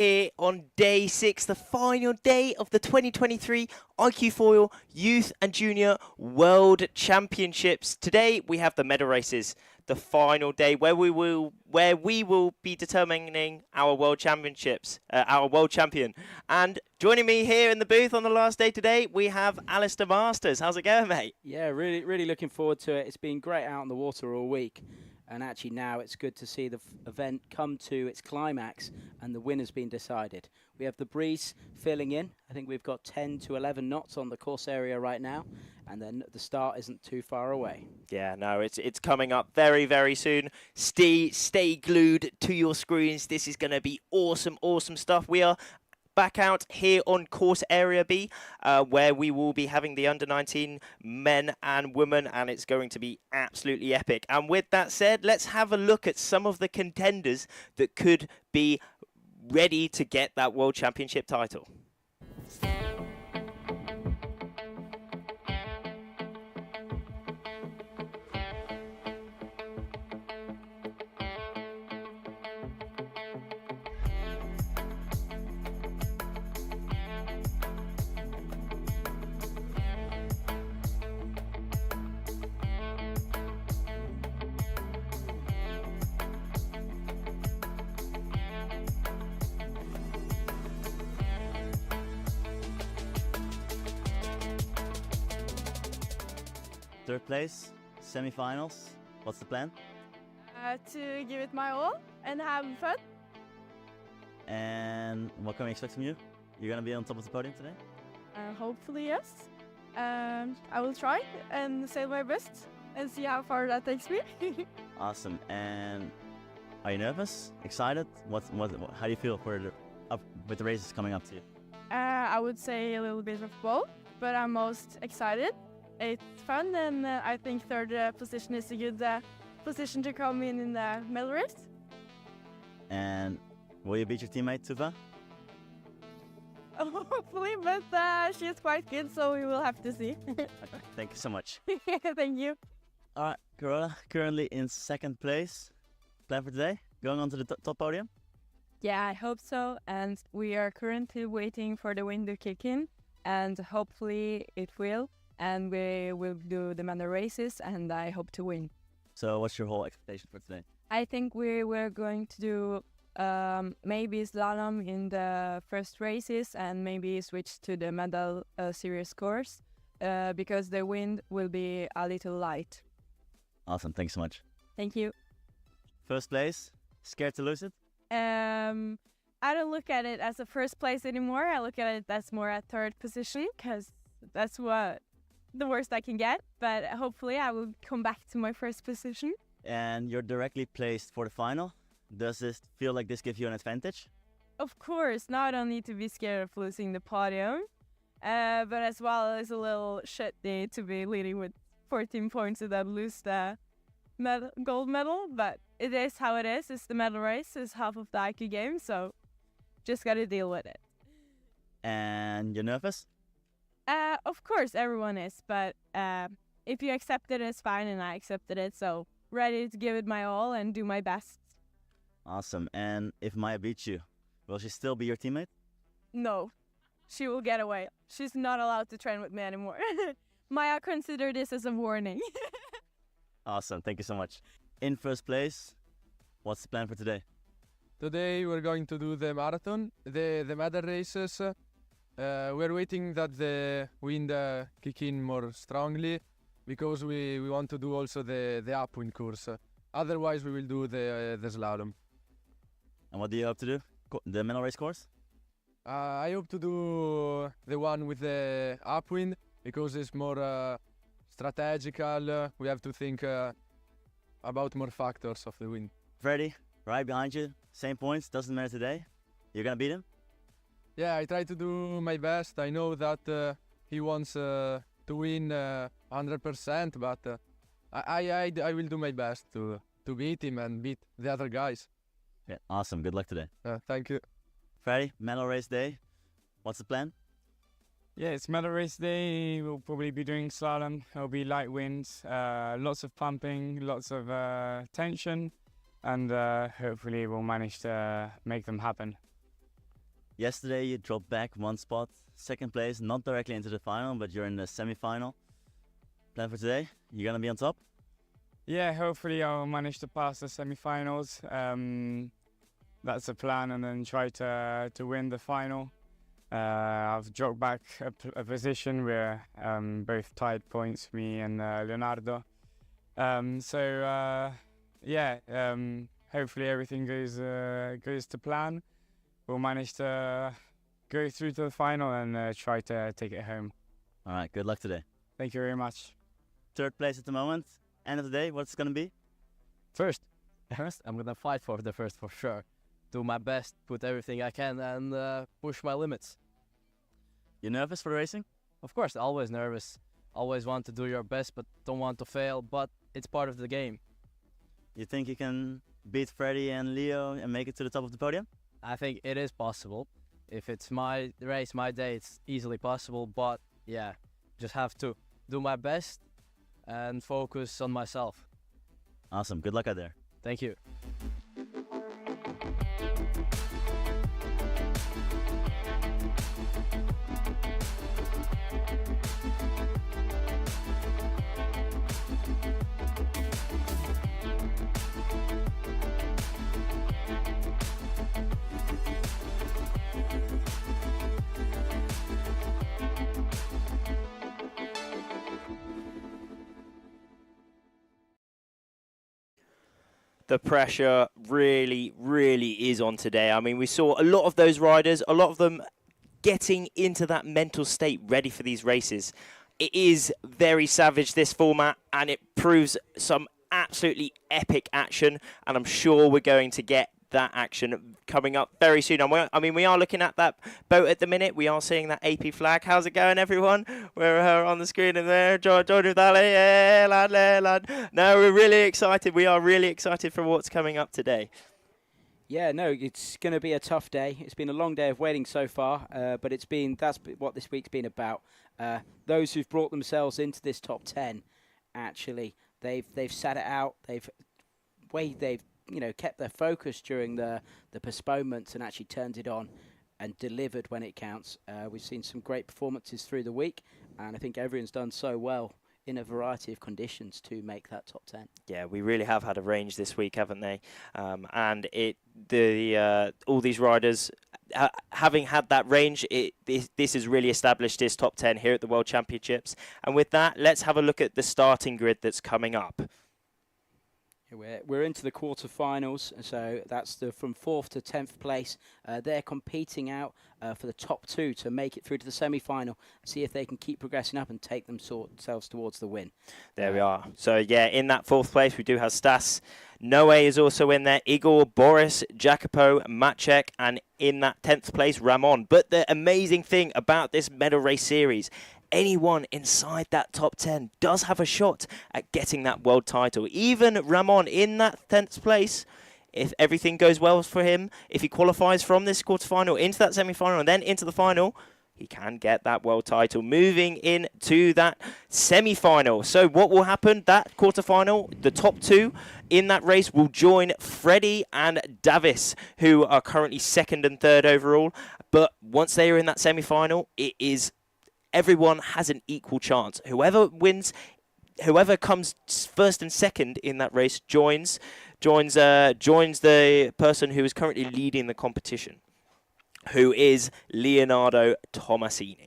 Here on day 6, the final day of the 2023 iQFOiL Youth and Junior World Championships. Today we have the medal races, the final day where we will be determining our world championships, our world champion. And joining me here in the booth on the last day today, we have Alistair Masters. How's it going, mate? Yeah, really looking forward to it. It's been great out on the water all week. And actually now it's good to see the event come to its climax and the winner's been decided. We have the breeze filling in. I think we've got 10 to 11 knots on the course area right now. And then the start isn't too far away. Yeah, no, it's coming up very soon. Stay glued to your screens. This is going to be awesome stuff. We are back out here on course area B, where we will be having the under-19 men and women, and it's going to be absolutely epic. And with that said, let's have a look at some of the contenders that could be ready to get that World Championship title. Third place, semifinals. What's the plan? To give it my all and have fun. And what can we expect from you? You're gonna be on top of the podium today? Hopefully, yes. I will try and say my best and see how far that takes me. Awesome. And are you nervous? Excited? How do you feel for with the races coming up to you? I would say a little bit of both, but I'm most excited. It's fun, and I think third position is a good position to come in the medal race. And will you beat your teammate, Tuva? Hopefully, but she's quite good, so we will have to see. Okay, thank you so much. Thank you. All right, Carola, currently in second place. Plan for today? Going on to the top podium? Yeah, I hope so. And we are currently waiting for the wind to kick in, and hopefully it will. And we will do the medal races, and I hope to win. So what's your whole expectation for today? I think we were going to do maybe slalom in the first races and maybe switch to the medal series course because the wind will be a little light. Awesome, thanks so much. Thank you. First place, scared to lose it? I don't look at it as a first place anymore. I look at it as more a third position because that's what the worst I can get, but hopefully I will come back to my first position. And you're directly placed for the final. Does this feel like this gives you an advantage? Of course, now I don't need to be scared of losing the podium, but as well it's a little shitty to be leading with 14 points and then lose the gold medal, but it is how it is. It's the medal race, it's half of the IQ game, so just gotta deal with it. And you're nervous? Of course, everyone is, but if you accept it, it's fine, and I accepted it, so ready to give it my all and do my best. Awesome. And if Maya beats you, will she still be your teammate? No, she will get away. She's not allowed to train with me anymore. Maya consider this as a warning. Awesome, thank you so much. In first place, what's the plan for today? Today we're going to do the marathon, the medal races. We're waiting that the wind kick in more strongly because we want to do also the upwind course. Otherwise, we will do the slalom. And what do you hope to do? The medal race course? I hope to do the one with the upwind because it's more strategical. We have to think about more factors of the wind. Freddy, right behind you, same points, doesn't matter today. You're gonna beat him? Yeah, I try to do my best. I know that he wants to win 100%, but I will do my best to beat him and beat the other guys. Yeah, awesome. Good luck today. Thank you. Freddy, medal race day. What's the plan? Yeah, it's medal race day. We'll probably be doing slalom. It'll be light winds, lots of pumping, lots of tension, and hopefully we'll manage to make them happen. Yesterday you dropped back one spot, second place, not directly into the final, but you're in the semi-final. Plan for today? You're gonna be on top? Yeah, hopefully I'll manage to pass the semi-finals. That's the plan, and then try to win the final. I've dropped back a position. We're both tied points, me and Leonardo. Hopefully everything goes to plan. We'll manage to go through to the final and try to take it home. All right, good luck today. Thank you very much. Third place at the moment. End of the day, what's it gonna be? First, I'm gonna fight for the first for sure. Do my best, put everything I can, and push my limits. You nervous for racing? Of course, always nervous. Always want to do your best, but don't want to fail. But it's part of the game. You think you can beat Freddy and Leo and make it to the top of the podium? I think it is possible. If it's my race, my day, it's easily possible. But yeah, just have to do my best and focus on myself. Awesome, good luck out there. Thank you. The pressure really, really is on today. I mean, we saw a lot of those riders, a lot of them getting into that mental state ready for these races. It is very savage, this format, and it proves some absolutely epic action, and I'm sure we're going to get that action coming up very soon. And we are looking at that boat at the minute. We are seeing that AP flag. How's it going, everyone? We're on the screen in there. Jordan Valley, yeah, lad. No, we're really excited. We are really excited for what's coming up today. Yeah, no, it's going to be a tough day. It's been a long day of waiting so far, but that's what this week's been about. Those who've brought themselves into this top 10, actually, they've sat it out. They've kept their focus during the postponements and actually turned it on and delivered when it counts. We've seen some great performances through the week, and I think everyone's done so well in a variety of conditions to make that top 10. Yeah, we really have had a range this week, haven't they? And all these riders, having had that range, this has really established this top 10 here at the World Championships. And with that, let's have a look at the starting grid that's coming up. We're into the quarterfinals, so that's from 4th to 10th place. They're competing out for the top 2 to make it through to the semi-final, see if they can keep progressing up and take themselves towards the win. There we are. So, yeah, in that 4th place, we do have Stas. Noe is also in there. Igor, Boris, Jacopo, Maciek, and in that 10th place, Ramon. But the amazing thing about this medal race series, anyone inside that top 10 does have a shot at getting that world title. Even Ramon in that 10th place, if everything goes well for him, if he qualifies from this quarterfinal into that semi-final and then into the final, he can get that world title. Moving into that semi-final. So what will happen? That quarterfinal, the top 2 in that race will join Freddy and Davis, who are currently 2nd and 3rd overall. But once they are in that semi-final, everyone has an equal chance. Whoever wins, whoever comes 1st and 2nd in that race joins the person who is currently leading the competition, who is Leonardo Tomasini.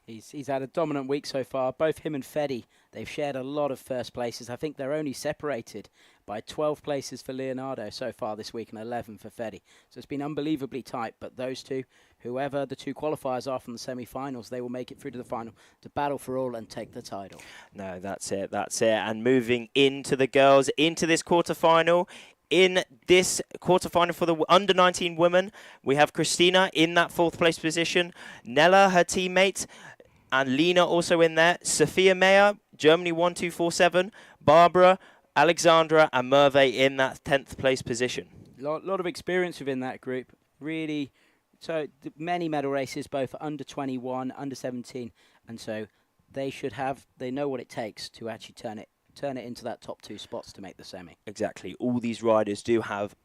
He's had a dominant week so far. Both him and Feddy, they've shared a lot of first places. I think they're only separated by 12 places for Leonardo so far this week and 11 for Feddy. So it's been unbelievably tight, but those two, whoever the 2 qualifiers are from the semi-finals, they will make it through to the final to battle for all and take the title. No, that's it. And moving into the girls, into this quarterfinal. In this quarterfinal for the under-19 women, we have Christina in that 4th place position, Nella, her teammate, and Lena also in there, Sophia Meyer, Germany 1247, Barbara, Alexandra, and Merve in that 10th place position. Lot of experience within that group, really. So many medal races, both under 21, under 17, and so they know what it takes to actually turn it into that top 2 spots to make the semi. Exactly. All these riders do have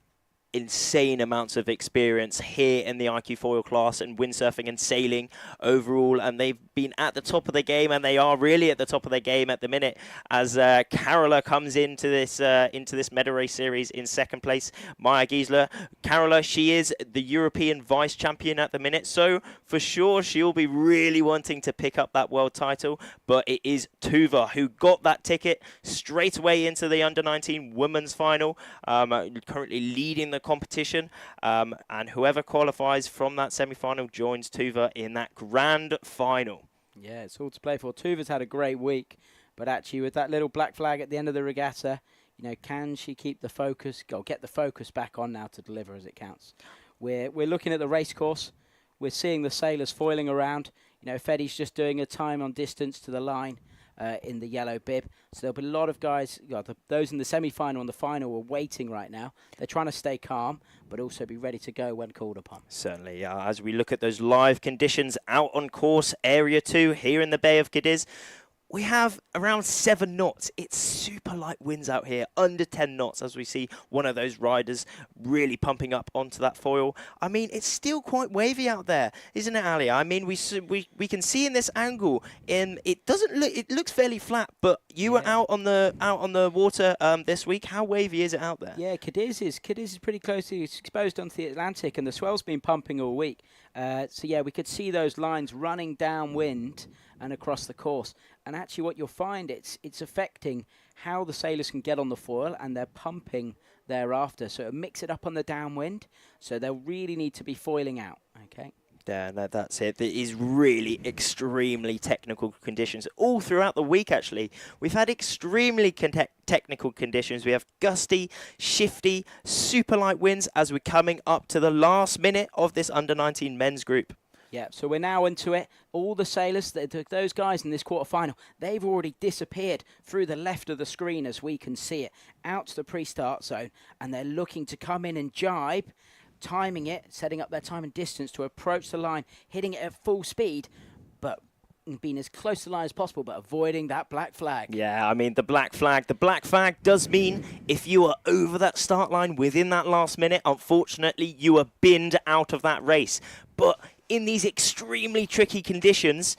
insane amounts of experience here in the iQFOiL class and windsurfing and sailing overall, and they've been at the top of the game, and they are really at the top of their game at the minute as Carola comes into this medal race series in second place. Maya Giesler, Carola, she is the European vice champion at the minute, so for sure she'll be really wanting to pick up that world title, but it is Tuva who got that ticket straight away into the under-19 women's final, currently leading the competition, and whoever qualifies from that semi-final joins Tuva in that grand final. Yeah, it's all to play for. Tuva's had a great week, but actually with that little black flag at the end of the regatta, you know, can she keep the focus, or get the focus back on now to deliver as it counts? We're looking at the race course. We're seeing the sailors foiling around. You know, Fedi's just doing a time on distance to the line in the yellow bib. So there'll be a lot of guys, those in the semi-final and the final are waiting right now. They're trying to stay calm, but also be ready to go when called upon. Certainly, as we look at those live conditions out on course, Area 2 here in the Bay of Cadiz, we have around 7 knots. It's super light winds out here, under 10 knots, as we see one of those riders really pumping up onto that foil. I mean, it's still quite wavy out there, isn't it, Ali? I mean, we can see in this angle, it doesn't look, it looks fairly flat, but you were out on the water this week. How wavy is it out there? Yeah, Cadiz is pretty closely exposed onto the Atlantic, and the swell's been pumping all week. So yeah, we could see those lines running downwind and across the course. And actually what you'll find, it's affecting how the sailors can get on the foil, and they're pumping thereafter. So it'll mix it up on the downwind, so they'll really need to be foiling out, okay? Yeah, no, that's it. It is really extremely technical conditions all throughout the week, actually. We've had extremely technical conditions. We have gusty, shifty, super light winds as we're coming up to the last minute of this under-19 men's group. Yeah, so we're now into it. All the sailors, those guys in this quarterfinal, they've already disappeared through the left of the screen as we can see it, out to the pre-start zone, and they're looking to come in and jibe, timing it, setting up their time and distance to approach the line, hitting it at full speed, but being as close to the line as possible, but avoiding that black flag. Yeah, I mean, the black flag does mean if you are over that start line within that last minute, unfortunately, you are binned out of that race. But in these extremely tricky conditions,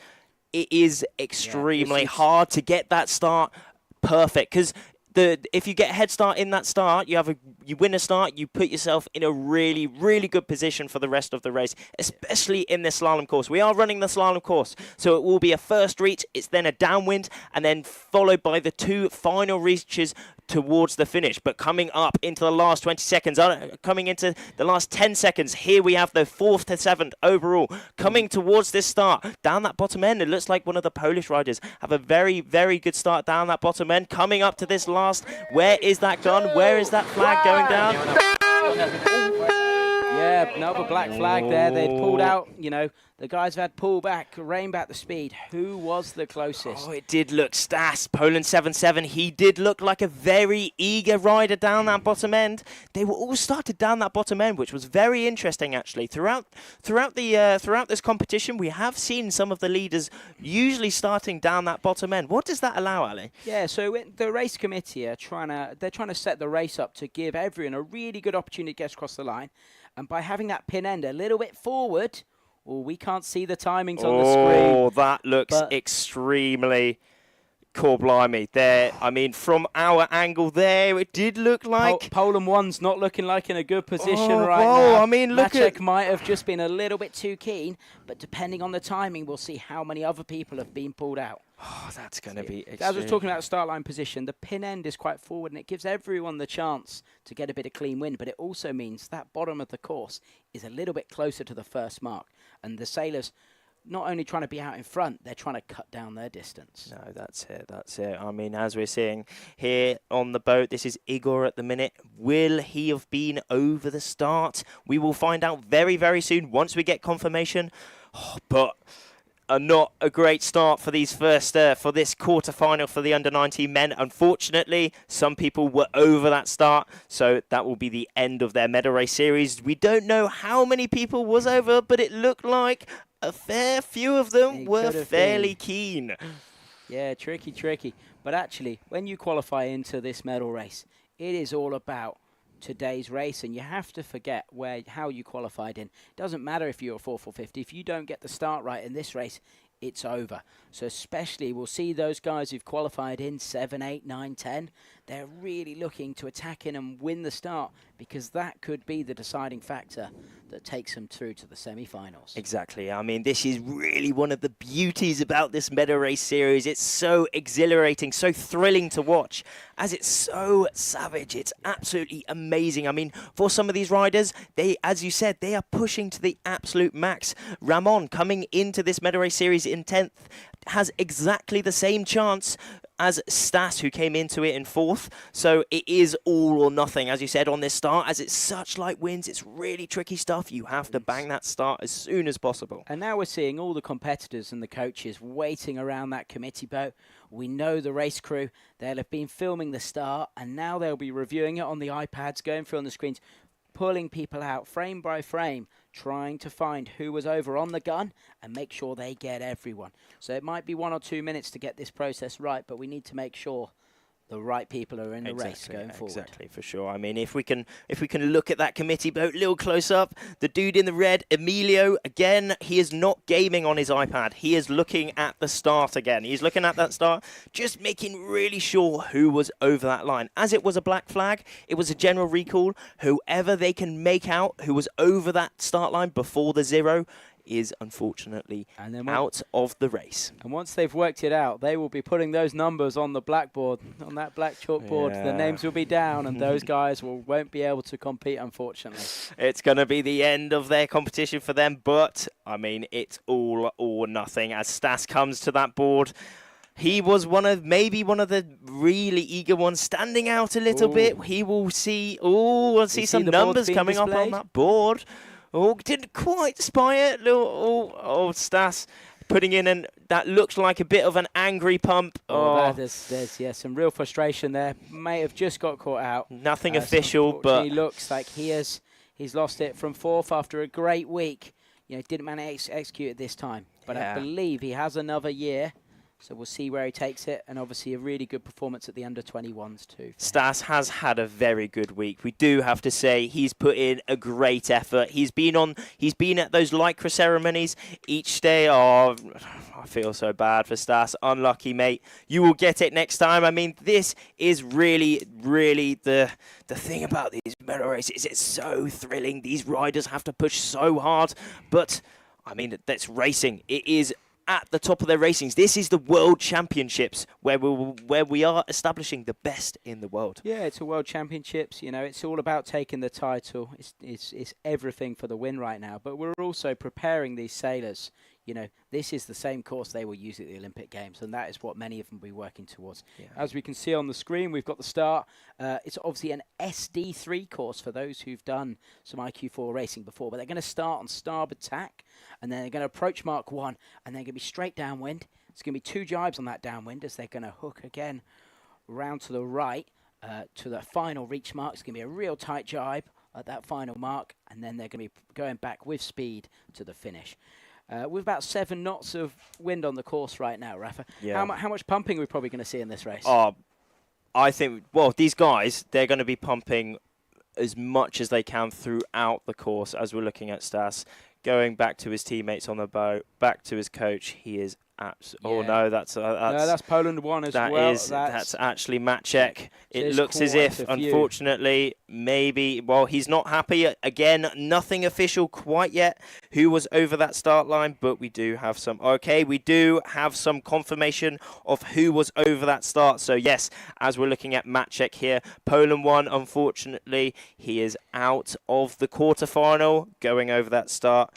it is extremely hard to get that start perfect, because if you get a head start in that start, you win a start, you put yourself in a really, really good position for the rest of the race, especially in this slalom course. We are running the slalom course, so it will be a first reach, it's then a downwind, and then followed by the 2 final reaches towards the finish. But coming up into the last 20 seconds, coming into the last 10 seconds, here we have the 4th to 7th overall coming towards this start. Down that bottom end, it looks like one of the Polish riders have a very, very good start down that bottom end. Coming up to this last, where is that gun? Where is that flag going down? Yeah, another black flag there. They'd pulled out, you know, the guys have had pull back, rein back the speed. Who was the closest? Oh, it did look Stas, Poland 7-7. He did look like a very eager rider down that bottom end. They were all started down that bottom end, which was very interesting, actually. Throughout this competition, we have seen some of the leaders usually starting down that bottom end. What does that allow, Ali? Yeah, so the race committee are trying to set the race up to give everyone a really good opportunity to get across the line. And by having that pin end a little bit forward, we can't see the timings on the screen. Oh, that looks extremely core blimey. There, I mean, from our angle there, it did look like Poland 1's not looking like in a good position right now. I mean, look Maciek might have just been a little bit too keen, but depending on the timing, we'll see how many other people have been pulled out. Oh, that's going to be extreme. As I was talking about the start line position, the pin end is quite forward, and it gives everyone the chance to get a bit of clean wind, but it also means that bottom of the course is a little bit closer to the first mark, and the sailors not only trying to be out in front, they're trying to cut down their distance. No, that's it. I mean, as we're seeing here on the boat, this is Igor at the minute. Will he have been over the start? We will find out very, very soon once we get confirmation. Oh, but not a great start for these for this quarterfinal for the under-19 men. Unfortunately, some people were over that start, so that will be the end of their medal race series. We don't know how many people was over, but it looked like a fair few of them were fairly keen. Yeah, tricky. But actually, when you qualify into this medal race, it is all about today's race, and you have to forget how you qualified in. It doesn't matter if you're a 4-4-50. If you don't get the start right in this race, it's over. So especially we'll see those guys who've qualified in 7, 8, 9, 10. They're really looking to attack in and win the start, because that could be the deciding factor that takes them through to the semi-finals. Exactly. I mean, this is really one of the beauties about this Meta Race series. It's so exhilarating, so thrilling to watch, as it's so savage. It's absolutely amazing. I mean, for some of these riders, they, as you said, they are pushing to the absolute max. Ramon, coming into this Meta Race series in 10th, has exactly the same chance as Stas, who came into it in 4th. So it is all or nothing, as you said, on this start. As it's such light winds, it's really tricky stuff. You have to bang that start as soon as possible. And now we're seeing all the competitors and the coaches waiting around that committee boat. We know the race crew, they'll have been filming the start, and now they'll be reviewing it on the iPads, going through on the screens, pulling people out frame by frame, trying to find who was over on the gun and make sure they get everyone. So it might be 1 or 2 minutes to get this process right, but we need to make sure the right people are in the race going forward. Exactly, for sure. I mean, if we can look at that committee boat a little close up, the dude in the red, Emilio, again, he is not gaming on his iPad. He is looking at the start again. He's looking at that start, just making really sure who was over that line. As it was a black flag, it was a general recall. Whoever they can make out who was over that start line before the 0 is unfortunately out of the race. And once they've worked it out, they will be putting those numbers on the blackboard, on that black chalkboard. Yeah. The names will be down, and those guys won't be able to compete, unfortunately. It's going to be the end of their competition for them, but, I mean, it's all or nothing as Stas comes to that board. He was maybe one of the really eager ones, standing out a little bit. He will see, we'll see some numbers coming up on that board. Oh, didn't quite spy it. Stas putting in, and that looks like a bit of an angry pump. There's some real frustration there. May have just got caught out. Nothing official, but he looks like he's lost it from 4th after a great week. You know, didn't manage to execute it this time, but I believe he has another year. So we'll see where he takes it, and obviously a really good performance at the under-21s too. Stas has had a very good week. We do have to say he's put in a great effort. He's been at those Lycra ceremonies each day. Oh, I feel so bad for Stas. Unlucky, mate. You will get it next time. I mean, this is really, really the thing about these medal races. It's so thrilling. These riders have to push so hard, but I mean, that's racing. It is at the top of their racings. This is the World Championships where we are establishing the best in the world. Yeah, it's a World Championships. You know, it's all about taking the title. It's everything for the win right now. But we're also preparing these sailors. You know, this is the same course they will use at the Olympic Games, and that is what many of them will be working towards. Yeah. As we can see on the screen, we've got the start. It's obviously an SD3 course for those who've done some iQFOiL racing before, but they're going to start on starboard tack, and then they're going to approach Mark 1, and they're going to be straight downwind. It's going to be 2 jibes on that downwind as they're going to hook again round to the right to the final reach mark. It's going to be a real tight jibe at that final mark, and then they're going to be going back with speed to the finish. With about 7 knots of wind on the course right now, Rafa. Yeah. How much pumping are we probably going to see in this race? I think, well, these guys, they're going to be pumping as much as they can throughout the course as we're looking at Stas. Going back to his teammates on the boat, back to his coach, he is absolutely... Yeah. Oh, no, that's Poland 1 as well. That's actually Maciek. It looks as if, unfortunately, maybe... Well, he's not happy. Again, nothing official quite yet who was over that start line, but we do have some... Okay, we do have some confirmation of who was over that start. So, yes, as we're looking at Maciek here, Poland 1, unfortunately, he is out of the quarterfinal, going over that start.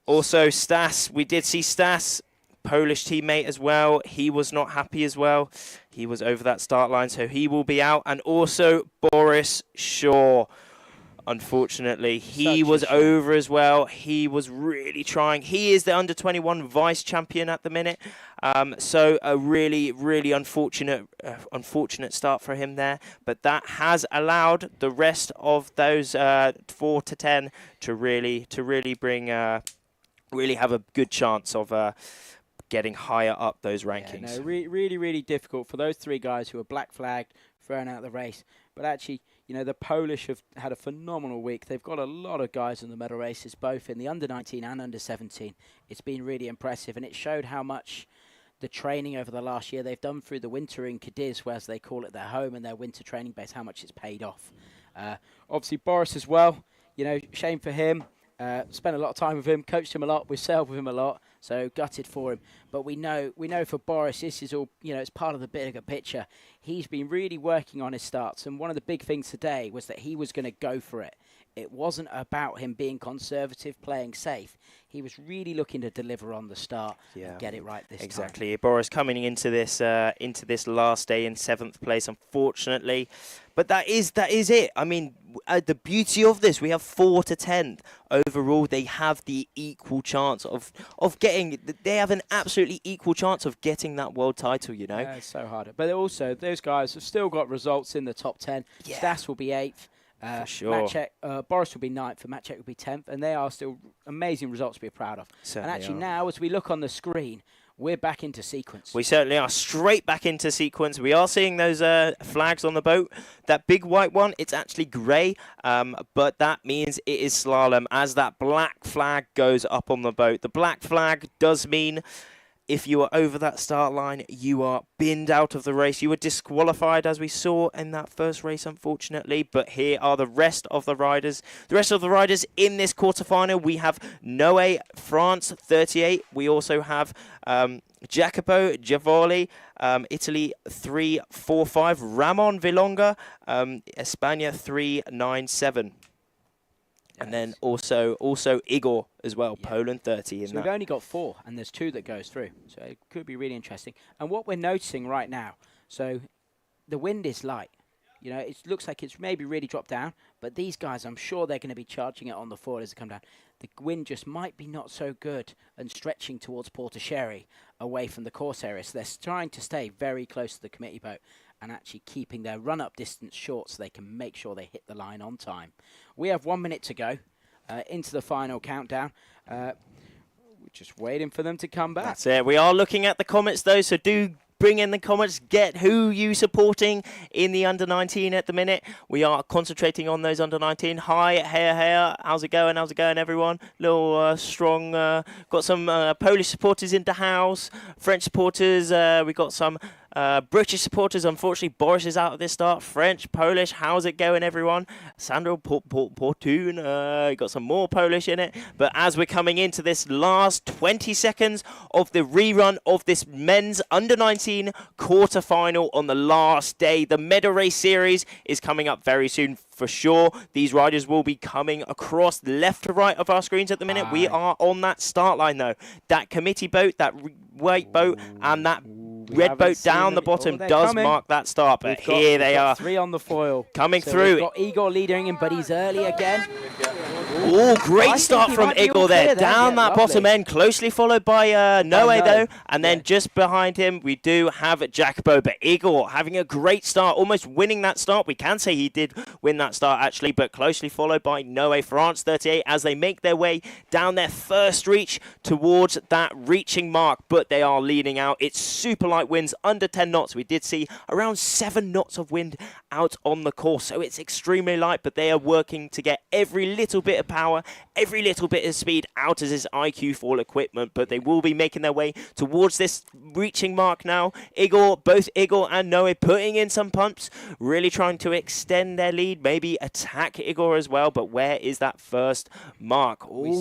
Also, Stas, we did see Stas, Polish teammate as well. He was not happy as well. He was over that start line, so he will be out. And also, Boris Shaw, unfortunately, he was over as well. He was really trying. He is the under-21 vice champion at the minute. So a really, really unfortunate start for him there. But that has allowed the rest of those 4 to 10 to really bring, really have a good chance of getting higher up those rankings. Yeah, no, really, really difficult for those 3 guys who are black flagged, thrown out of the race. But actually, You know, the Polish have had a phenomenal week. They've got a lot of guys in the medal races, both in the under-19 and under-17. It's been really impressive, and it showed how much the training over the last year they've done through the winter in Cadiz, as they call it, their home and their winter training base, how much it's paid off. Obviously, Boris as well, you know, shame for him. Spent a lot of time with him, coached him a lot, we sailed with him a lot, so gutted for him. But we know for Boris, this is all, you know, it's part of the bigger picture. He's been really working on his starts, and one of the big things today was that he was going to go for it. It wasn't about him being conservative, playing safe. He was really looking to deliver on the start and get it right this time. Exactly. Boris coming into this last day in 7th place, unfortunately. But that is it. I mean, the beauty of this, we have 4 to 10th. Overall, they have the equal chance of getting, they have an absolutely equal chance of getting that world title, you know. Yeah, it's so hard. But also, those guys have still got results in the top 10. Yeah. Stas will be 8th. For sure. Boris will be 9th, and Maciek will be 10th, and they are still amazing results to be proud of. Certainly and actually are. now, as we look on the screen, we're back into sequence. We certainly are straight back into sequence. We are seeing those flags on the boat. That big white one, it's actually grey, but that means it is slalom as that black flag goes up on the boat. The black flag does mean if you are over that start line, you are binned out of the race. You were disqualified, as we saw in that first race, unfortunately. But here are the rest of the riders. The rest of the riders in this quarterfinal, we have Noé, France, 38. We also have Jacopo Giavoli, Italy, 3.45. Ramon Vilonga, España, 3.97. And then also Igor as well, Poland 30 in so that. we've only got 4, and there's 2 that goes through. So it could be really interesting. And what we're noticing right now, so the wind is light. You know, it looks like it's maybe really dropped down, but these guys, I'm sure they're going to be charging it on the forward as they come down. The wind just might be not so good and stretching towards Porto Sherry away from the course area. So they're trying to stay very close to the committee boat and actually keeping their run-up distance short so they can make sure they hit the line on time. We have 1 minute to go into the final countdown. We're just waiting for them to come back. That's it. We are looking at the comments, though, so do bring in the comments. Get who you supporting in the under-19 at the minute. We are concentrating on those under-19. Hi, hey, how's it going? How's it going, everyone? Little strong. Got some Polish supporters in the house. French supporters. We got some British supporters. Unfortunately, Boris is out at this start. French, Polish. How's it going, everyone? Sandro Portun. Got some more Polish in it. But as we're coming into this last 20 seconds of the rerun of this men's under-19 quarterfinal on the last day, the medal race series is coming up very soon. For sure, these riders will be coming across left to right of our screens at the minute. We are on that start line, though. That committee boat, that white boat, and that red boat down the bottom does mark that start. But here they are. 3 on the foil. Coming so through. We've got Igor leading him, but he's early again. Oh, great start from Igor there. Down that bottom end, closely followed by Noé, though. And then just behind him, we do have Jacopo. But Igor having a great start, almost winning that start. We can say he did win that start, actually, but closely followed by Noé, France 38, as they make their way down their first reach towards that reaching mark. But they are leading out. It's super light winds, under 10 knots. We did see around 7 knots of wind out on the course. So it's extremely light, but they are working to get every little bit of power, every little bit of speed out of this iQFOiL equipment. But they will be making their way towards this reaching mark now. Both Igor and Noé putting in some pumps, really trying to extend their lead, maybe attack Igor as well. But where is that first mark? We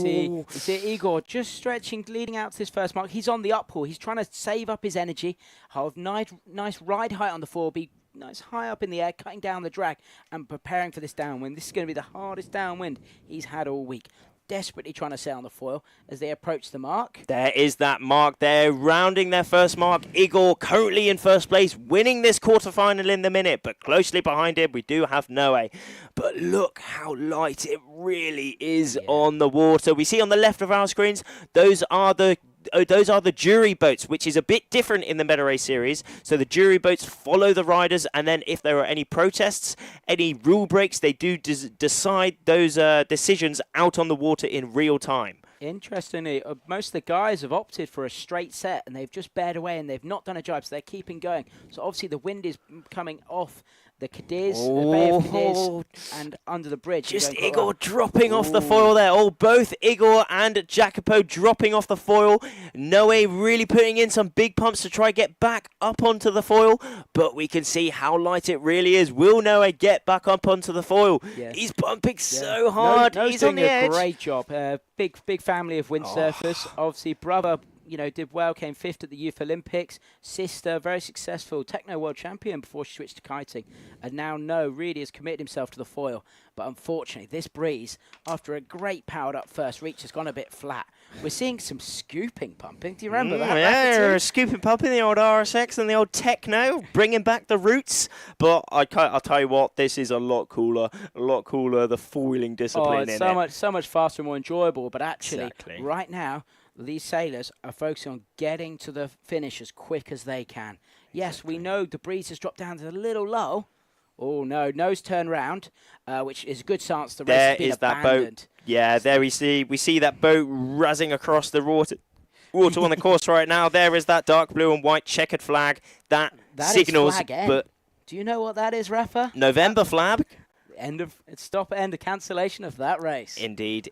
see Igor just stretching, leading out to this first mark. He's on the uphill. He's trying to save up his energy. Have nice ride height on the floor. Be nice high up in the air, cutting down the drag and preparing for this downwind. This is going to be the hardest downwind he's had all week. Desperately trying to sail on the foil as they approach the mark. There is that mark there, rounding their first mark. Igor currently in first place, winning this quarterfinal in the minute, but closely behind him we do have Noé. But look how light it really is on the water. We see on the left of our screens, those are the jury boats, which is a bit different in the medal race series. So the jury boats follow the riders, and then if there are any protests, any rule breaks, they do decide those decisions out on the water in real time. Interestingly, most of the guys have opted for a straight set, and they've just bared away, and they've not done a jibe, so they're keeping going. So obviously the wind is coming off the Cadiz, the Bay of Cadiz, Oh, and under the bridge. just and going Igor quite dropping off the Ooh. foil there. Oh, both Igor and Jacopo dropping off the foil. Noe really putting in some big pumps to try get back up onto the foil, but we can see how light it really is. Will Noe get back up onto the foil? well. Yeah. He's bumping Yeah. so hard. Noah's He's doing on the a edge. great job. Big family of windsurfers. Obviously, brother, did well, came 5th at the Youth Olympics. Sister, very successful techno world champion before she switched to kiting. And now No really has committed himself to the foil. But unfortunately, this breeze, after a great powered up first reach, has gone a bit flat. We're seeing some scooping pumping. Do you remember that? Yeah, scooping pumping the old RSX and the old techno, bringing back the roots. But I'll tell you what, this is a lot cooler. The foiling discipline it's in it. so much faster and more enjoyable. But actually, Exactly. right now, these sailors are focusing on getting to the finish as quick as they can. Yes, we know the breeze has dropped down to a little low. Oh no, nose turn round, which is a good chance the race There has been is that abandoned. boat. Yeah, there we see that boat razzing across the water on the course right now. There is that dark blue and white checkered flag that That is signals, flag end. but Do you know what that is, Rafa? November flag. End of cancellation of that race. Indeed.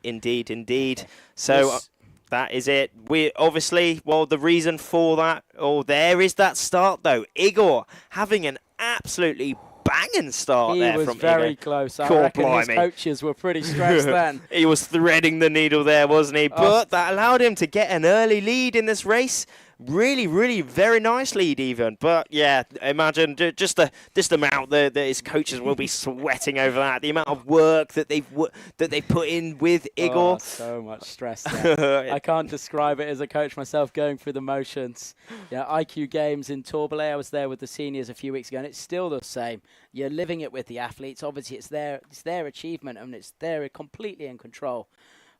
So. This- That is it. We obviously, the reason for that, there is that start though. Igor having an absolutely banging start he there was from very Igor. close. I God reckon his blimey. coaches were pretty stressed then. He was threading the needle there, wasn't he? Oh. But that allowed him to get an early lead in this race. Really very nice lead even. But yeah, imagine just the amount that his coaches will be sweating over that. The amount of work that they put in with Igor. Oh, so much stress there. I can't describe it as a coach myself, going through the motions. Yeah, IQ Games in Torbole, I was there with the seniors a few weeks ago, and it's still the same. You're living it with the athletes. Obviously, it's their achievement, and they're completely in control.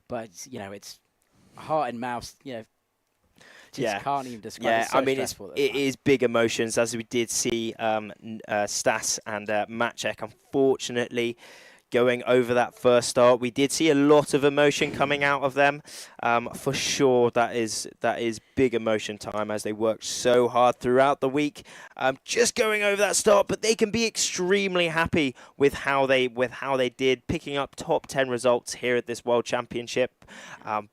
But it's heart and mouth. Just can't even describe. Yeah, it's so I mean, stressful at it times. is big emotions, as we did see Stas and Maciek, unfortunately, going over that first start. We did see a lot of emotion coming out of them. For sure, that is big emotion time as they worked so hard throughout the week. Just going over that start, but they can be extremely happy with how they did, picking up top 10 results here at this World Championship.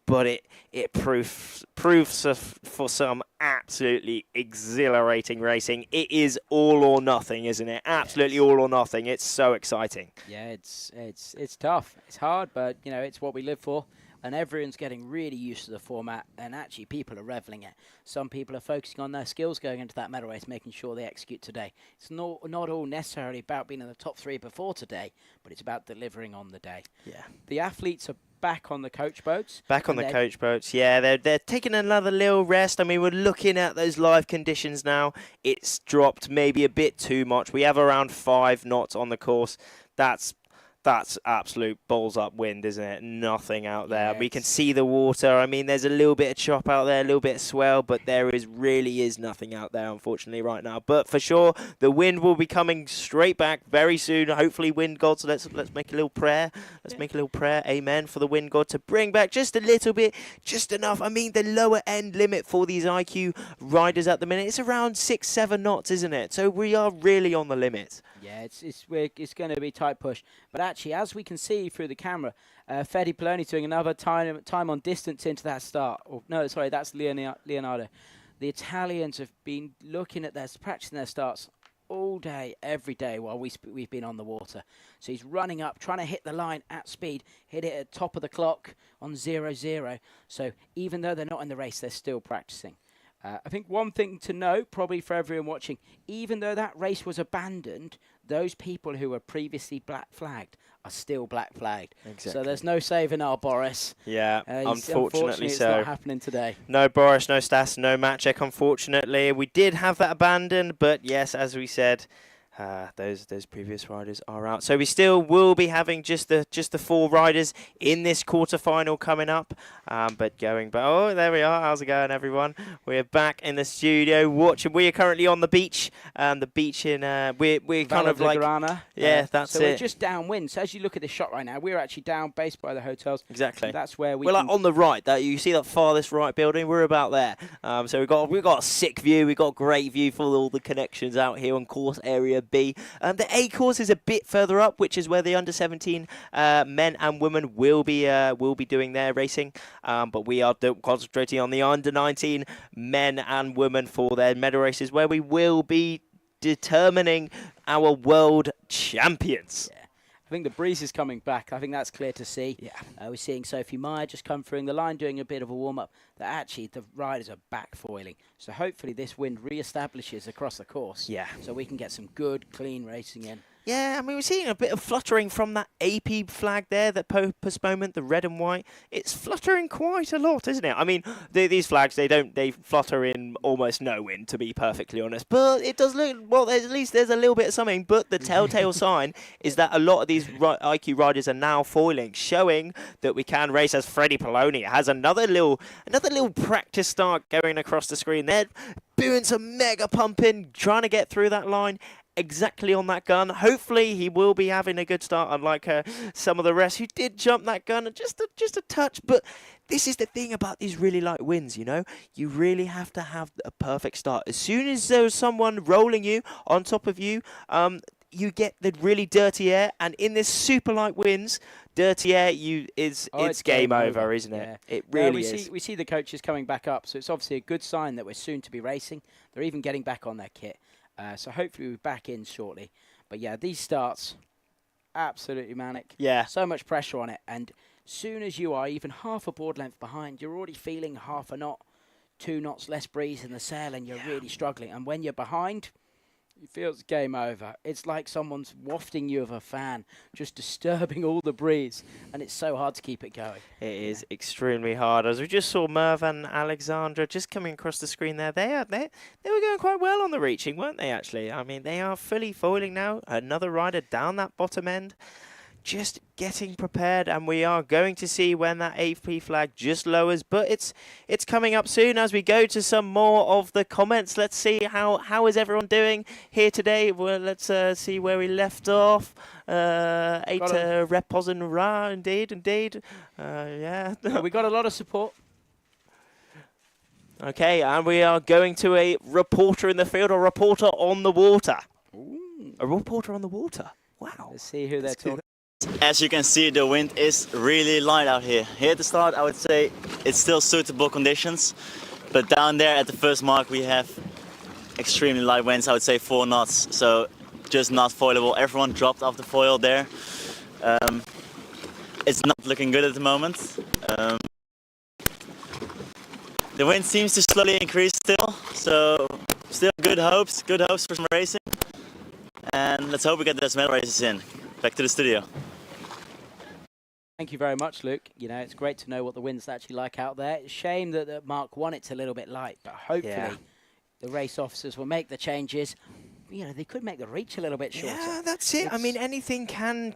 But it proves for some absolutely exhilarating racing. It is all or nothing, isn't it? Absolutely all or nothing. It's so exciting. Yeah, it's tough. It's hard, but it's what we live for. And everyone's getting really used to the format, and actually people are reveling it. Some people are focusing on their skills going into that medal race, making sure they execute today. It's not all necessarily about being in the top 3 before today, but it's about delivering on the day. Yeah. The athletes are back on the coach boats. Back on the coach boats, yeah. They're taking another little rest. I mean, we're looking at those live conditions now. It's dropped maybe a bit too much. We have around 5 knots on the course. That's absolute balls up wind, isn't it? Nothing out there. Yeah, we can see the water. I mean, there's a little bit of chop out there, a little bit of swell, but there really is nothing out there, unfortunately, right now. But for sure, the wind will be coming straight back very soon. Hopefully, wind gods. Let's make a little prayer. Let's make a little prayer. Amen for the wind god to bring back just a little bit, just enough. I mean, the lower end limit for these IQ riders at the minute, it's around 6-7 knots, isn't it? So we are really on the limit. Yeah, it's going to be tight push. But actually, as we can see through the camera, Fede Poloni's doing another time on distance into that start. Oh, no, sorry, that's Leonardo. The Italians have been looking at practicing their starts all day, every day while we've been on the water. So he's running up, trying to hit the line at speed, hit it at top of the clock on 0-0. So even though they're not in the race, they're still practicing. I think one thing to note, probably for everyone watching, even though that race was abandoned, those people who were previously black flagged are still black flagged. Exactly. So there's no saving our Boris. Yeah, unfortunately it's so. not happening today. No Boris, no Stas, no Maciek, unfortunately. We did have that abandoned, but yes, as we said, those previous riders are out. So we still will be having just the 4 riders in this quarterfinal coming up. But oh, there we are. How's it going, everyone? We're back in the studio watching. We are currently on the beach. The beach in we're kind of like that's so it. we're just downwind. So as you look at this shot right now, we're actually down base by the hotels. Exactly. That's where we're like on the right. That you see that farthest right building. We're about there. So we've got a sick view. We've got a great view for all the connections out here on course area B. The A course is a bit further up, which is where the under-17 men and women will be doing their racing. But we are concentrating on the under-19 men and women for their medal races, where we will be determining our world champions. Yeah. I think the breeze is coming back. I think that's clear to see. Yeah. We're seeing Sophie Meyer just come through the line doing a bit of a warm-up. That actually the riders are back foiling. So hopefully this wind re-establishes across the course. Yeah. So we can get some good, clean racing in. Yeah, I mean, we're seeing a bit of fluttering from that AP flag there, that postponement, the red and white. It's fluttering quite a lot, isn't it? I mean, these flags, they flutter in almost no wind, to be perfectly honest. But it does look, well, at least there's a little bit of something. But the telltale sign is that a lot of these IQ riders are now foiling, showing that we can race, as Freddie Poloni has another little practice start going across the screen there, doing some mega pumping, trying to get through that line. Exactly on that gun. Hopefully he will be having a good start, unlike some of the rest who did jump that gun just a touch. But this is the thing about these really light winds, you know. You really have to have a perfect start. As soon as there's someone rolling you on top of you, you get the really dirty air, and in this super light winds, dirty air, it's game over, isn't it? Yeah. It really is. We see the coaches coming back up, so it's obviously a good sign that we're soon to be racing. They're even getting back on their kit. So hopefully we'll be back in shortly. But yeah, these starts, absolutely manic. Yeah. So much pressure on it. And soon as you are even half a board length behind, you're already feeling half a knot, 2 knots less breeze in the sail, and you're really struggling. And when you're behind, it feels game over. It's like someone's wafting you of a fan, just disturbing all the breeze. And it's so hard to keep it going. It is extremely hard. As we just saw Merv and Alexandra just coming across the screen there, they were going quite well on the reaching, weren't they, actually? I mean, they are fully foiling now. Another rider down that bottom end, just getting prepared, and we are going to see when that AP flag just lowers, but it's coming up soon as we go to some more of the comments. Let's see how is everyone doing here today. Well, let's see where we left off. Reposen Ra, indeed. Yeah. Well, we got a lot of support. Okay, and we are going to a reporter in the field, or reporter on the water. Ooh. A reporter on the water. Wow. Let's see who they're talking. As you can see, the wind is really light out here. Here at the start, I would say it's still suitable conditions, but down there at the first mark, we have extremely light winds. I would say 4 knots, so just not foilable. Everyone dropped off the foil there. It's not looking good at the moment. The wind seems to slowly increase still, so still good hopes for some racing. And let's hope we get those medal races in. Back to the studio. Thank you very much, Luke. You know, it's great to know what the wind's actually like out there. It's a shame that Mark 1 it's a little bit light, but hopefully the race officers will make the changes. You know, they could make the reach a little bit shorter. Yeah, that's it. I mean, anything can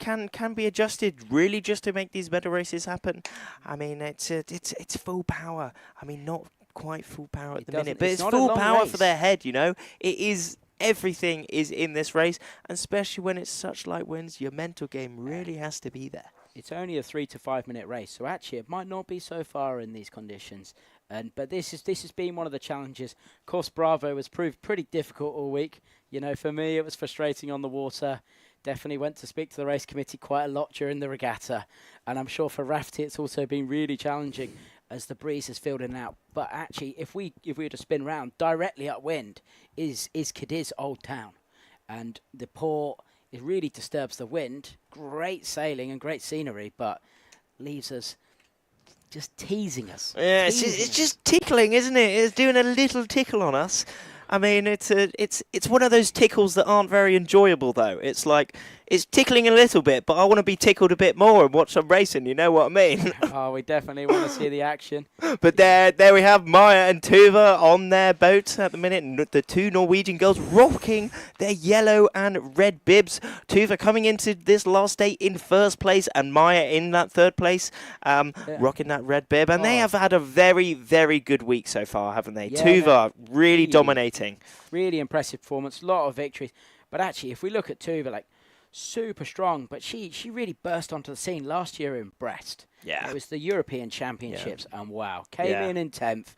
be adjusted, really, just to make these medal races happen. I mean, it's full power. I mean, not quite full power at the minute, but it's full power for their head, you know. It is. Everything is in this race, and especially when it's such light winds, your mental game really has to be there. It's only a 3 to 5 minute race, so actually it might not be so far in these conditions. But this has been one of the challenges. Course Bravo has proved pretty difficult all week. You know, for me, it was frustrating on the water. Definitely went to speak to the race committee quite a lot during the regatta, and I'm sure for Rafty it's also been really challenging as the breeze has filled in and out. But actually, if we were to spin round, directly upwind is Cadiz Old Town. And the port, it really disturbs the wind. Great sailing and great scenery, but leaves us just teasing us. Yeah, it's just tickling, isn't it? It's doing a little tickle on us. I mean, it's one of those tickles that aren't very enjoyable, though. It's like, it's tickling a little bit, but I want to be tickled a bit more and watch some racing, you know what I mean? Oh, we definitely want to see the action. But there we have Maya and Tuva on their boat at the minute. The 2 Norwegian girls rocking their yellow and red bibs. Tuva coming into this last day in first place, and Maya in that third place, rocking that red bib. And they have had a very, very good week so far, haven't they? Yeah, Tuva really dominating. Really impressive performance, a lot of victories. But actually, if we look at Tuva, like, super strong, but she really burst onto the scene last year in Brest. Yeah. It was the European Championships, and wow, came in 10th.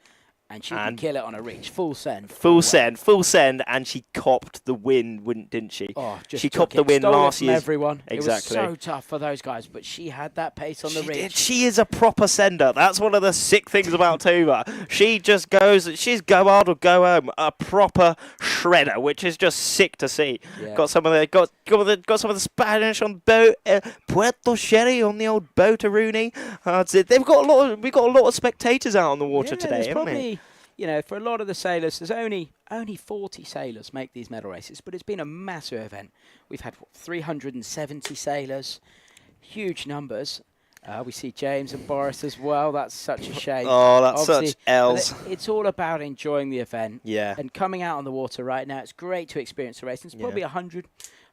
And she can kill it on a reach. Full send. Full send, and she copped the win, didn't she? Oh, just she copped the win last year. Everyone. Exactly. It was so tough for those guys, but she had that pace on the reach. She is a proper sender. That's one of the sick things about Tuva. She just goes, she's go hard or go home. A proper shredder, which is just sick to see. Yeah. Got some of the Spanish on boat, Puerto Sherry on the old boat, Rooney. We've got a lot of spectators out on the water today, haven't we? You know, for a lot of the sailors, there's only 40 sailors make these medal races, but it's been a massive event. We've had 370 sailors, huge numbers. We see James and Boris as well. That's such a shame. Oh, that's obviously such L's. It's all about enjoying the event. Yeah. And coming out on the water right now, it's great to experience the race. There's probably 100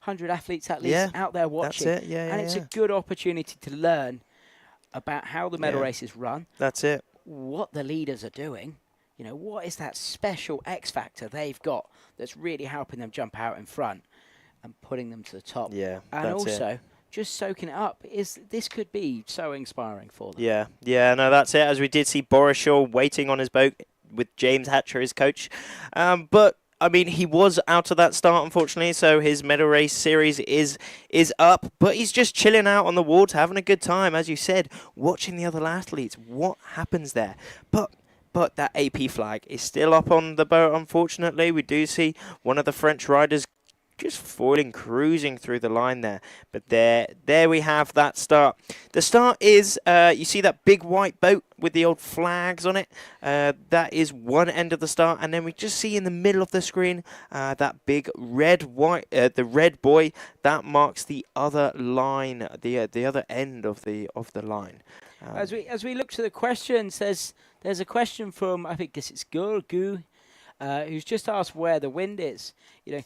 athletes at least out there watching. That's it. Yeah, it's a good opportunity to learn about how the medal races run. That's it. What the leaders are doing. You know, what is that special X factor they've got that's really helping them jump out in front and putting them to the top? Yeah, and also just soaking it up. This could be so inspiring for them. Yeah, no, that's it. As we did see Boris Shaw waiting on his boat with James Hatcher, his coach. But I mean, he was out of that start, unfortunately, so his medal race series is up. But he's just chilling out on the water, having a good time, as you said, watching the other athletes. What happens there? But that AP flag is still up on the boat, unfortunately. We do see one of the French riders just foiling, cruising through the line there. But there we have that start. The start is, you see that big white boat with the old flags on it. That is one end of the start. And then we just see in the middle of the screen that big the red buoy. That marks the other line, the other end of the line. As we look to the questions, there's a question from, I think this is Gu, who's just asked where the wind is. You know,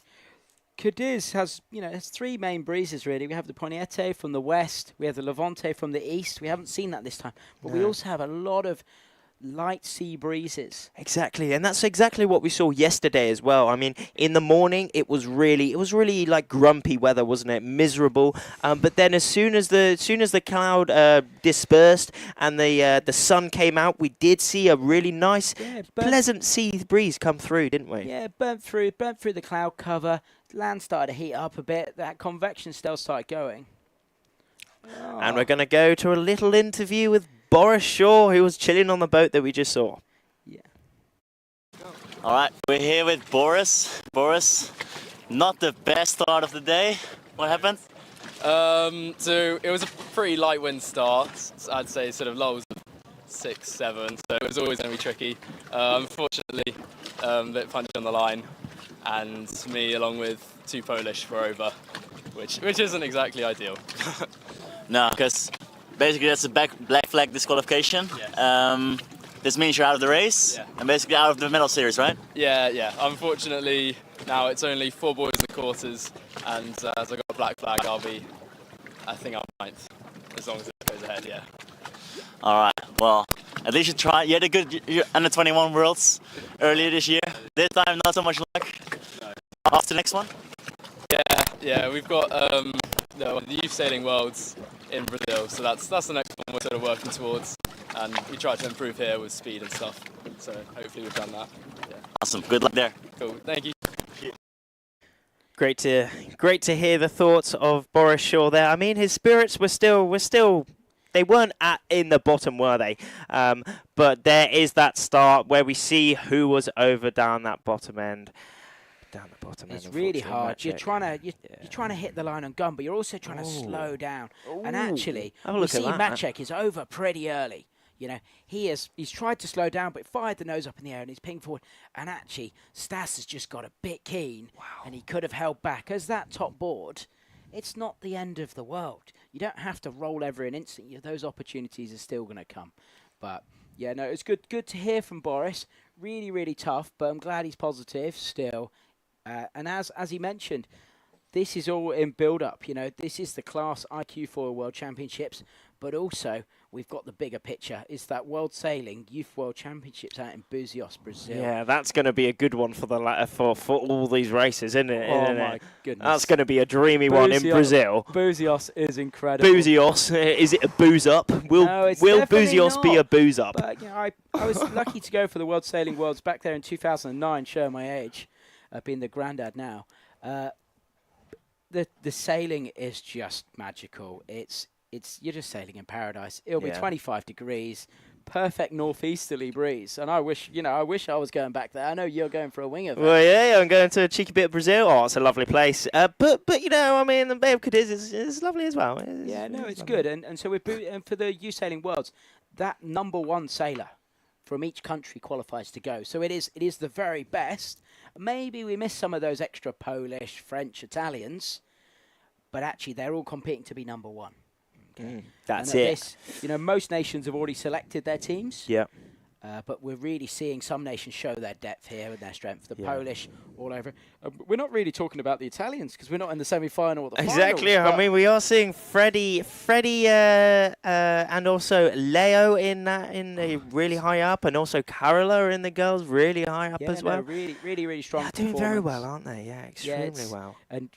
Cadiz has three main breezes really. We have the Poniente from the west, we have the Levante from the east. We haven't seen that this time, but we also have a lot of light sea breezes. Exactly, and that's exactly what we saw yesterday as well. I mean, in the morning it was really like grumpy weather, wasn't it? Miserable. But then as soon as the cloud dispersed and the sun came out, we did see a really nice, pleasant sea breeze come through, didn't we? Yeah, burnt through the cloud cover. Land started to heat up a bit. That convection still started going. Oh. And we're going to go to a little interview with Boris Shaw, who was chilling on the boat that we just saw. Yeah. All right, we're here with Boris. Boris, not the best start of the day. What happened? So it was a pretty light wind start. I'd say sort of lows of 6, 7. So it was always going to be tricky. Unfortunately, a bit punchy on the line, and me along with 2 Polish were over, which isn't exactly ideal. No, because basically that's a black flag disqualification. Yeah. This means you're out of the race and basically out of the medal series, right? Yeah. Unfortunately, now it's only 4 boys in the quarters, and as I got a black flag, I think I'll 9th, as long as it goes ahead, yeah. All right, well, at least you tried. You had a good under 21 Worlds earlier this year. This time, not so much luck. No. Off to the next one? Yeah, we've got the Youth Sailing Worlds in Brazil, so that's the next one we're sort of working towards, and we try to improve here with speed and stuff, so hopefully we've done that. Yeah. Awesome, good luck there. Cool, thank you. Great to hear the thoughts of Boris Shaw there. I mean, his spirits were still they weren't in the bottom, were they? But there is that start where we see who was over down that bottom end. Down the bottom it's end. Really hard. You're trying to hit the line on gun, but you're also trying to slow down. And actually, we see Maciek is over pretty early. You know, he's tried to slow down, but fired the nose up in the air and he's pinged forward. And actually, Stas has just got a bit keen, and he could have held back. As that top board, it's not the end of the world. You don't have to roll every instant. Those opportunities are still going to come. But yeah, no, it's good to hear from Boris. Really, really tough, but I'm glad he's positive still. And as he mentioned, this is all in build-up. You know, this is the Class iQFOiL World Championships, But also, we've got the bigger picture. It's that World Sailing Youth World Championships out in Buzios, Brazil. Yeah, that's going to be a good one for for all these races, isn't it? Oh, Isn't my it? goodness. That's going to be a dreamy one in Brazil. Buzios is incredible. Buzios, is it a booze up? Will Buzios be a booze up? But, I was lucky to go for the World Sailing Worlds back there in 2009, showing my age, being the granddad now. The sailing is just magical. You're just sailing in paradise. It'll be 25 degrees, perfect northeasterly breeze, and I wish I was going back there. I know you're going for a wing event. Well, yeah, I'm going to a cheeky bit of Brazil. Oh, it's a lovely place. But I mean, the Bay of Cadiz is lovely as well. It's good. And so and for the Youth Sailing Worlds, that #1 sailor from each country qualifies to go. So it is the very best. Maybe we miss some of those extra Polish, French, Italians, but actually they're all competing to be #1. That's it. Most nations have already selected their teams. Yeah. But we're really seeing some nations show their depth here and their strength. The Polish all over. We're not really talking about the Italians because we're not in the semi-final or the exactly. finals. I mean, we are seeing Freddie, and also Leo in really high up, and also Carola in the girls really high up as well. Really, really, really strong. They're doing very well, aren't they? Yeah, extremely well. And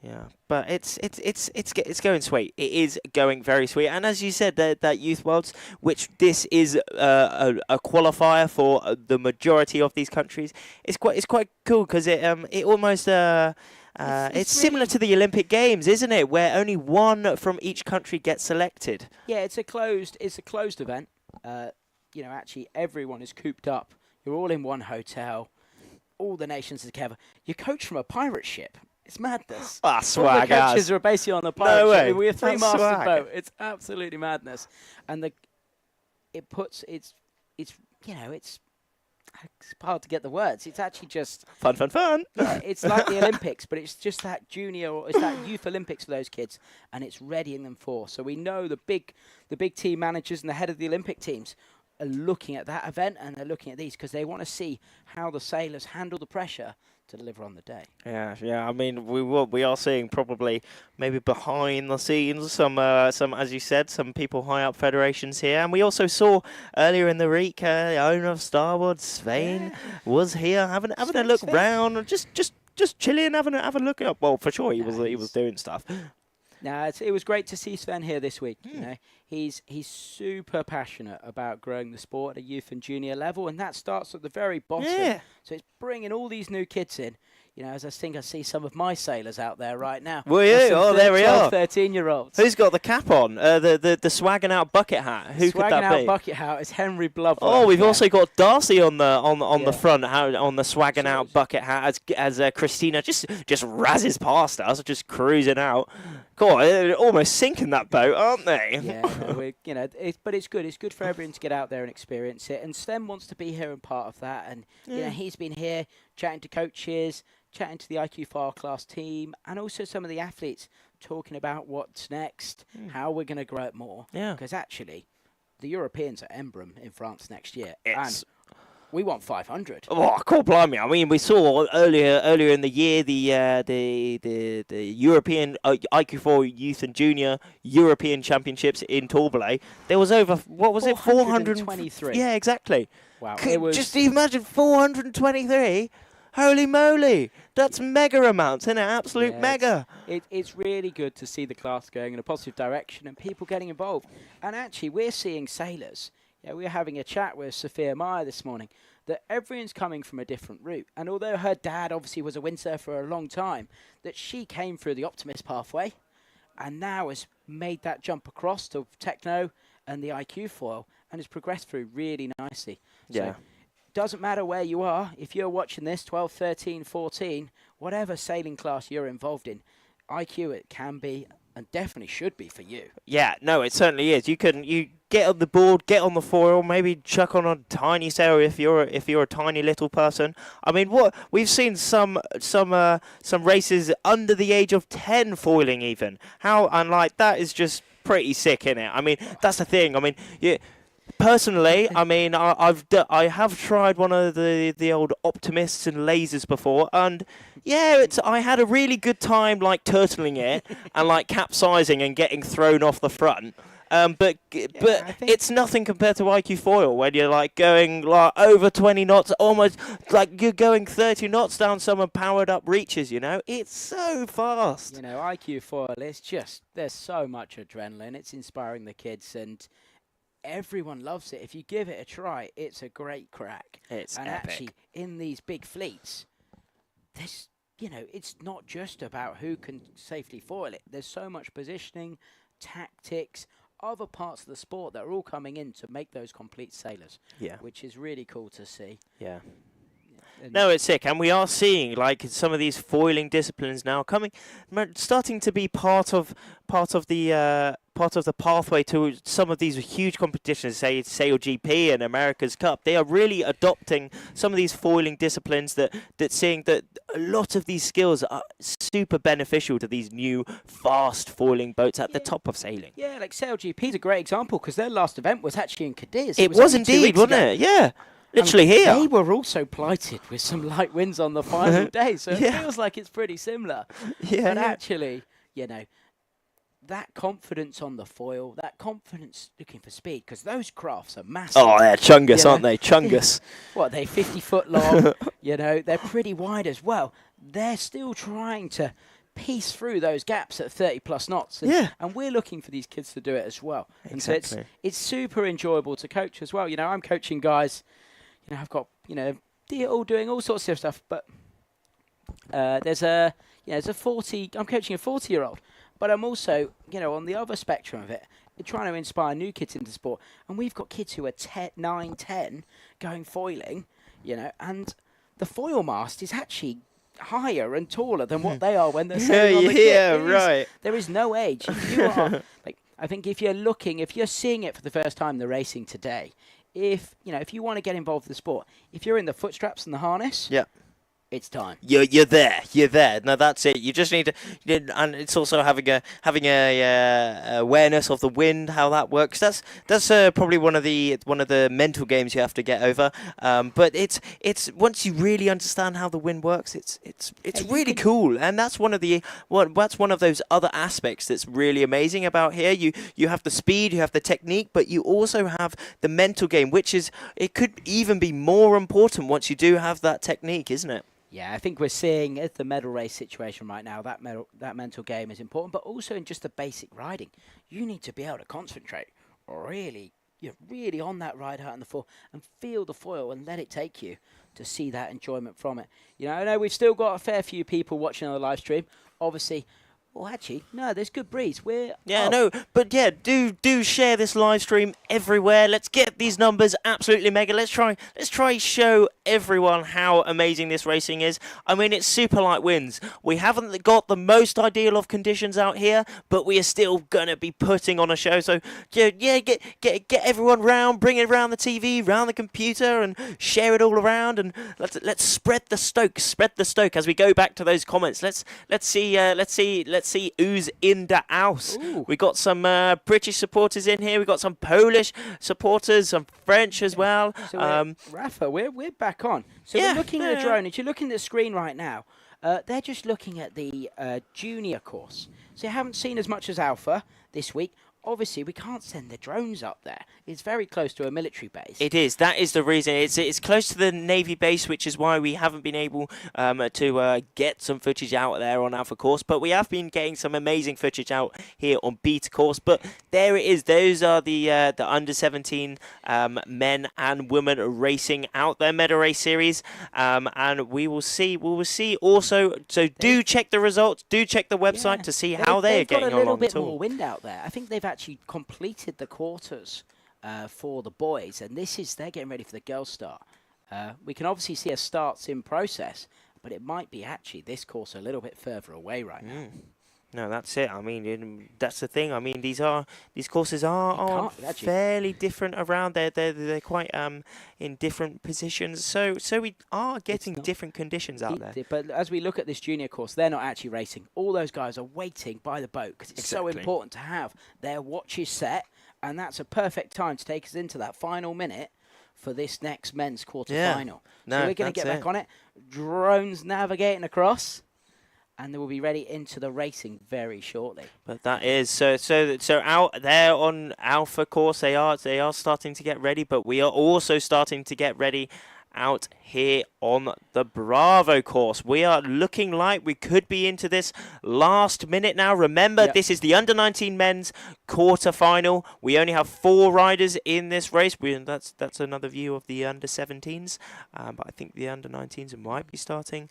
yeah, but it's going sweet. It is going very sweet. And as you said, that Youth Worlds, which this is a qualifier for the majority of these countries, it's quite cool because it almost it's similar to the Olympic Games, isn't it? Where only one from each country gets selected. Yeah, it's a closed event. Actually everyone is cooped up. You're all in one hotel. All the nations are together. You coach from a pirate ship. It's madness. Ah, swag. All the coaches are basically on a pirate no ship. way. We're a three-masted swag. boat. It's absolutely madness. And it's hard to get the words. It's actually just fun. Yeah, it's like the Olympics, but it's just that it's that Youth Olympics for those kids, and it's readying them for. So we know the big team managers and the head of the Olympic teams are looking at that event, and they're looking at these because they want to see how the sailors handle the pressure to deliver on the day. Yeah. I mean, we are seeing probably maybe behind the scenes some as you said, some people high up federations here, and we also saw earlier in the week the owner of Starboard, Svein, was here having a look round, just chilling, having a look up. Well, for sure he was doing stuff. Now it was great to see Sven here this week. He's super passionate about growing the sport at a youth and junior level, and that starts at the very bottom. Yeah. So it's bringing all these new kids in. As I see some of my sailors out there right now. Well, yeah, there we are. 13-year-olds. Who's got the cap on? The swagging out bucket hat. Who could that be? Swagging out bucket hat is Henry Bloodworth. Oh, we've also got Darcy on the front, on the swagging out bucket hat as Christina just razzes past us, just cruising out. God, they're almost sinking that boat, aren't they? Yeah, but it's good. It's good for everyone to get out there and experience it. And Sven wants to be here and part of that. And he's been here chatting to coaches, chatting to the iQFOiL class team, and also some of the athletes, talking about what's next, how we're going to grow it more. Yeah. Because actually, the Europeans are Emblem in France next year. It's We want 500. Oh, God blimey. I mean, we saw earlier in the year the European iQFOiL Youth and Junior European Championships in Torbole. There was over, what was it, 423. Yeah, exactly. Wow. Just imagine 423. Holy moly. That's mega amounts, isn't it? Absolute mega. It's really good to see the class going in a positive direction and people getting involved. And actually, we're seeing sailors. Yeah, we were having a chat with Sophia Meyer this morning that everyone's coming from a different route. And although her dad obviously was a windsurfer for a long time, that she came through the Optimist pathway and now has made that jump across to Techno and the iQFOiL and has progressed through really nicely. Yeah. So, doesn't matter where you are. If you're watching this, 12, 13, 14, whatever sailing class you're involved in, IQ it can be and definitely should be for you. Yeah, no, it certainly is. You get on the board, get on the foil, maybe chuck on a tiny sail if you're a tiny little person. I mean, what we've seen some races under the age of 10 foiling even. That is just pretty sick, isn't it? I mean, that's the thing. I mean, Personally, I mean, I have tried one of the old optimists and lasers before, and yeah, I had a really good time like turtling it and like capsizing and getting thrown off the front. But it's nothing compared to iQFOiL when you're like going like over 20 knots, almost like you're going 30 knots down some powered up reaches. You know, it's so fast. You know, iQFOiL, it's just there's so much adrenaline. It's inspiring the kids and everyone loves it. If you give it a try, it's a great crack. It's and epic. Actually, in these big fleets, there's it's not just about who can safely foil it. There's so much positioning, tactics, other parts of the sport that are all coming in to make those complete sailors. Yeah. Which is really cool to see. Yeah. And No, it's sick, and we are seeing like some of these foiling disciplines now starting to be part of the pathway to some of these huge competitions, say Sail GP and America's Cup. They are really adopting some of these foiling disciplines that seeing that a lot of these skills are super beneficial to these new fast foiling boats at the top of sailing. yeah, like Sail GP is a great example because their last event was actually in Cadiz. It was only 2 indeed, weeks wasn't ago. it? Yeah. Literally here. They were also plighted with some light winds on the final day, so it feels like it's pretty similar. Yeah, But actually, that confidence on the foil, that confidence looking for speed, because those crafts are massive. Oh, they're chungus, aren't they? Chungus. What, they're 50 foot long, they're pretty wide as well. They're still trying to piece through those gaps at 30 plus knots. And we're looking for these kids to do it as well. Exactly. And so it's super enjoyable to coach as well. I'm coaching guys, I've got, they're all doing all sorts of stuff, but there's a 40, I'm coaching a 40-year-old, but I'm also, on the other spectrum of it, trying to inspire new kids into sport. And we've got kids who are 9, 10 going foiling, and the foil mast is actually higher and taller than what they are when they're sailing on the kit. Right. There is no age. If you are, I think if you're seeing it for the first time, the racing today, if you want to get involved in the sport, if you're in the foot straps and the harness, it's time. You're there. No, that's it. You just need to, and it's also having a awareness of the wind, how that works. That's probably one of the mental games you have to get over. But it's once you really understand how the wind works, it's really cool, and that's one of those other aspects that's really amazing about here. You have the speed, you have the technique, but you also have the mental game, which it could even be more important once you do have that technique, isn't it? Yeah, I think we're seeing at the medal race situation right now, that mental game is important, but also in just the basic riding. You need to be able to concentrate you're really on that ride out in the foil and feel the foil and let it take you to see that enjoyment from it. I know we've still got a fair few people watching on the live stream. Obviously, actually, no, there's good breeze. Do share this live stream everywhere. Let's get these numbers absolutely mega. Let's try show everyone how amazing this racing is. I mean, it's super light winds. We haven't got the most ideal of conditions out here, but we are still gonna be putting on a show. So get everyone round, bring it around the TV, round the computer, and share it all around. And let's spread the stoke as we go back to those comments. Let's see who's in the house. We got some British supporters in here. We got some Polish supporters, some French as well. So Rafa, we're back on. So we're looking at the drone. If you're looking at the screen right now, they're just looking at the junior course. So you haven't seen as much as Alpha this week. Obviously, we can't send the drones up there. It's very close to a military base. It is. That is the reason. It's close to the Navy base, which is why we haven't been able to get some footage out there on Alpha Course. But we have been getting some amazing footage out here on Beta Course. But there it is. Those are the under 17 men and women racing out their medal race series. And we will see also. So do check the results. Do check the website to see how they are getting along. They've got a little bit more wind out there. I think they've actually completed the quarters for the boys, and they're getting ready for the girls' start. We can obviously see a starts in process, but it might be actually this course a little bit further away right now. No, that's it. I mean, that's the thing. I mean, these courses are fairly different around. They're quite in different positions. So we are getting different conditions out there. But as we look at this junior course, they're not actually racing. All those guys are waiting by the boat because it's so important to have their watches set And that's a perfect time to take us into that final minute for this next men's quarter-final. No, so we're going to get back on it. Drones navigating across. And they will be ready into the racing very shortly. But that is so out there on Alpha course. They are starting to get ready, but we are also starting to get ready out here on the Bravo course. We are looking like we could be into this last minute now. Remember, this is the under-19 men's quarter-final. We only have 4 riders in this race. That's another view of the under-17s, but I think the under-19s might be starting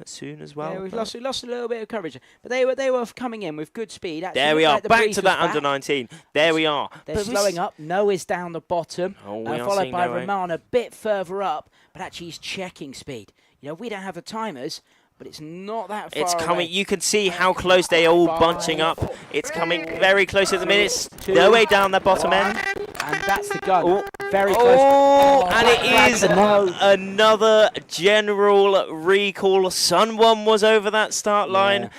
soon as well. Yeah, we lost a little bit of coverage, but they were coming in with good speed. Actually, there we are, like back to that under-19. There we are. They're slowing up. Noah's down the bottom, followed by Roman a bit further up, but actually he's checking speed. We don't have the timers, but it's not that far It's coming. away. You can see how close they're all bunching up. It's coming very close at the minute. It's no way down the bottom end. And that's the gun. Oh. Very close. And it is another general recall. Someone was over that start line.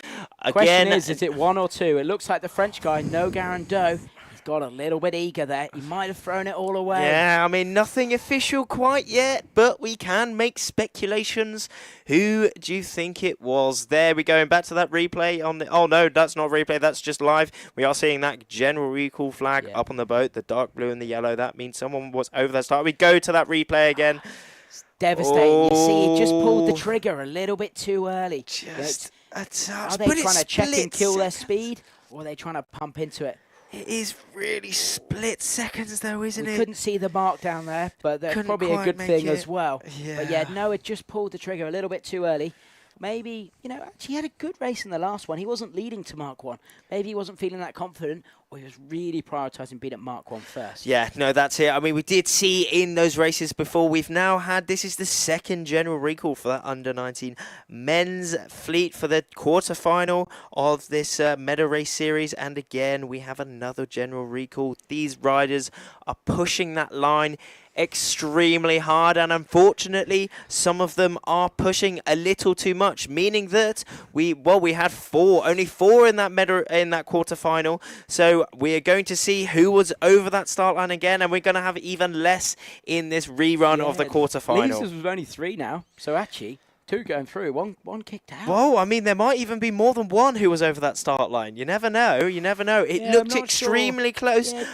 Question is it 1 or 2? It looks like the French guy, No Garando, he's got a little bit eager there. He might have thrown it all away. Yeah, I mean, nothing official quite yet, but we can make speculations. Who do you think it was? There we go, back to that replay on the... Oh, no, that's not replay, that's just live. We are seeing that general recall flag up on the boat, the dark blue and the yellow. That means someone was over that start. We go to that replay again. It's devastating. You see, he just pulled the trigger a little bit too early. Just a touch. Are they trying to check and kill their speed, or are they trying to pump into it? It is really split seconds, though, isn't it? We couldn't see the mark down there, but that's probably a good thing as well. Yeah. But yeah, Noah just pulled the trigger a little bit too early. Maybe, actually he had a good race in the last one. He wasn't leading to Mark 1. Maybe he wasn't feeling that confident, or he was really prioritising being at Mark 1 first. Yeah, no, that's it. I mean, we did see in those races before, we've now had, this is the second general recall for that under-19 men's fleet for the quarter-final of this Meta Race series. And again, we have another general recall. These riders are pushing that line extremely hard, and unfortunately some of them are pushing a little too much, meaning that we had only four in that quarter-final. So we are going to see who was over that start line again, and we're going to have even less in this rerun of the quarter-final. Leaders was only 3 now, so actually 2 going through, one kicked out. Well, I mean, there might even be more than one who was over that start line. You never know. It looked extremely close. Yeah,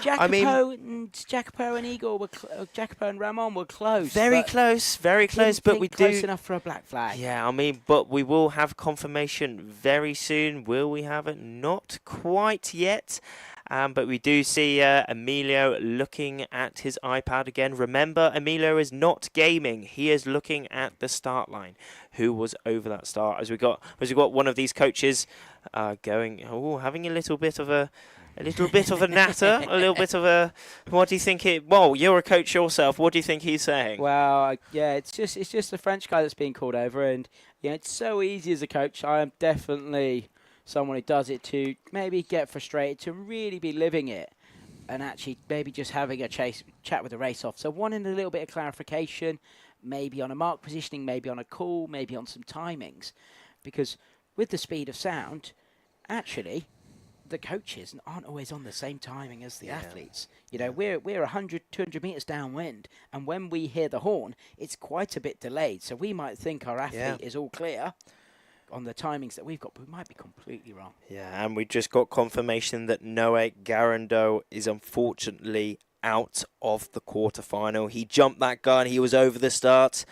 Jacopo and Igor were Jacopo and Ramon were close. Very close, but we close enough for a black flag. Yeah, I mean, but we will have confirmation very soon. Will we have it? Not quite yet. But we do see Emilio looking at his iPad again. Remember, Emilio is not gaming. He is looking at the start line. Who was over that start? As we got one of these coaches having a little bit of a natter, a little bit of a. What do you think? You're a coach yourself. What do you think he's saying? Well, yeah, it's just the French guy that's being called over, and it's so easy as a coach. I am definitely someone who does it to maybe get frustrated, to really be living it, and actually maybe just having a chat with the race off. So wanting a little bit of clarification, maybe on a mark positioning, maybe on a call, maybe on some timings. Because with the speed of sound, actually, the coaches aren't always on the same timing as the athletes. We're 100, 200 metres downwind, and when we hear the horn, it's quite a bit delayed. So we might think our athlete is all clear on the timings that we've got, but we might be completely wrong. Yeah, and we just got confirmation that Noé Garando is unfortunately out of the quarterfinal. He jumped that gun. He was over the start.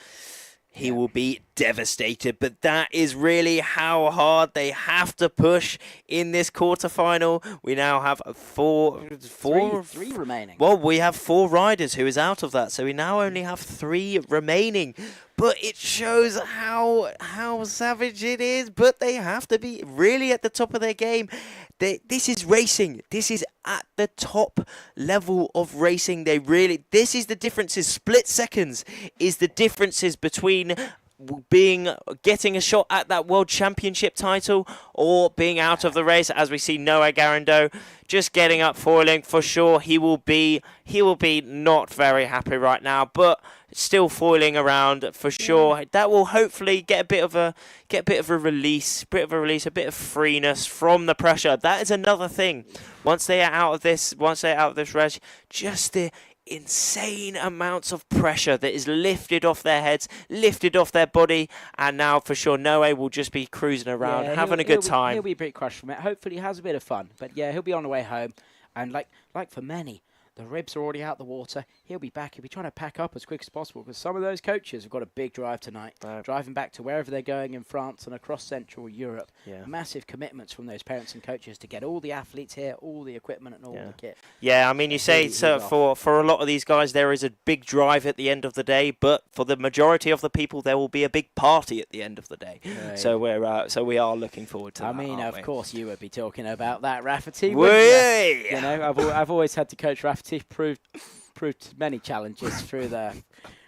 He will be devastated, but that is really how hard they have to push in this quarterfinal. We now have three remaining. Well, we have 4 riders who is out of that, so we now only have 3 remaining. But it shows how savage it is. But they have to be really at the top of their game. This is racing. This is at the top level of racing. This is the differences. Split seconds is the differences between getting a shot at that world championship title or being out of the race. As we see Noé Garando just getting up foiling for sure. He will be not very happy right now, but still foiling around for sure. That will hopefully get a bit of a release, a bit of freeness from the pressure. That is another thing. Once they are out of this race, just the insane amounts of pressure that is lifted off their heads, lifted off their body, and now for sure Noe will just be cruising around, having a good time. He'll be a bit crushed from it. Hopefully he has a bit of fun. But yeah, he'll be on the way home. And like for many, the ribs are already out the water. He'll be back. He'll be trying to pack up as quick as possible because some of those coaches have got a big drive tonight. Driving back to wherever they're going in France and across Central Europe. Massive commitments from those parents and coaches to get all the athletes here, all the equipment and all the kit. Yeah, I mean, you say for a lot of these guys, there is a big drive at the end of the day, but for the majority of the people, there will be a big party at the end of the day. Right. So we are looking forward to that. I mean, of course, you would be talking about that, Rafferty. You know, I've always had to coach Rafferty. Proved many challenges through the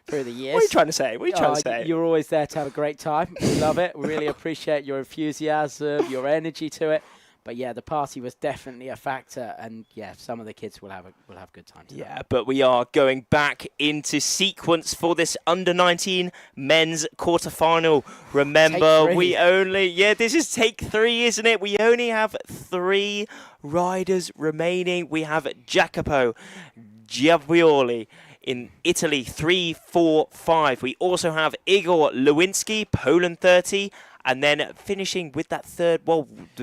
years. What are you trying to say? You're always there to have a great time. We love it. We really appreciate your enthusiasm, your energy to it. But yeah, the party was definitely a factor, and yeah, some of the kids will have good time tonight. Yeah, but we are going back into sequence for this under-19 men's quarterfinal. Remember, this is take 3, isn't it? We only have 3 riders remaining. We have Jacopo Giavioli in Italy, 3-4-5. We also have Igor Lewinsky, Poland 30. And then finishing with that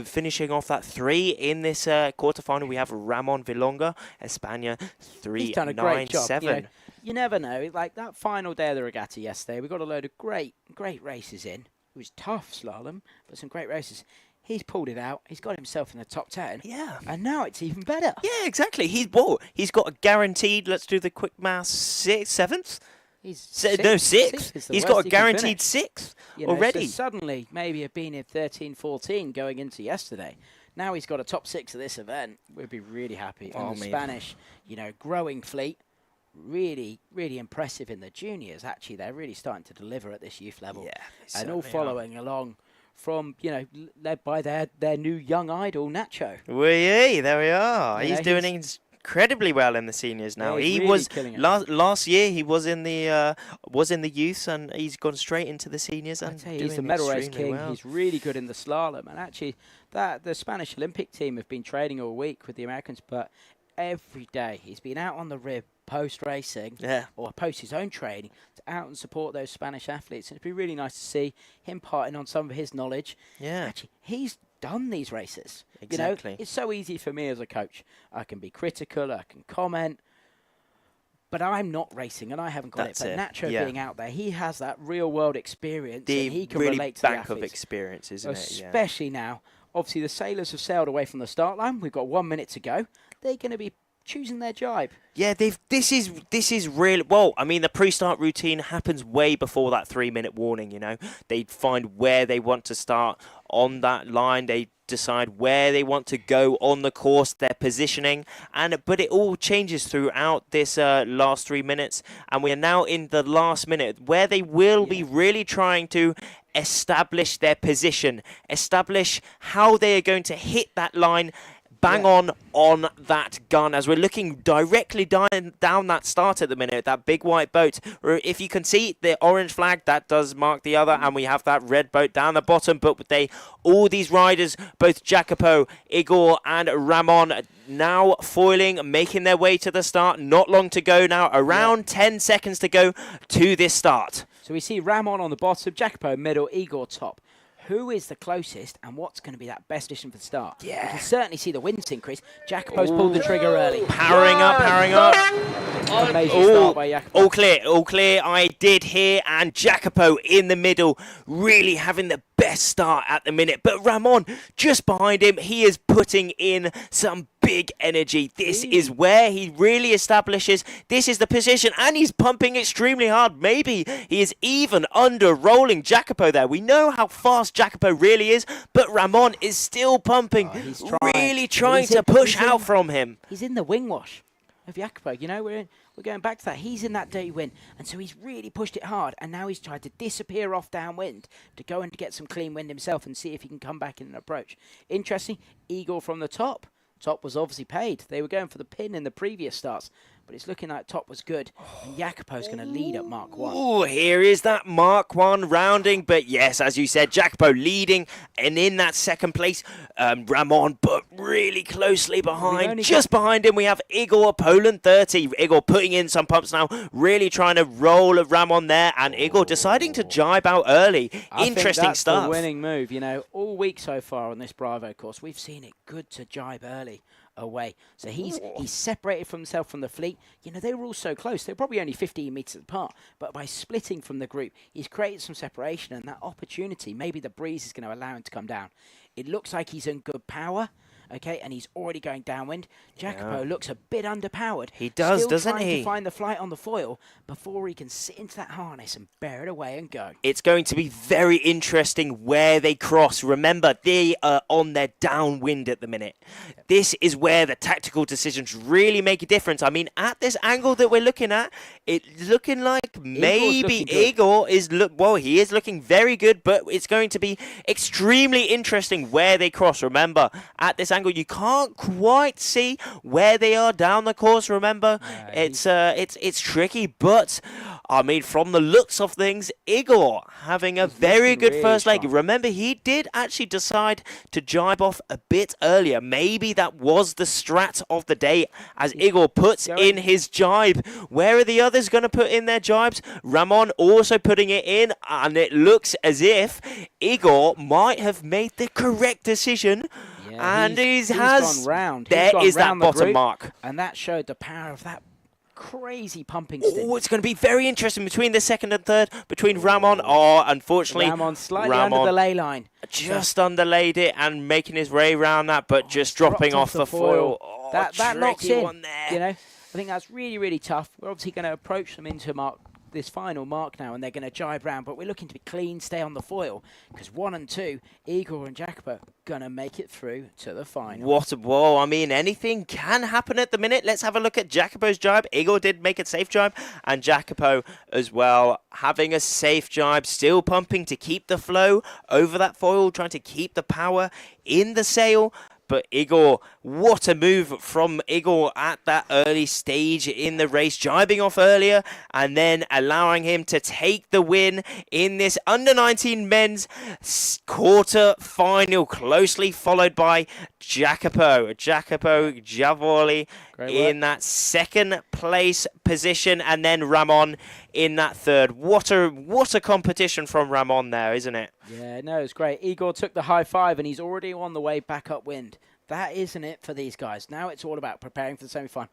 finishing off that 3 in this quarterfinal, we have Ramon Vilonga, España, 3-9-7. He's done a great job. You never know. Like that final day of the regatta yesterday, we got a load of great races in. It was tough slalom, but some great races. He's pulled it out. He's got himself in the top 10. Yeah. And now it's even better. Yeah, exactly. He's got a guaranteed, let's do the quick maths, 7th? Sixth. He's got a guaranteed 6th already. So suddenly, maybe have been in 13-14 going into yesterday. Now he's got a top 6 of this event. We'd be really happy. And the Spanish, growing fleet, really, really impressive in the juniors. Actually, they're really starting to deliver at this youth level. Yeah, and all following along from, led by their new young idol, Nacho. There we are. He's doing incredibly well in the seniors now. Yeah, he really was last year. He was in the youths, and he's gone straight into the seniors. And he's the medal race king. Well. He's really good in the slalom, and actually, the Spanish Olympic team have been training all week with the Americans, but every day he's been out on the rib post racing or post his own training to out and support those Spanish athletes. And it'd be really nice to see him parting on some of his knowledge. Yeah, actually, he's done these races. Exactly. It's so easy for me as a coach. I can be critical, I can comment, but I'm not racing and I haven't got it. But Nacho being out there, he has that real world experience and he can really relate to the athletes. bank of experience, isn't it? Especially now. Obviously, the sailors have sailed away from the start line. We've got 1 minute to go. They're going to be choosing their jibe. Yeah, this is really well. I mean, the pre-start routine happens way before that 3-minute warning. They find where they want to start on that line. They decide where they want to go on the course, their positioning, but it all changes throughout this last 3 minutes, and we are now in the last minute where they will be really trying to establish their position, establish how they are going to hit that line. Bang on that gun as we're looking directly down that start at the minute, that big white boat. If you can see the orange flag, that does mark the other, and we have that red boat down the bottom. But all these riders, both Jacopo, Igor, and Ramon, now foiling, making their way to the start. Not long to go now, around 10 seconds to go to this start. So we see Ramon on the bottom, Jacopo middle, Igor top. Who is the closest and what's going to be that best position for the start? Yeah. You can certainly see the winds increase. Jacopo's pulled the trigger early. Powering up. Amazing start by Jacopo. All clear. I did hear, and Jacopo in the middle, really having the best start at the minute. But Ramon just behind him, he is putting in some big energy. This is where he really establishes this is the position, and he's pumping extremely hard. Maybe he is even under rolling Jacopo there. We know how fast Jacopo really is, but Ramon is still pumping, really trying to push out from him. He's in the wing wash of Jacopo. We're going back to that. He's in that dirty wind, and so he's really pushed it hard, and now he's tried to disappear off downwind to go and get some clean wind himself and see if he can come back in an approach. Interesting, Igor from the top. Top was obviously paid. They were going for the pin in the previous starts. but it's looking like top was good, and Jacopo's going to lead at Mark 1. Oh, here is that Mark 1 rounding, but yes, as you said, Jacopo leading, and in that second place, Ramon, but really closely behind. Just behind him, we have Igor, Poland 30. Igor putting in some pumps now, really trying to roll at Ramon there, and Igor deciding to jibe out early. Interesting that's stuff. The winning move. You know, all week so far on this Bravo course, we've seen it good to jibe early away. So he's separated from himself from the fleet. You know, they were all so close. They were probably only 15 metres apart. But by splitting from the group, he's created some separation, and that opportunity, maybe the breeze is going to allow him to come down. It looks like he's in good power. Okay, and he's already going downwind. Jacopo looks a bit underpowered. He does, Still doesn't trying he? to find the flight on the foil before he can sit into that harness and bear it away and go. It's going to be very interesting where they cross. Remember, they are on their downwind at the minute. This is where the tactical decisions really make a difference. I mean, at this angle that we're looking at, it's looking like maybe Igor is he is looking very good, but it's going to be extremely interesting where they cross. Remember, at this angle, you can't quite see where they are down the course. Remember, it's tricky, but I mean, from the looks of things, Igor having a very good first leg. Remember, he did actually decide to jibe off a bit earlier. Maybe that was the strat of the day as Igor puts in his jibe. Where are the others going to put in their jibes? Ramon also putting it in, and it looks as if Igor might have made the correct decision. Yeah, and he's gone round. There is that bottom mark. And that showed the power of that crazy pumping stick. Oh, it's going to be very interesting between the second and third, between Ramon. Oh, unfortunately, Ramon slightly under the ley line. Just underlaid it and making his way around that, but just dropping off the foil. Oh, that locks in. One there. You know, I think that's really, really tough. We're obviously going to approach them into this final mark now, and they're going to jibe round, but we're looking to be clean, stay on the foil, because 1 and 2, Igor and Jacopo, going to make it through to the final. What a whoa. I mean, anything can happen at the minute. Let's have a look at Jacopo's jibe. Igor did make a safe jibe, and Jacopo as well, having a safe jibe, still pumping to keep the flow over that foil, trying to keep the power in the sail. But Igor, what a move from Igor at that early stage in the race, jibing off earlier and then allowing him to take the win in this under-19 men's quarter-final, closely followed by Jacopo Giavoli in that second place position, and then Ramon in that third. What a competition from Ramon there, isn't it? Yeah, no, it's great. Igor took the high five, and he's already on the way back upwind. That isn't it for these guys. Now it's all about preparing for the semi-final.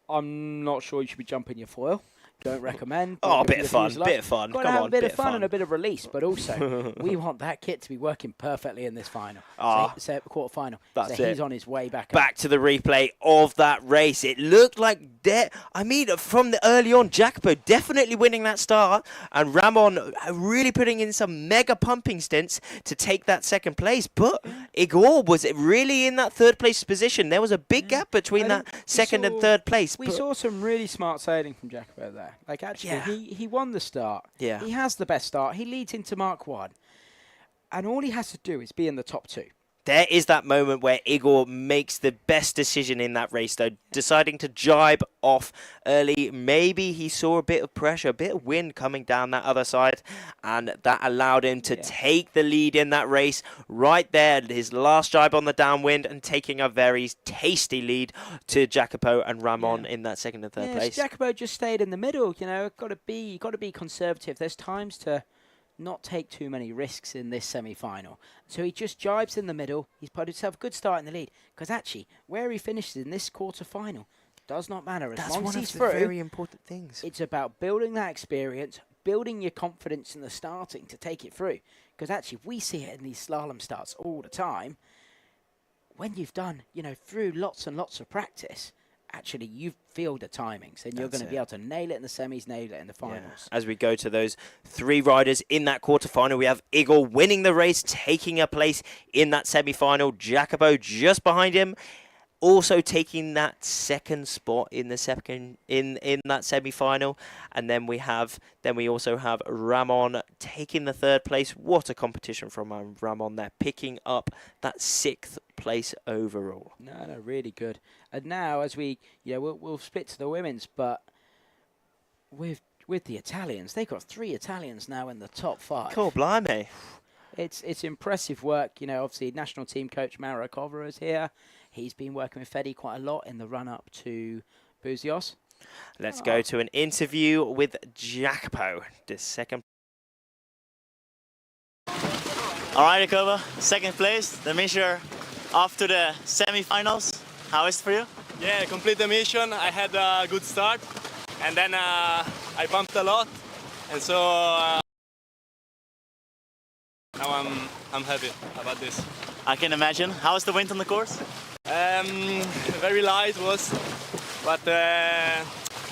I'm not sure you should be jumping your foil. Don't recommend. Oh, a bit of fun, bit of fun. Got to have a bit of fun and a bit of release, but also we want that kit to be working perfectly in this final. So quarter-final. That's so he's on his way back. Back to the replay of that race. It looked like from the early on, Jacopo definitely winning that start, and Ramon really putting in some mega pumping stints to take that second place. But Igor was really in that third place position. There was a big gap between that second and third place. We saw some really smart sailing from Jacopo there. Like, actually, he won the start. Yeah. He has the best start. He leads into Mark 1. And all he has to do is be in the top 2. There is that moment where Igor makes the best decision in that race, though, deciding to jibe off early. Maybe he saw a bit of pressure, a bit of wind coming down that other side, and that allowed him to take the lead in that race right there. His last jibe on the downwind and taking a very tasty lead to Jacopo and Ramon in that second and third place. Jacopo just stayed in the middle. You know, got to be conservative. There's times to not take too many risks in this semi-final. So he just jibes in the middle. He's put himself a good start in the lead. Because actually, where he finishes in this quarter-final does not matter. As long as he's through, That's one of the very important things. It's about building that experience, building your confidence in the starting to take it through. Because actually, we see it in these slalom starts all the time. When you've done, through lots and lots of practice, actually you feel the timings, and you're going to be able to nail it in the semis, nail it in the finals. As we go to those 3 riders in that quarterfinal, we have Igor winning the race, taking a place in that semi-final. Jacopo just behind him, also taking that second spot in the in that semi-final, and then we also have Ramon taking the third place. What a competition from Ramon there, picking up that 6th place overall. No, really good. And now, as we'll split to the women's, but with the Italians, they've got 3 Italians now in the top 5. Cool, blimey. It's impressive work. Obviously, national team coach Mauro Covera is here. He's been working with Fedi quite a lot in the run-up to Buzios. Let's go to an interview with Jacopo, the second. All right, Jacopo, second place. That means you're off to the semi-finals. How is it for you? Yeah, complete the mission. I had a good start, and then I bumped a lot, and so now I'm happy about this. I can imagine. How was the wind on the course? Very light was, but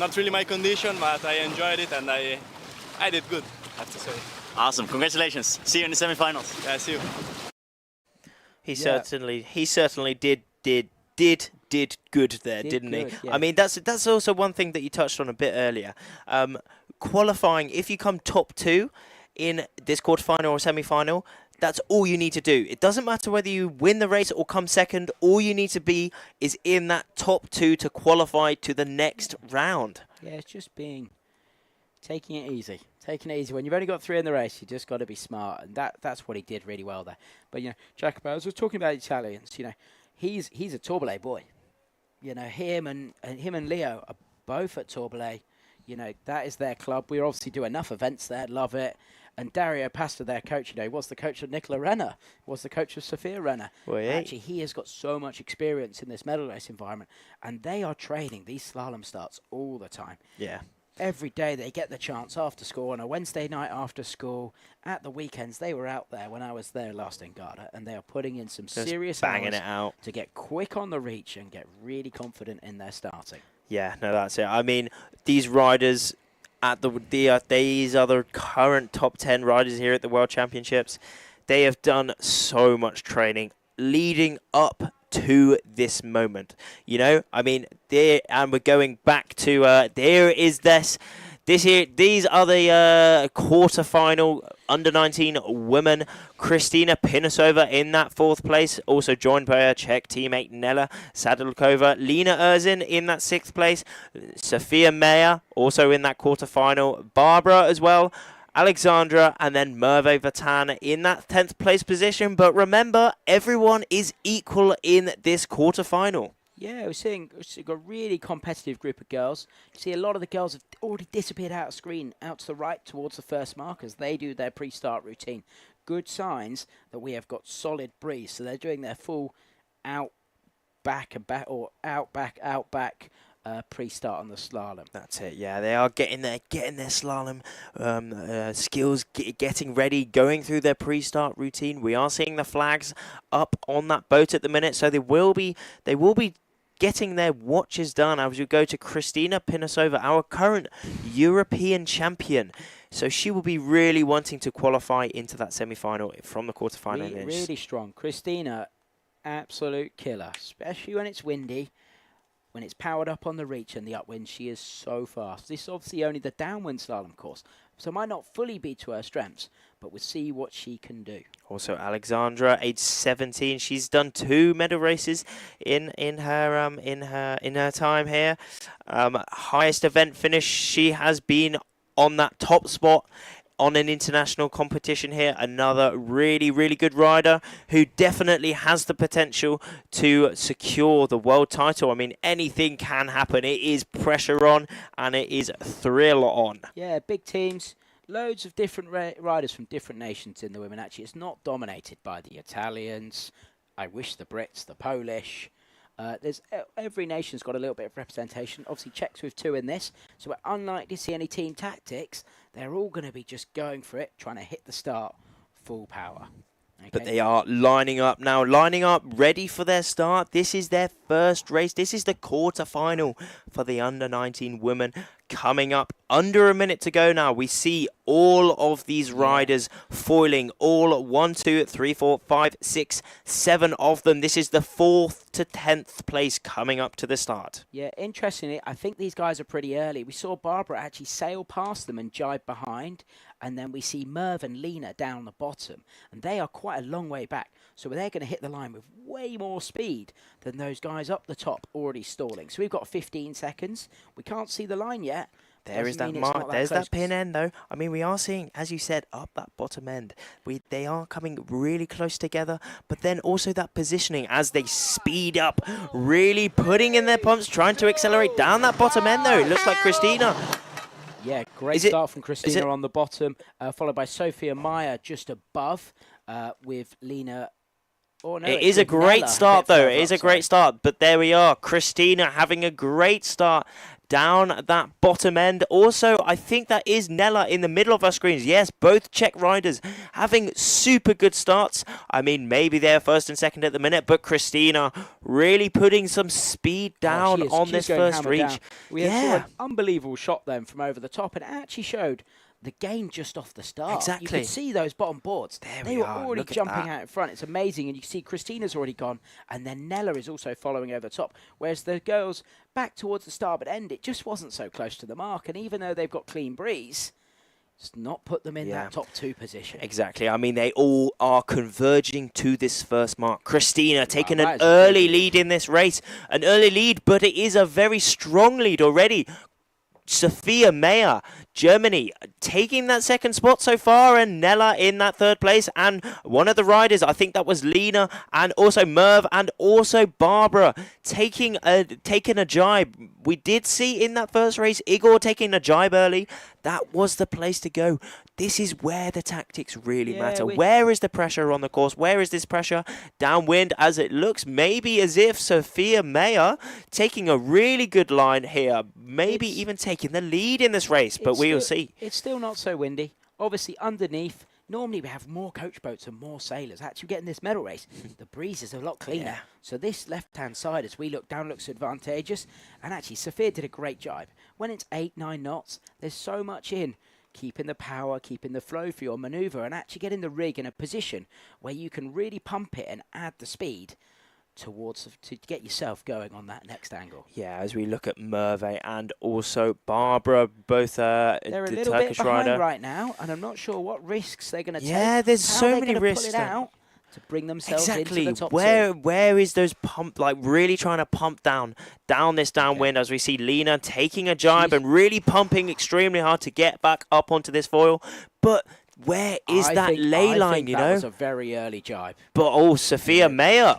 not really my condition. But I enjoyed it, and I did good, I have to say. Awesome! Congratulations. See you in the semi-finals. Yeah, see you. He certainly did good there, didn't he? Yeah. I mean, that's also one thing that you touched on a bit earlier. Qualifying, if you come top 2 in this quarterfinal or semi-final, that's all you need to do. It doesn't matter whether you win the race or come second. All you need to be is in that top 2 to qualify to the next round. Yeah, it's just taking it easy. Taking it easy. When you've only got 3 in the race, you just got to be smart, and that's what he did really well there. But Jacopo, as we're talking about Italians, he's a Tourmalet boy. Him and Leo are both at Tourmalet. That is their club. We obviously do enough events there. Love it. And Dario Pasta, their coach, was the coach of Nicola Renner, was the coach of Sophia Renner. Well, yeah. Actually, he has got so much experience in this medal race environment, and they are training these slalom starts all the time. Yeah. Every day they get the chance after school, on a Wednesday night after school, at the weekends. They were out there when I was there last in Garda, and they are putting in some Just serious banging hours it out to get quick on the reach and get really confident in their starting. Yeah, no, that's it. I mean, these riders these are the current top 10 riders here at the World Championships. They have done so much training leading up to this moment. I mean, and we're going back to there is this here. These are the quarterfinal under-19 women. Kristina Pinosova in that 4th place, also joined by her Czech teammate Nela Sadilkova. Lena Erzin in that 6th place. Sophia Meyer also in that quarterfinal. Barbara as well. Alexandra, and then Merve Vatan in that 10th place position. But remember, everyone is equal in this quarterfinal. Yeah, we've got a really competitive group of girls. You see a lot of the girls have already disappeared out of screen, out to the right towards the first markers. They do their pre-start routine. Good signs that we have got solid breeze. So they're doing their full out, back, and back, or out, back pre-start on the slalom. That's it, yeah. They are getting their slalom skills, getting ready, going through their pre-start routine. We are seeing the flags up on that boat at the minute, so they will be getting their watches done as we go to Kristina Pinosova, our current European champion. So she will be really wanting to qualify into that semi-final from the quarterfinal. Really strong. Kristina, absolute killer, especially when it's windy. When it's powered up on the reach and the upwind, she is so fast. This is obviously only the downwind slalom course, so it might not fully be to her strengths, but we'll see what she can do. Also, Alexandra, age 17, she's done 2 medal races in her time here. Highest event finish, she has been on that top spot on an international competition here. Another really, really good rider who definitely has the potential to secure the world title. I mean, anything can happen. It is pressure on and it is thrill on. Yeah, big teams. Loads of different riders from different nations in the women. Actually, it's not dominated by the Italians. I wish the Brits, the Polish. There's every nation's got a little bit of representation. Obviously, Czechs with 2 in this, so we're unlikely to see any team tactics. They're all going to be just going for it, trying to hit the start full power. Okay. But they are lining up now, ready for their start. This is their first race. This is the quarterfinal for the under-19 women coming up under a minute to go now. We see all of these riders foiling, all 1, 2, 3, 4, 5, 6, 7 of them. This is the 4th to 10th place coming up to the start. Yeah, interestingly, I think these guys are pretty early. We saw Barbara actually sail past them and jibe behind, and then we see Merv and Lena down the bottom, and they are quite a long way back. So they're going to hit the line with way more speed than those guys up the top already stalling. So we've got 15 seconds. We can't see the line yet. There is that mark. There's that pin end, though. I mean, we are seeing, as you said, up that bottom end. They are coming really close together, but then also that positioning as they speed up, really putting in their pumps, trying to accelerate down that bottom end, though. It looks like Christina. Yeah, great start from Christina on the bottom, followed by Sophia Meyer just above with Lena. Oh, no, it is a great start, though. It is a great start. But there we are. Christina having a great start down that bottom end. Also, I think that is Nella in the middle of our screens. Yes, both Czech riders having super good starts. I mean, maybe they're first and second at the minute, but Christina really putting some speed down on this first reach. We saw an unbelievable shot then from over the top, and it actually showed the gain just off the start. Exactly. You could see those bottom boards. They were already jumping out in front. It's amazing. And you can see Christina's already gone. And then Nella is also following over the top. Whereas the girls back towards the starboard end, it just wasn't so close to the mark. And even though they've got clean breeze, it's not put them in that top 2 position. Exactly. I mean, they all are converging to this first mark. Christina taking an early lead in this race. An early lead, but it is a very strong lead already. Sophia Meyer, Germany, taking that second spot so far, and Nella in that third place. And one of the riders, I think that was Lena, and also Merv, and also Barbara taking a jibe. We did see in that first race Igor taking a jibe early. That was the place to go. This is where the tactics really matter. Where is the pressure on the course? Where is this pressure? Downwind, as it looks maybe as if Sophia Meyer taking a really good line here, maybe even taking the lead in this race, but we will see. It's still not so windy. Obviously, underneath, normally we have more coach boats and more sailors. Actually, getting this medal race, the breeze is a lot cleaner. So this left-hand side, as we look down, looks advantageous. And actually, Sophia did a great jibe. When it's 8, 9 knots, there's so much in keeping the power, keeping the flow for your manoeuvre, and actually getting the rig in a position where you can really pump it and add the speed towards to get yourself going on that next angle. Yeah, as we look at Merve and also Barbara, both they're a the little Turkish bit behind rider right now, and I'm not sure what risks they're going to take. Yeah, there's so many risks pull it out to bring themselves into the top where is those pump, like really trying to pump down this downwind, as we see Lena taking a jibe and really pumping extremely hard to get back up onto this foil. But where is that ley line, you know? That was a very early jibe. But Sophia Meyer,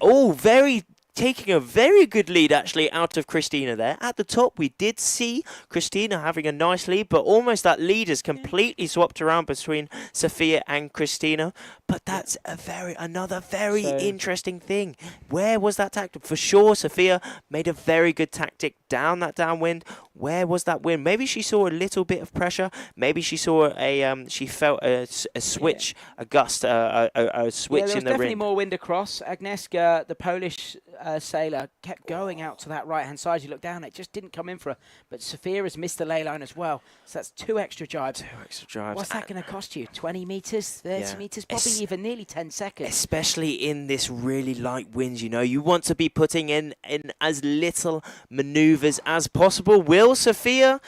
taking a very good lead actually out of Christina there. At the top, we did see Christina having a nice lead, but almost that lead is completely swapped around between Sophia and Christina. But that's another very interesting thing. Where was that tactic? For sure, Sophia made a very good tactic down that downwind. Where was that wind? Maybe she saw a little bit of pressure. Maybe she saw she felt a switch, a gust, a switch in the wind. There was definitely more wind across. Agnieszka, the Polish sailor, kept going out to that right-hand side. You look down, it just didn't come in for her. But Sophia has missed the ley line as well. So that's 2 extra jibes. 2 extra jibes. What's that going to cost you? 20 metres, 30 metres, probably even nearly 10 seconds. Especially in this really light winds, you know. You want to be putting in as little manoeuvres as possible. Will Sophia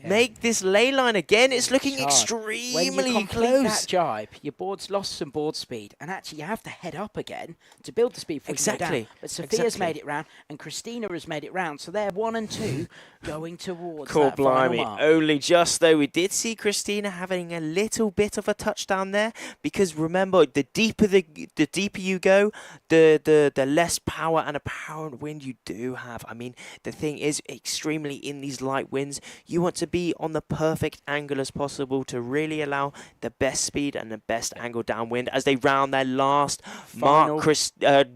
make this ley line again? It's looking extremely when you complete close. That jibe, your board's lost some board speed, and actually you have to head up again to build the speed for you to go down. But Sophia's made it round, and Christina has made it round, so they're 1 and 2 going towards that final mark. Only just though. We did see Christina having a little bit of a touchdown there, because remember, the deeper you go, the less power and apparent wind you do have. I mean, the thing is, extremely in these light winds, you want to be on the perfect angle as possible to really allow the best speed and the best angle downwind as they round their last mark.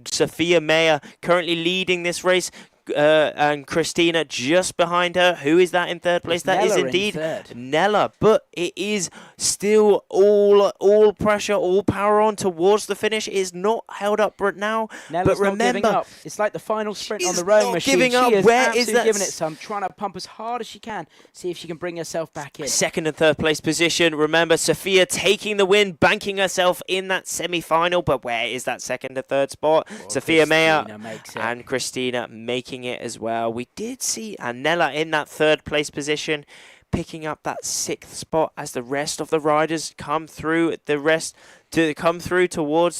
Sophia Meyer currently leading this race, and Christina just behind her. Who is that in third place? It's That is Nella in indeed third. Nella. But it is still all pressure, all power on towards the finish. It is not held up right now. Nella's but not giving remember, up. It's like the final sprint on she's the rowing not machine. giving up. She is Where is absolutely that giving it some, trying to pump as hard as she can, see if she can bring herself back in. second and third place position. Remember, Sophia taking the win, banking herself in that semi-final. But where is that second and third spot? Sophia Meyer and Christina making it as well. We did see Anella in that third place position, picking up that sixth spot as the rest of the riders come through towards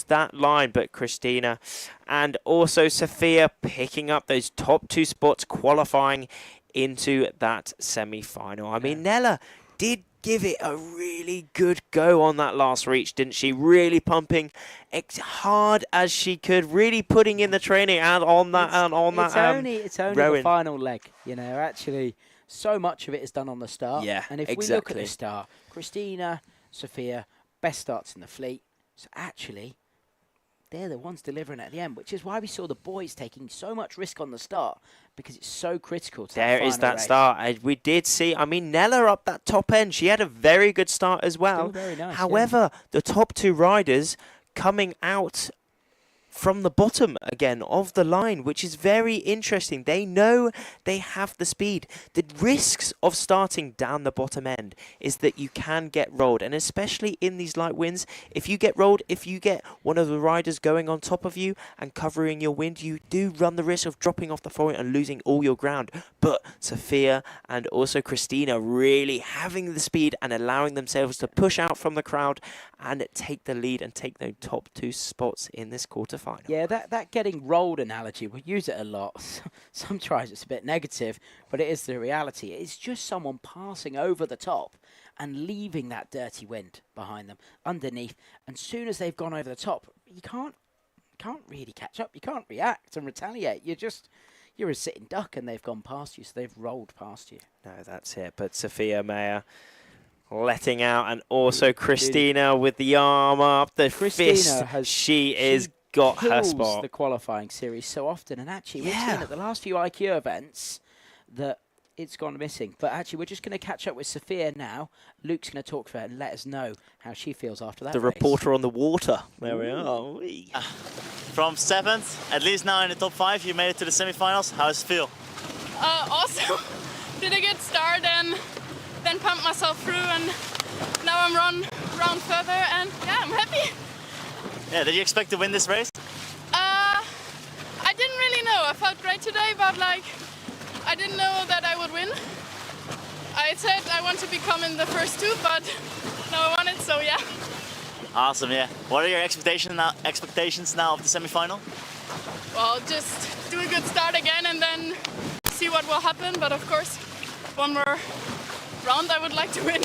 that line. But Christina and also Sophia picking up those top 2 spots, qualifying into that semi-final. I mean, Nella did give it a really good go on that last reach, didn't she? Really pumping as hard as she could, really putting in the training and on that It's only rowing. the final leg, you know. Actually, so much of it is done on the start. Yeah, and if we look at the start, Christina, Sophia, best starts in the fleet. So actually, they're the ones delivering at the end, which is why we saw the boys taking so much risk on the start, because it's so critical to There that is final that race. start. We did see, I mean, Nella up that top end. She had a very good start as well. Still very nice, However, the top 2 riders coming out from the bottom again of the line, which is very interesting. They know they have the speed. The risks of starting down the bottom end is that you can get rolled, and especially in these light winds, if you get rolled, if you get one of the riders going on top of you and covering your wind, you do run the risk of dropping off the foil and losing all your ground. But Sophia and also Christina really having the speed and allowing themselves to push out from the crowd and take the lead and take the top 2 spots in this quarterfinal. Yeah, that getting rolled analogy, we use it a lot. Some tries it's a bit negative, but it is the reality. It's just someone passing over the top and leaving that dirty wind behind them, underneath. And soon as they've gone over the top, you can't really catch up. You can't react and retaliate. You're a sitting duck and they've gone past you, so they've rolled past you. No, that's it. But Sophia Meyer letting out, and also Christina with the arm up, the fist. She is got her spot. The qualifying series so often, and actually we've seen at the last few IQ events that it's gone missing. But actually, we're just going to catch up with Sophia now. Luke's going to talk to her and let us know how she feels after that. The race. reporter on the water. There we are. From 7th, at least now in the top 5, you made it to the semifinals. How does it feel? Awesome. Did a good start and then pumped myself through, and now I'm round further, and yeah, I'm happy. Yeah, did you expect to win this race? I didn't really know. I felt great today, but like I didn't know that I would win. I said I want to become in the first 2, but now I won it, so yeah. Awesome, yeah. What are your expectations now of the semi-final? Well, just do a good start again and then see what will happen. But of course, one more round I would like to win.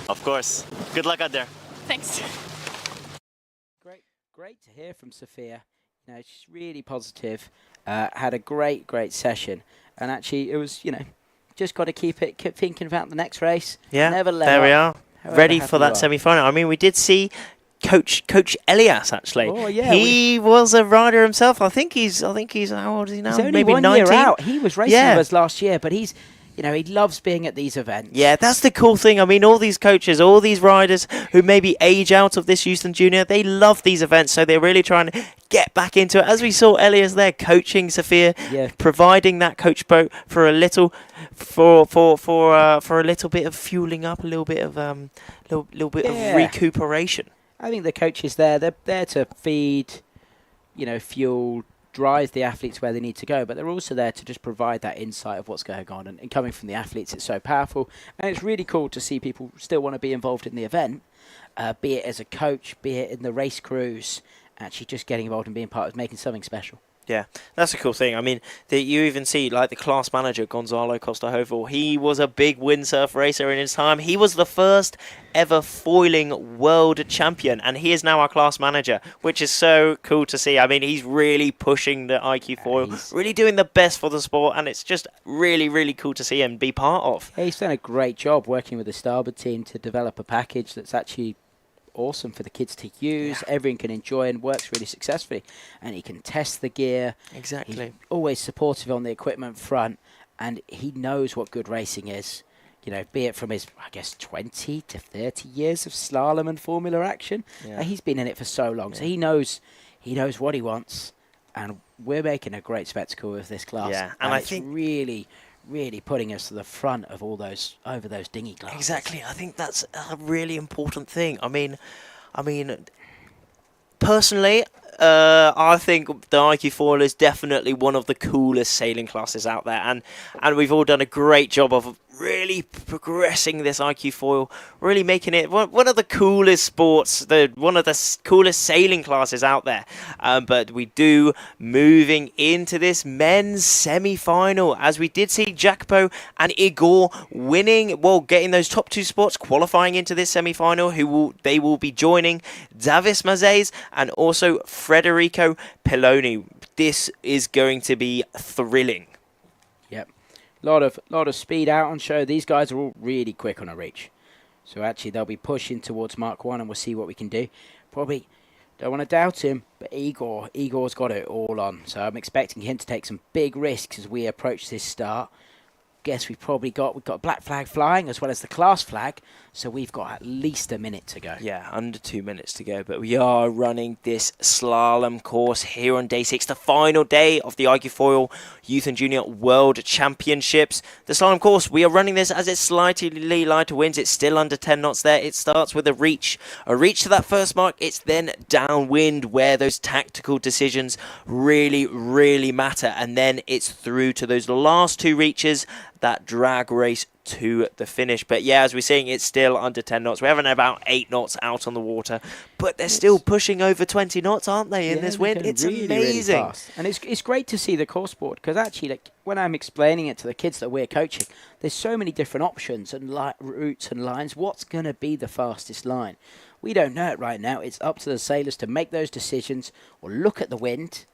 Of course. Good luck out there. Thanks. Great to hear from Sophia. You know, she's really positive. Had a great session, and actually, it was, you know, just got to keep thinking about the next race. Yeah, never let there up, we are, ready for that you are. semi-final. I mean, we did see Coach Elias actually. Oh, yeah, he was a rider himself. I think he's how old is he now? He's only Maybe 1 19? year out. He was racing Yeah. with us last year, but he's, you know, he loves being at these events. Yeah, that's the cool thing. I mean, all these coaches, all these riders who maybe age out of this Youth&Junior, they love these events, so they're really trying to get back into it. As we saw Elias there coaching Sophia, providing that coach boat for a little, for a little bit of fueling up, a little bit of of recuperation. I think the coaches there, they're there to feed, you know, fuel, drive the athletes where they need to go, but they're also there to just provide that insight of what's going on. And coming from the athletes, it's so powerful. And it's really cool to see people still want to be involved in the event, be it as a coach, be it in the race crews, actually just getting involved and being part of making something special. Yeah, that's a cool thing. I mean, you even see, like, the class manager, Gonzalo Costa-Hovel. He was a big windsurf racer in his time. He was the first ever foiling world champion, and he is now our class manager, which is so cool to see. I mean, he's really pushing the iQFOiL, really doing the best for the sport, and it's just really, really cool to see him be part of. Yeah, he's done a great job working with the starboard team to develop a package that's actually awesome for the kids to use. Everyone can enjoy and works really successfully. And he can test the gear. Exactly. He's always supportive on the equipment front, and he knows what good racing is. You know, be it from his, I guess, 20 to 30 years of slalom and Formula action. Yeah. He's been in it for so long, so he knows what he wants, and we're making a great spectacle with this class. Yeah, and I it's think really putting us to the front of all those over those dinghy classes. exactly. I think that's a really important thing. I mean, personally, I think the iQFOiL is definitely one of the coolest sailing classes out there, and we've all done a great job of really progressing this iQFOiL, really making it one of the coolest sports, one of the coolest sailing classes out there. But we do moving into this men's semi-final, as we did see Jacopo and Igor winning, well, getting those top 2 spots, qualifying into this semi-final. They will be joining Davis Mazes and also Federico Pelloni. This is going to be thrilling. Yep. Lot of speed out on show. These guys are all really quick on a reach. So actually they'll be pushing towards Mark 1 and we'll see what we can do. Probably don't want to doubt him, but Igor's got it all on. So I'm expecting him to take some big risks as we approach this start. Guess we've got black flag flying as well as the class flag. So we've got at least a minute to go. Yeah, under 2 minutes to go. But we are running this slalom course here on day 6, the final day of the iQFOiL Youth and Junior World Championships. The slalom course, we are running this as it's slightly lighter winds. It's still under 10 knots there. It starts with a reach to that first mark. It's then downwind where those tactical decisions really matter. And then it's through to those last 2 reaches, that drag race to the finish. But yeah, as we're seeing, it's still under 10 knots. We're having about 8 knots out on the water, but they're still pushing over 20 knots, aren't they, in this wind? It's really, amazing. really fast. And it's great to see the course board, because actually, like, when I'm explaining it to the kids that we're coaching, there's so many different options and routes and lines. What's going to be the fastest line? We don't know it right now. It's up to the sailors to make those decisions or look at the wind,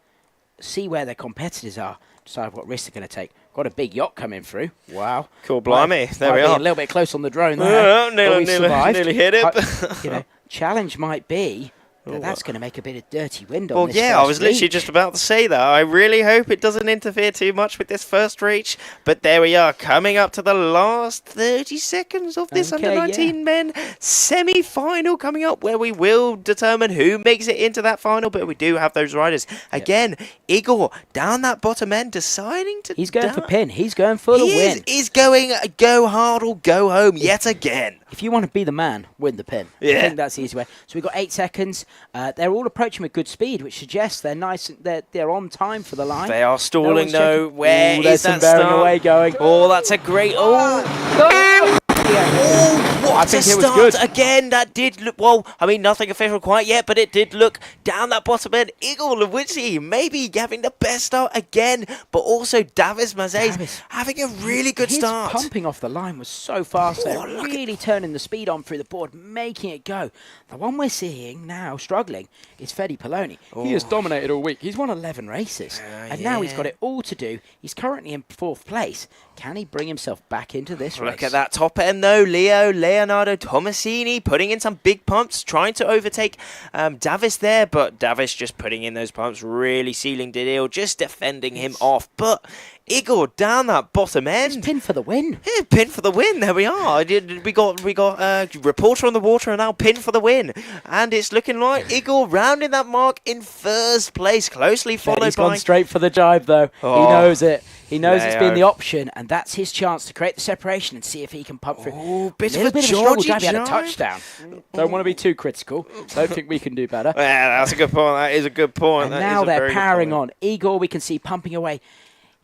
see where their competitors are, decide what risks they're going to take. Got a big yacht coming through. Wow. Cool, blimey. There we are. A little bit close on the drone there. Nearly hit it. Challenge might be that's going to make a bit of dirty wind on this I was literally just about to say that. I really hope it doesn't interfere too much with this first reach. But there we are, coming up to the last 30 seconds of this under-19 men semi-final coming up, where we will determine who makes it into that final. But we do have those riders. Again, Igor, down that bottom end, deciding to... He's going for pin. He's going for the win. He's going go hard or go home yet again. If you want to be the man, win the pin. Yeah. I think that's the easy way. So we've got 8 seconds. They're all approaching with good speed, which suggests they're nice. They're on time for the line. They are stalling though. Where is there's that some bearing away going? Oh, that's a great... What a start again. That did look, well, I mean, nothing official quite yet, but it did look down that bottom end. Igor Lewicki maybe having the best start again, but also Davis Mazes having a really good start. His pumping off the line was so fast there, really turning the speed on through the board, making it go. The one we're seeing now struggling is Fede Pelloni. He has dominated all week. He's won 11 races, and now he's got it all to do. He's currently in 4th place. Can he bring himself back into this race? Look at that top end though. Leonardo Tomasini putting in some big pumps, trying to overtake Davis there, but Davis just putting in those pumps, really sealing the deal, just defending him off. But Igor down that bottom end. It's pin for the win. Yeah, pin for the win. There we are. We got reporter on the water and now pin for the win. And it's looking like Igor rounding that mark in 1st place, closely followed by... He's gone straight for the jibe though. Oh, he knows it. He knows it's been the option, and that's his chance to create the separation and see if he can pump through. Oh, bit of a struggle jibe. He had a touchdown. Don't want to be too critical. Don't think we can do better. Yeah, that's a good point. That is a good point. And now they're powering on. Igor, we can see pumping away.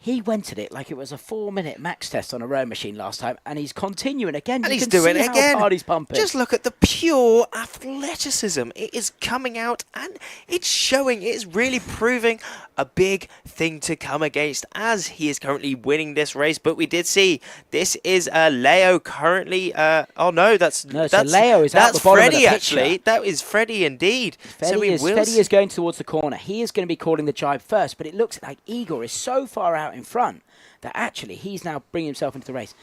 He went at it like it was a 4-minute max test on a row machine last time, and he's continuing again. And he's doing it again. How hard he's pumping. Just look at the pure athleticism. It is coming out, and it's showing. It is really proving a big thing to come against, as he is currently winning this race. But we did see this is Leo currently. Oh no, that's Leo is at the bottom Freddie of the actually. That is Freddie indeed. Fede is going towards the corner. He is going to be calling the jibe first, but it looks like Igor is so far out in front that actually he's now bringing himself into the race.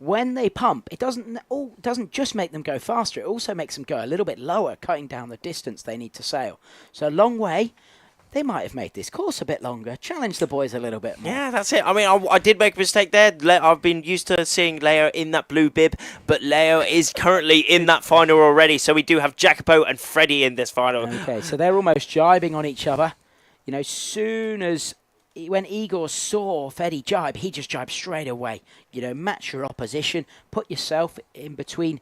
when they pump, it doesn't just make them go faster, it also makes them go a little bit lower, cutting down the distance they need to sail. So a long way. They might have made this course a bit longer, challenge the boys a little bit more. Yeah, that's it. I mean, I did make a mistake there. I've been used to seeing Leo in that blue bib, but Leo is currently in that final already. So we do have Jacopo and Freddie in this final. Okay, so they're almost jibing on each other. You know, when Igor saw Freddie jibe, he just jibed straight away. You know, match your opposition, put yourself in between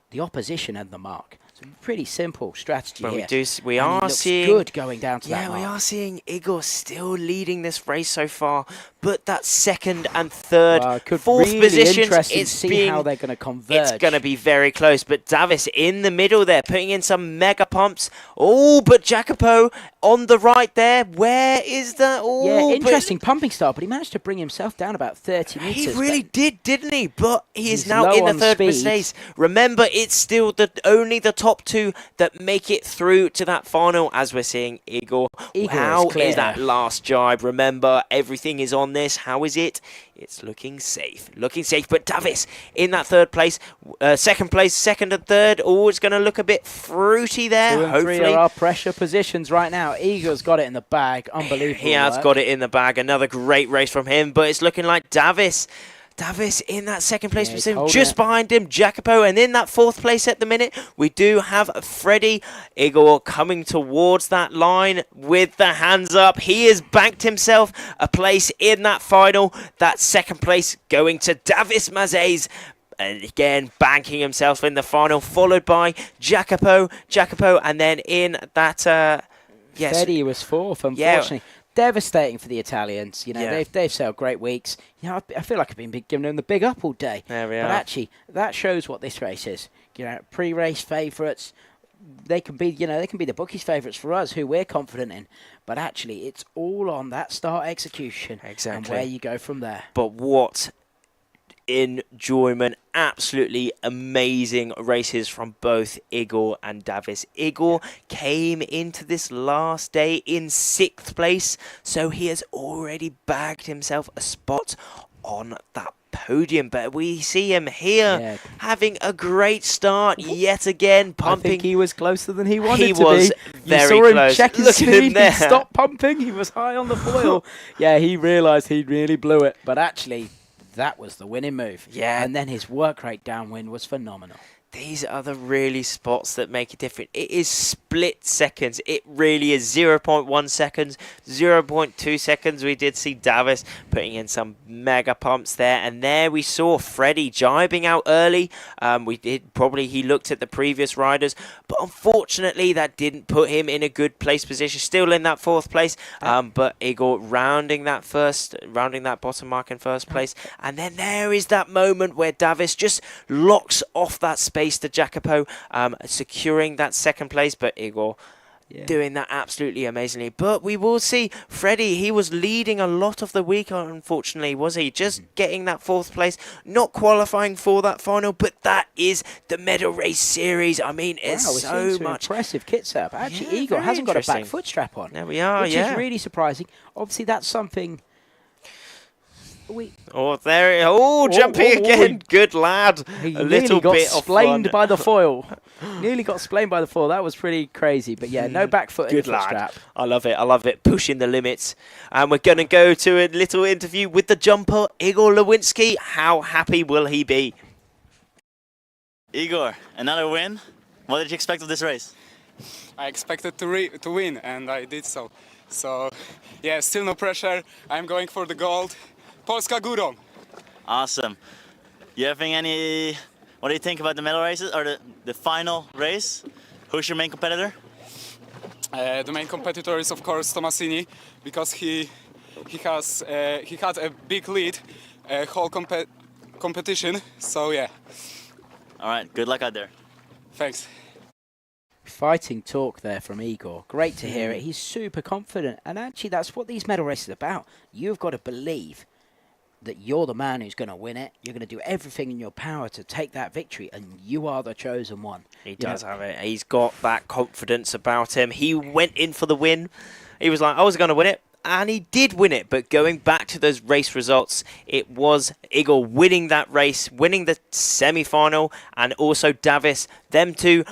the opposition and the mark. Pretty simple strategy but here. We are seeing good going down to that Yeah, we mark. are seeing Igor still leading this race so far, but that second and third, fourth really positions, interesting to it's see how they're going to converge. It's going to be very close, but Davis in the middle there, putting in some mega pumps. Oh, but Jacopo on the right there. Where is that? Oh, yeah, interesting pumping start, but he managed to bring himself down about 30 metres. He really did, didn't he? But he is He's now low in the on third speed. place. Remember, it's still only the top two that make it through to that final, as we're seeing Igor. How is that last jibe? Remember, everything is on this. How is it? It's looking safe. But Davis in that third place, second place, second and third. Oh, it's going to look a bit fruity there. 2 and hopefully. 3 are our pressure positions right now. Igor's got it in the bag. Unbelievable. He has got it in the bag. Another great race from him, but it's looking like Davis in that second place position, just behind him, Jacopo, and in that fourth place at the minute, we do have Freddie. Igor coming towards that line with the hands up. He has banked himself a place in that final. That second place going to Davis Mazes. And again, banking himself in the final, followed by Jacopo, and then in that... yes. Freddie was fourth, unfortunately. Yeah. Devastating for the Italians. You know, they've sailed great weeks. You know, I feel like I've been giving them the big up all day. There we are. But actually, that shows what this race is. You know, pre-race favourites. They can be, the bookies' favourites for us, who we're confident in. But actually, it's all on that start execution and where you go from there. But what enjoyment, absolutely amazing races from both Igor and Davis. Igor came into this last day in 6th place, so he has already bagged himself a spot on that podium, but we see him here having a great start yet again, pumping. I think he was closer than he wanted to be. He was very you saw him close. check his speed and stop pumping. He was high on the foil. Yeah, he realised he really blew it, but actually that was the winning move. Yeah. And then his work rate downwind was phenomenal. These are the really spots that make it different. It is split seconds. It really is 0.1 seconds, 0.2 seconds. We did see Davis putting in some mega pumps there. And there we saw Freddie jibing out early. He looked at the previous riders. But unfortunately, that didn't put him in a good place position. Still in that 4th place. But Igor rounding that bottom mark in 1st place. And then there is that moment where Davis just locks off that space to Jacopo, securing that 2nd place, but Igor doing that absolutely amazingly. But we will see Freddie, he was leading a lot of the week, unfortunately, was he? Just getting that 4th place, not qualifying for that final, but that is the medal race series. I mean, it's so much impressive kit setup. Actually, Igor hasn't got a back foot strap on. There we are, which is really surprising. Obviously, that's something... jumping again. Good lad. He a little got bit of splaned fun. by the foil. Nearly got splaned by the foil. That was pretty crazy. But yeah, no back foot in the foot strap. I love it. Pushing the limits. And we're going to go to a little interview with the jumper, Igor Lewinsky. How happy will he be? Igor, another win. What did you expect of this race? I expected to win, and I did so. So, yeah, still no pressure. I'm going for the gold. Polska górą. Awesome. You having any... What do you think about the medal races or the final race? Who's your main competitor? The main competitor is of course Tomasini, because he had a big lead whole competition. So yeah. All right. Good luck out there. Thanks. Fighting talk there from Igor. Great to hear it. He's super confident, and actually that's what these medal races are about. You've got to believe that you're the man who's going to win it. You're going to do everything in your power to take that victory, and you are the chosen one. He does have it. He's got that confidence about him. He went in for the win. He was like, I was going to win it. and he did win it. But going back to those race results, it was Igor winning that race, winning the semi-final, and also Davis, them two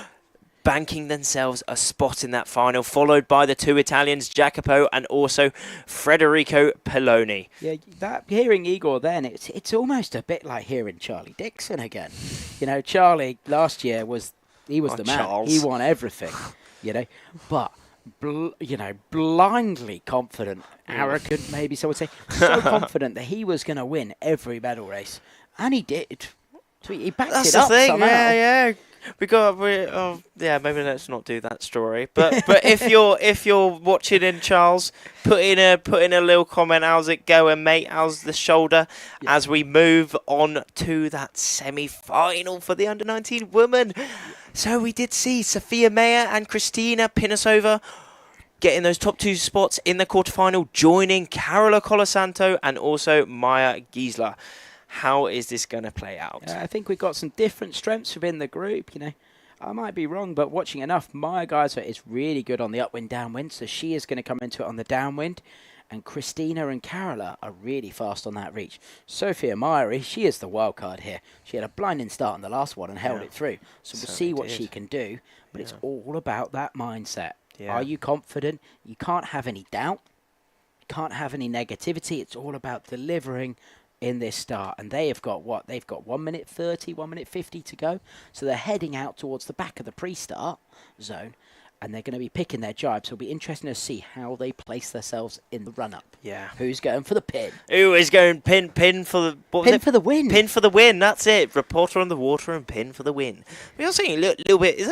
banking themselves a spot in that final, followed by the two Italians, Jacopo and also Federico Pelloni. Yeah, that hearing Igor then, it's almost a bit like hearing Charlie Dixon again. You know, Charlie last year was the man. Charles. He won everything, but blindly confident, arrogant, maybe some would say, so confident that he was going to win every medal race, and he did. So he backed That's it the up thing, somehow. yeah. Maybe let's not do that story. But if you're watching in, Charles, put in a little comment. How's it going, mate? How's the shoulder? Yeah. As we move on to that semi-final for the under-19 women. So we did see Sophia Meyer and Christina Pinosova getting those top two spots in the quarterfinal, joining Carola Colasanto and also Maya Giesler. How is this going to play out? I think we've got some different strengths within the group. I might be wrong, but watching enough, Maya Geiser is really good on the upwind, downwind, so she is going to come into it on the downwind. And Christina and Carola are really fast on that reach. Sophia Meyer, she is the wild card here. She had a blinding start in the last one and held it through. So we'll see what she can do. But it's all about that mindset. Yeah. Are you confident? You can't have any doubt. You can't have any negativity. It's all about delivering in this start, and they have got what? They've got 1 minute 30, 1 minute 50 to go. So they're heading out towards the back of the pre-start zone, and they're going to be picking their jibe. So it'll be interesting to see how they place themselves in the run-up. Yeah. Who's going for the pin? Who is going pin for the pin for the win? Pin for the win. That's it. Reporter on the water and pin for the win. We're also seeing a little bit. Is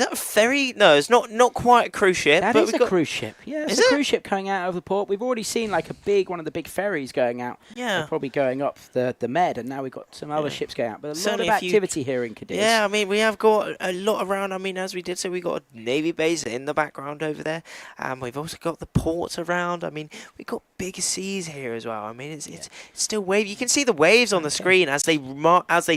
that a ferry? No, it's not quite a cruise ship. That is a cruise ship. Yeah, it's a cruise ship coming out of the port. We've already seen like one of the big ferries going out. Yeah. They're probably going up the Med, and now we've got some other ships going out. But a lot of activity here in Cadiz. Yeah, I mean, we have got a lot around. I mean, as we did say, we got a Navy base in the background over there. We've also got the ports around. I mean, we've got bigger seas here as well. I mean, it's still wave. You can see the waves on the screen as they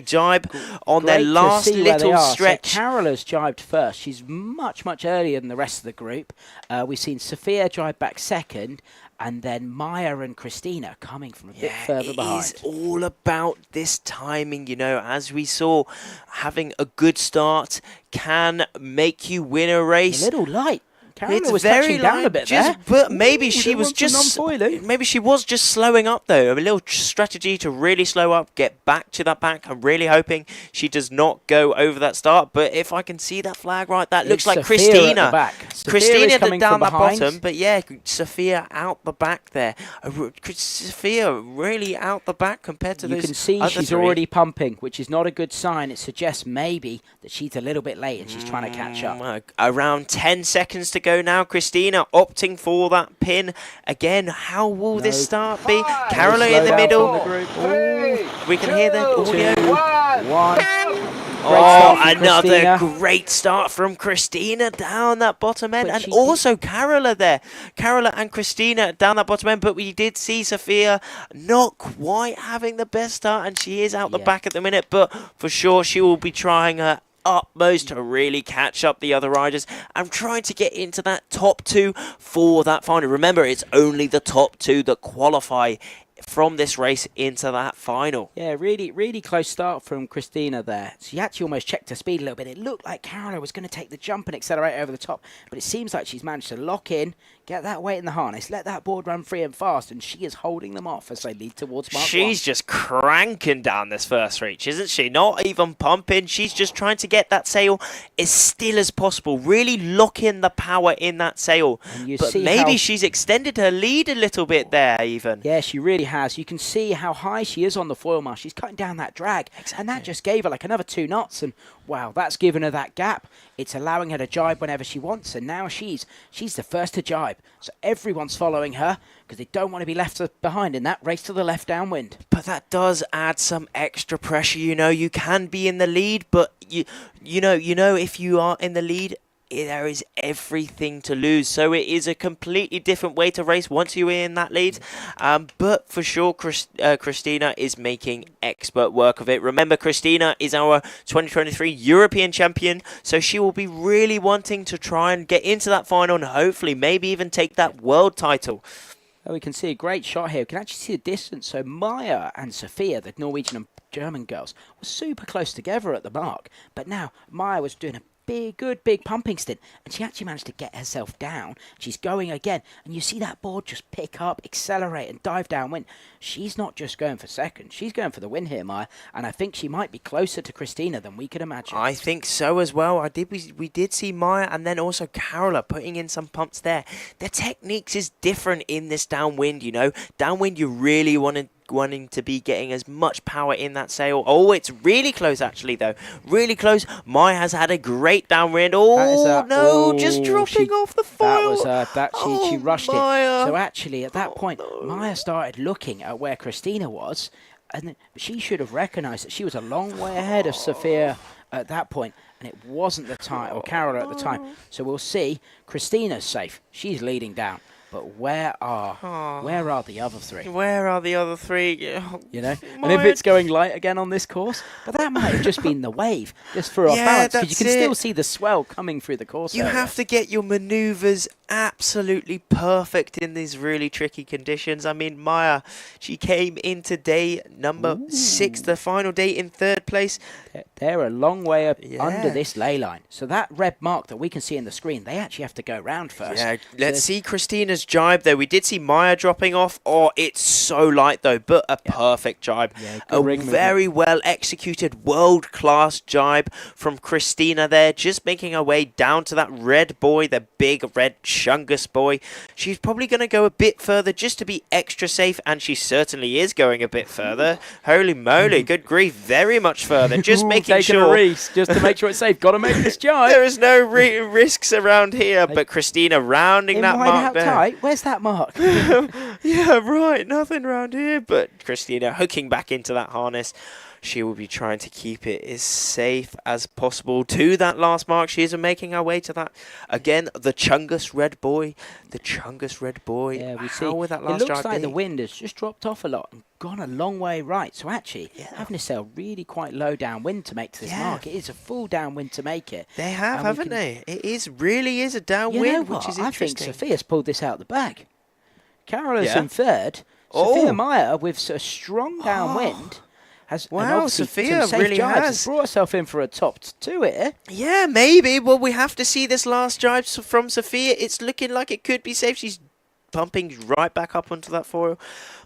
jibe on their last little stretch. So Carola's jibed first. She's much earlier than the rest of the group. We've seen Sophia drive back second, and then Maya and Christina coming from a bit further behind. It's all about this timing, as we saw, having a good start can make you win a race. A little light. Carola was touching down a bit there. But maybe she was just slowing up though. A little strategy to really slow up, get back to that back. I'm really hoping she does not go over that start. But if I can see that flag right, that looks like Christina. Christina down the bottom, but yeah, Sophia out the back there. Sophia really out the back compared to those other three. You can see she's already pumping, which is not a good sign. It suggests maybe that she's a little bit late and she's trying to catch up. Around 10 seconds to go now. Christina opting for that pin again. How will this start be? Carola in the middle. We can hear the audio. Another great start from Christina down that bottom end, and also Carola there. Carola and Christina down that bottom end, but we did see Sophia not quite having the best start, and she is out the back at the minute, but for sure she will be trying her utmost to really catch up the other riders and trying to get into that top two for that final. Remember, it's only the top two that qualify from this race into that final. Yeah, really close start from Christina there. She actually almost checked her speed a little bit. It looked like Carola was going to take the jump and accelerate over the top, but it seems like she's managed to lock in, get that weight in the harness, let that board run free and fast, and she is holding them off as they lead towards Mark 1. She's just cranking down this first reach, isn't she? Not even pumping. She's just trying to get that sail as still as possible, really lock in the power in that sail. But maybe she's extended her lead a little bit there even. Yeah, she really has. You can see how high she is on the foil mast. She's cutting down that drag, and that just gave her like another 2 knots, and wow, that's given her that gap. It's allowing her to jibe whenever she wants, and now she's the first to jibe. So everyone's following her because they don't want to be left behind in that race to the left downwind. But that does add some extra pressure. You can be in the lead, but you know if you are in the lead, there is everything to lose. So it is a completely different way to race once you're in that lead. But for sure, Christina is making expert work of it. Remember, Christina is our 2023 European champion, so she will be really wanting to try and get into that final and hopefully maybe even take that world title. Well, we can see a great shot here. We can actually see the distance. So Maya and Sophia, the Norwegian and German girls, were super close together at the mark. But now Maya was doing a good big pumping stint, and she actually managed to get herself down. She's going again, and you see that board just pick up, accelerate, and dive downwind. She's not just going for second. She's going for the win here, Maya, and I think she might be closer to Christina than we could imagine. I think so as well. We did see Maya and then also Carola putting in some pumps there. Their techniques is different in this downwind, you know. Downwind, you really wanting to be getting as much power in that sail. Oh, it's really close actually though. Really close. Maya has had a great downwind. Oh no, just dropping off the foil. She rushed Maya. it. So actually at that point, Maya started looking at where Christina was, and she should have recognised that she was a long way ahead of Sophia at that point, and it wasn't the time, or Carola at the time. So we'll see. Christina's safe. She's leading down. But where are the other three? Where are the other three? You know, and if it's going light again on this course, but that might have just been the wave, just for our balance, because you can still see the swell coming through the course. You have to get your manoeuvres absolutely perfect in these really tricky conditions. I mean, Maya, she came into day number 6, the final day in 3rd place. They're a long way up under this ley line. So that red mark that we can see on the screen, they actually have to go round first. Yeah, let's see Christina's jibe though. We did see Maya dropping off. Oh, it's so light though, but a perfect jibe. Yeah, a very well executed world-class jibe from Christina there, just making her way down to that red buoy, the big red Chungus buoy. She's probably going to go a bit further just to be extra safe, and she certainly is going a bit further. Holy moly, good grief, very much further. Just making sure. Just to make sure it's safe. Got to make this jibe. There is no risks around here, but Christina rounding that mark there. Tight. Where's that mark? Yeah, right. Nothing around here. But Christina hooking back into that harness. She will be trying to keep it as safe as possible to that last mark. She is making her way to that. Again, the Chungus red buoy. The Chungus red buoy. Yeah, we How see. will that last It looks drive like be? the wind has just dropped off a lot and gone a long way right. So actually, having to sail really quite low downwind to make to this mark. It is a full downwind to make it. They have, haven't they? It really is a downwind, You know what? which is I think interesting. Sophia's pulled this out the bag. Carola's Yeah. in 3rd. Sophia Maya, with a strong downwind, has and Wow, obviously Sophia some safe really jibes, has. brought herself in for a top 2 here. Yeah, maybe. Well, we have to see this last jibe from Sophia. It's looking like it could be safe. She's pumping right back up onto that foil.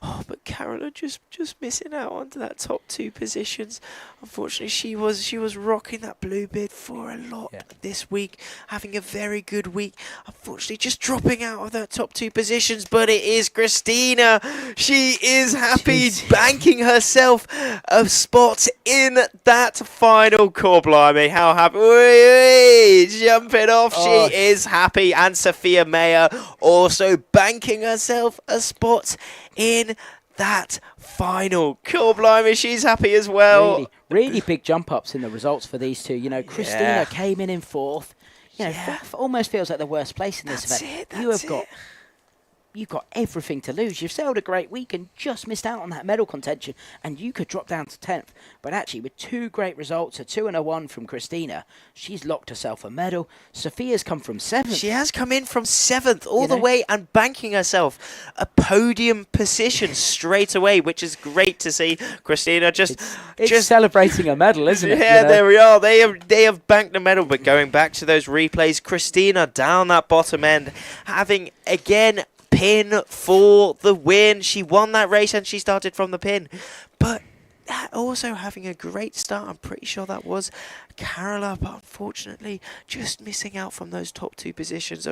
Oh, but Carola just missing out onto that top 2 positions. Unfortunately, she was rocking that blue bid for a lot this week, having a very good week. Unfortunately, just dropping out of that top 2 positions. But it is Christina. She is happy, banking herself a spot in that final core. Blimey, how happy! Wee, jumping off, she is happy, and Sophia Mayer also banking herself a spot in that final. Cool, blimey, she's happy as well. Really big jump ups in the results for these two. You know, Christina came in 4th. You know, 4th almost feels like the worst place in this event. You've got everything to lose. You've sailed a great week and just missed out on that medal contention, and you could drop down to 10th. But actually, with 2 great results, a 2 and a 1 from Christina, she's locked herself a medal. Sophia's come from 7th. She has come in from 7th all the way and banking herself a podium position straight away, which is great to see. Christina just celebrating a medal, isn't it? Yeah, there we are. They have banked a medal. But going back to those replays, Christina down that bottom end, having again pin for the win. She won that race and she started from the pin. But also having a great start. I'm pretty sure that was Carola, but unfortunately just missing out from those top 2 positions.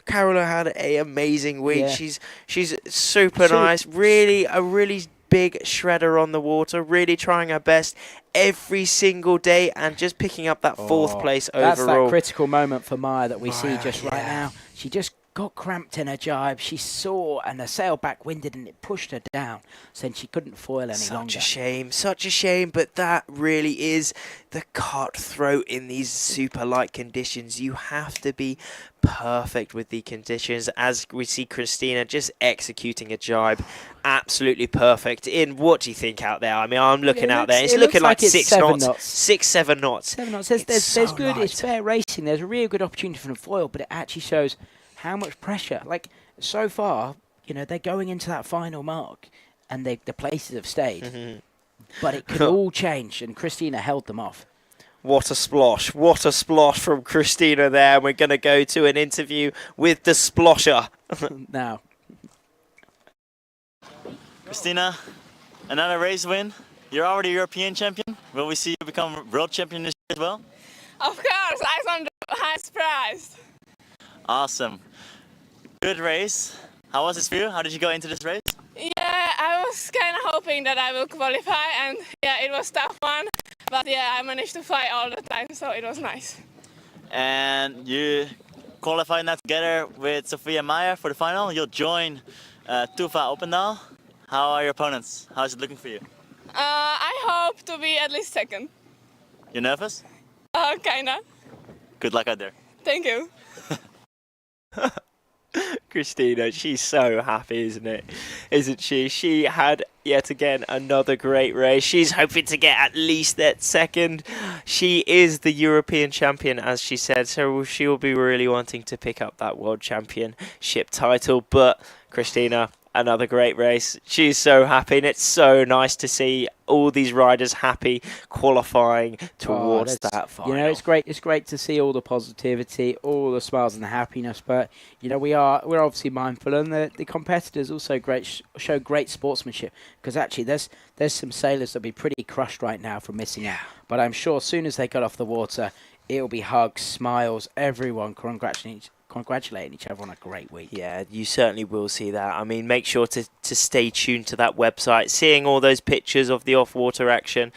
Carola had an amazing week. Yeah. She's super nice. Really, a really big shredder on the water. Really trying her best every single day and just picking up that 4th place overall. That's that critical moment for Maya that we see just right now. She just got cramped in her jibe. She saw and the sail back-winded and it pushed her down. So then she couldn't foil any longer. Such a shame, but that really is the cutthroat in these super light conditions. You have to be perfect with the conditions, as we see Christina just executing a jibe absolutely perfect. In what do you think out there? I mean, I'm looking out there. It's looking like 6 knots. 6, 7 knots. 7 knots. There's good, it's fair racing. There's a real good opportunity for the foil, but it actually shows how much pressure. Like, so far, you know, they're going into that final mark, and the places have stayed. But it could Cool. all change, and Christina held them off. What a splosh. What a splosh from Christina there. We're going to go to an interview with the splosher. Now, Christina, another race win. You're already European champion. Will we see you become world champion this year as well? Of course, I won the highest prize. Awesome. Good race. How was this for you? How did you go into this race? Yeah, I was kind of hoping that I will qualify, and yeah, it was a tough one. But yeah, I managed to fight all the time, so it was nice. And you qualified now together with Sofia Meyer for the final. You'll join Tuva Opendal. How are your opponents? How is it looking for you? I hope to be at least second. You nervous? Kinda. Good luck out there. Thank you. Christina, she's so happy, isn't she? She had yet again another great race. She's hoping to get at least that second. She is the European champion, as she said, so she'll be really wanting to pick up that world championship title. But Christina, another great race. She's so happy, and it's so nice to see all these riders happy qualifying towards that final. You know, it's great. It's great to see all the positivity, all the smiles and the happiness. But you know, we're obviously mindful, and the competitors also show great sportsmanship. Because actually, there's some sailors that'll be pretty crushed right now from missing out. But I'm sure as soon as they got off the water, it'll be hugs, smiles, everyone congratulating each other on a great week. Yeah, you certainly will see that. I mean, make sure to stay tuned to that website, seeing all those pictures of the off-water action,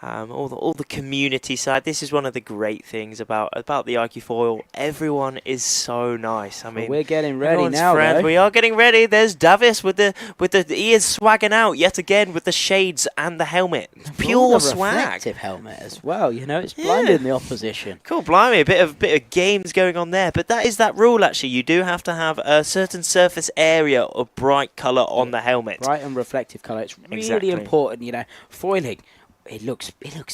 all the community side. This is one of the great things about the iQFOiL. Everyone is so nice. I mean, we're getting ready now, though. We are getting ready. There's Davis with the he is swagging out yet again with the shades and the helmet. Pure the swag. Reflective helmet as well. You know, it's blinding the opposition. Cool, blimey, a bit of games going on there, but that is that rule actually. You do have to have a certain surface area of bright colour on the helmet. Bright and reflective colour. It's really Exactly. important, you know. Foiling, it looks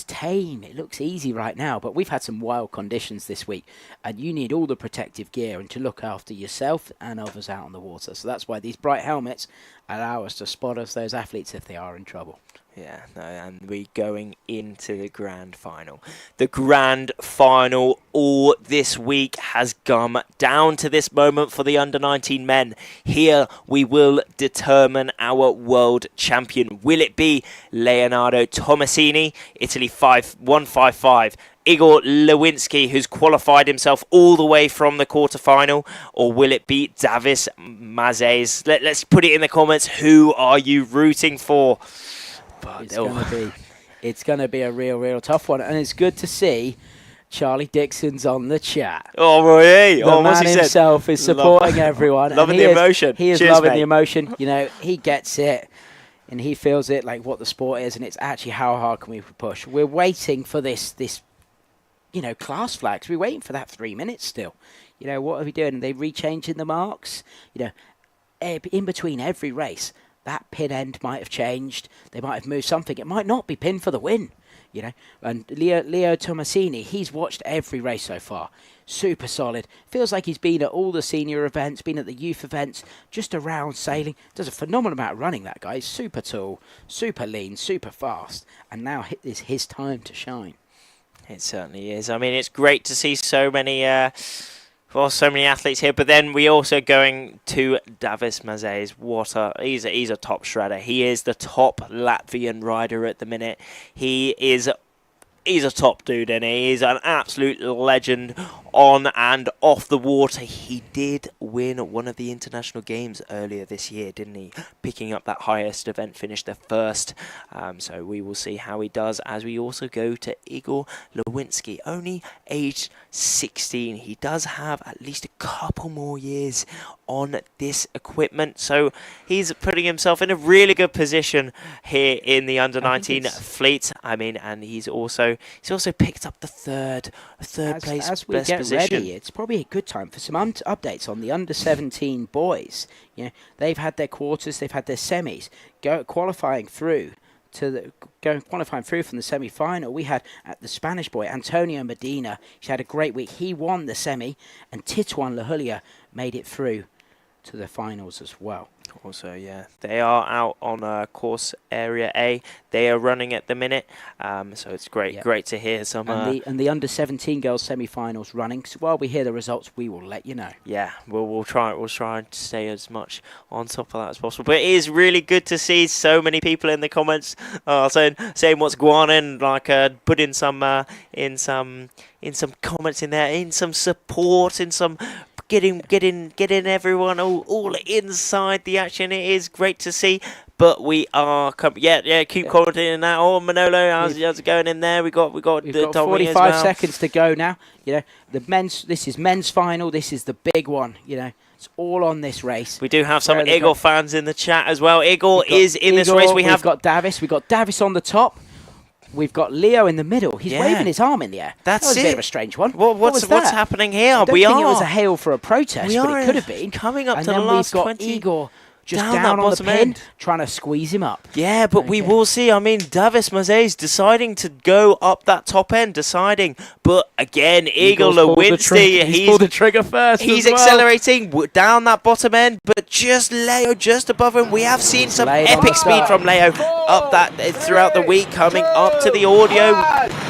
tame. It looks easy right now, but we've had some wild conditions this week, and you need all the protective gear and to look after yourself and others out on the water. So that's why these bright helmets allow us to spot those athletes if they are in trouble. Yeah, no, and we're going into the grand final. The grand final all this week has come down to this moment for the under-19 men. Here we will determine our world champion. Will it be Leonardo Tomasini, Italy 155, Igor Lewinsky, who's qualified himself all the way from the quarterfinal, or will it be Davis Mazes? Let's put it in the comments. Who are you rooting for? It's gonna be a real tough one, and it's good to see Charlie Dixon's on the chat. Oh, really? The man himself is supporting everyone. Loving the emotion. He is Cheers, loving mate. the emotion. You know, he gets it, and he feels it like what the sport is, and it's actually how hard can we push. We're waiting for this, you know, class flags. We're waiting for that 3 minutes still. You know, what are we doing? Are they rechanging the marks? You know, in between every race, that pin end might have changed. They might have moved something. It might not be pinned for the win, you know. And Leo Tomasini, he's watched every race so far. Super solid. Feels like he's been at all the senior events, been at the youth events, just around sailing. Does a phenomenal amount of running, that guy. He's super tall, super lean, super fast. And now is his time to shine. It certainly is. I mean, it's great to see so many athletes here, but then we also going to Davis Mazes. He's a top shredder. He is the top Latvian rider at the minute. He's a top dude, and he's an absolute legend on and off the water. He did win one of the international games earlier this year, didn't he? Picking up that highest event finish, the first. So we will see how he does as we also go to Igor Lewinsky, only aged 16. He does have at least a couple more years on this equipment, so he's putting himself in a really good position here in the under-19 fleet. I mean, and he's also picked up the third place as we best get position. ready, it's probably a good time for some updates on the under-17 boys. You know, they've had their quarters, they've had their semis, qualifying through from the semi-final. We had the Spanish boy Antonio Medina. He had a great week. He won the semi, and Tituan Lahulia made it through to the finals as well. Also, yeah, they are out on course area A. They are running at the minute, so it's great, great to hear some. And the under-17 girls semi-finals running. So while we hear the results, we will let you know. Yeah, we'll try and stay as much on top of that as possible. But it is really good to see so many people in the comments saying what's going on, and like putting some comments in there, in some support, in some. Getting everyone all inside the action. It is great to see. But we are keep commenting that. Oh, Manolo, how's it going in there? We've got 45 seconds to go now. You know, this is men's final. This is the big one. You know, it's all on this race. We do have some Eagle fans in the chat as well. Eagle is in this race. We've got Davis. We've got Davis on the top. We've got Leo in the middle. He's waving his arm in the air. That was a bit of a strange one. What's happening here? I don't think it was a hail for a protest, but it could have been. Coming up and to the last 20. And then we've got Igor just down on the pin, trying to squeeze him up. Yeah, but we will see. I mean, Davis Mazes deciding to go up that top end, But again, Eagle Lewinsky, he's pulled the trigger first. He's accelerating down that bottom end, but just Leo just above him. We have seen some epic speed from Leo up that throughout the week, coming up to the audio.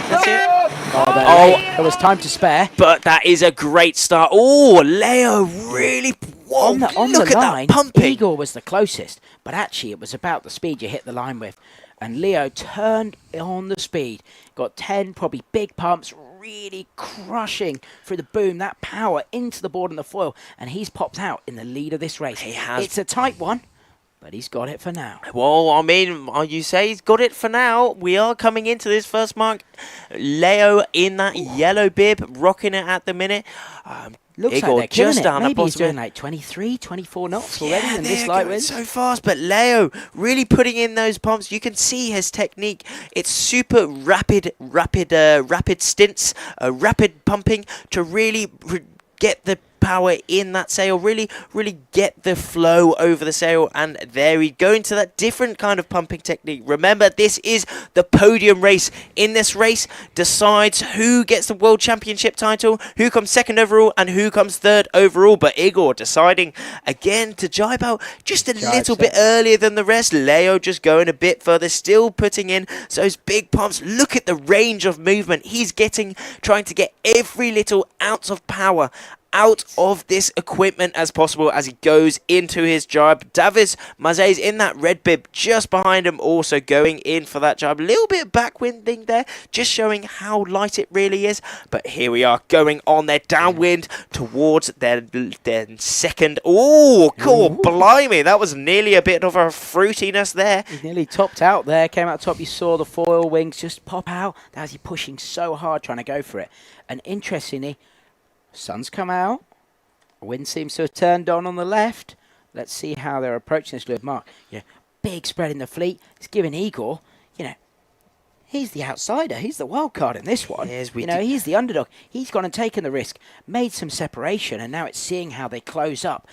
That's it. There was time to spare. But that is a great start. Oh, Leo really... Whoa, on the look at line, that pumping. Igor was the closest, but actually it was about the speed you hit the line with. And Leo turned on the speed, got 10 probably big pumps, really crushing through the boom, that power into the board and the foil, and he's popped out in the lead of this race. It's a tight one, but he's got it for now. Well, I mean, you say he's got it for now. We are coming into this first mark. Leo in that yellow bib, rocking it at the minute. Looks Igor like they're just down Maybe he's bottom. doing like 23, 24 knots already in this light wind. So fast, but Leo really putting in those pumps. You can see his technique. It's super rapid stints, rapid pumping to really get the power in that sail, really get the flow over the sail, and there we go into that different kind of pumping technique. Remember, this is the podium race. In this race decides who gets the world championship title, who comes second overall, and who comes third overall. But Igor deciding again to jibe out just a little bit earlier than the rest. Leo just going a bit further, still putting in those big pumps. Look at the range of movement he's getting, trying to get every little ounce of power out of this equipment as possible as he goes into his jibe. Davis Mazes in that red bib just behind him, also going in for that jibe. A little bit of backwinding there, just showing how light it really is. But here we are going on their downwind towards their second. Oh, cool, blimey, that was nearly a bit of a fruitiness there. He nearly topped out there, came out top. You saw the foil wings just pop out. That's he pushing so hard trying to go for it. And interestingly, sun's come out. Wind seems to have turned on the left. Let's see how they're approaching this lead mark. Yeah, big spread in the fleet. It's giving Igor, he's the outsider. He's the wild card in this one. Yes, he's the underdog. He's gone and taken the risk, made some separation, and now it's seeing how they close up.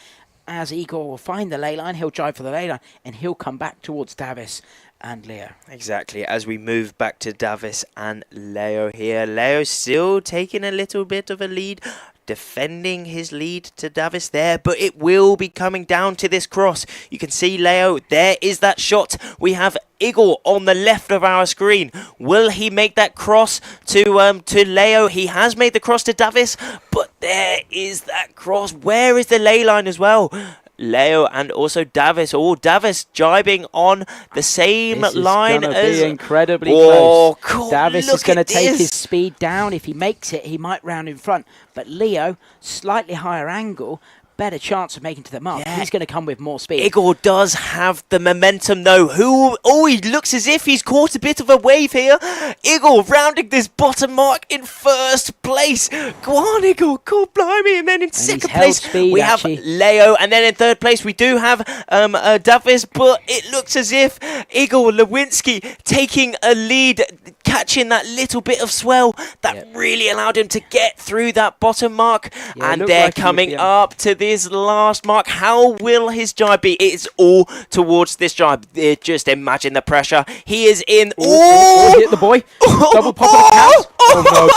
As Igor will find the ley line, he'll drive for the ley line, and he'll come back towards Davis and Leo. Exactly, as we move back to Davis and Leo here. Leo still taking a little bit of a lead, defending his lead to Davis there, but it will be coming down to this cross. You can see Leo, there is that shot. We have Igor on the left of our screen. Will he make that cross to Leo? He has made the cross to Davis, but there is that cross. Where is the ley line as well? Leo and also Davis. Oh, Davis jibing on the same line as... This is going to be incredibly close. Cool. Davis is going to take his speed down. If he makes it, he might round in front. But Leo, slightly higher angle, better chance of making to the mark. Yeah. He's going to come with more speed. Igor does have the momentum though. He looks as if he's caught a bit of a wave here. Igor rounding this bottom mark in first place. Go on, Igor. Cool, blimey. And then in second place, we have Leo. And then in third place, we do have Davis. But it looks as if Igor Lewinsky taking a lead, catching that little bit of swell that really allowed him to get through that bottom mark. And they're coming up to this his last mark. How will his jibe be? It's all towards this jibe. Just imagine the pressure. He is in. Oh, hit the boy. Double pop on the count. Oh,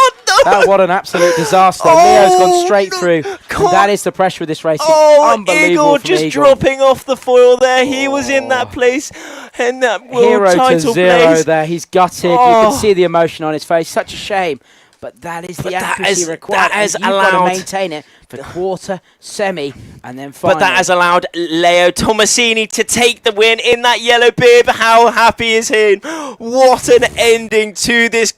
no. What an absolute disaster. Leo's gone straight through. And that is the pressure of this racing. Unbelievable. Igor just dropping off the foil there. He was in that place. And that world Hero title to zero place. there. He's gutted. You can see the emotion on his face. Such a shame. But that is the accuracy required. That has and you've got allowed to maintain it for quarter, semi, and then final. But that has allowed Leo Tomasini to take the win in that yellow bib. How happy is he? What an ending to this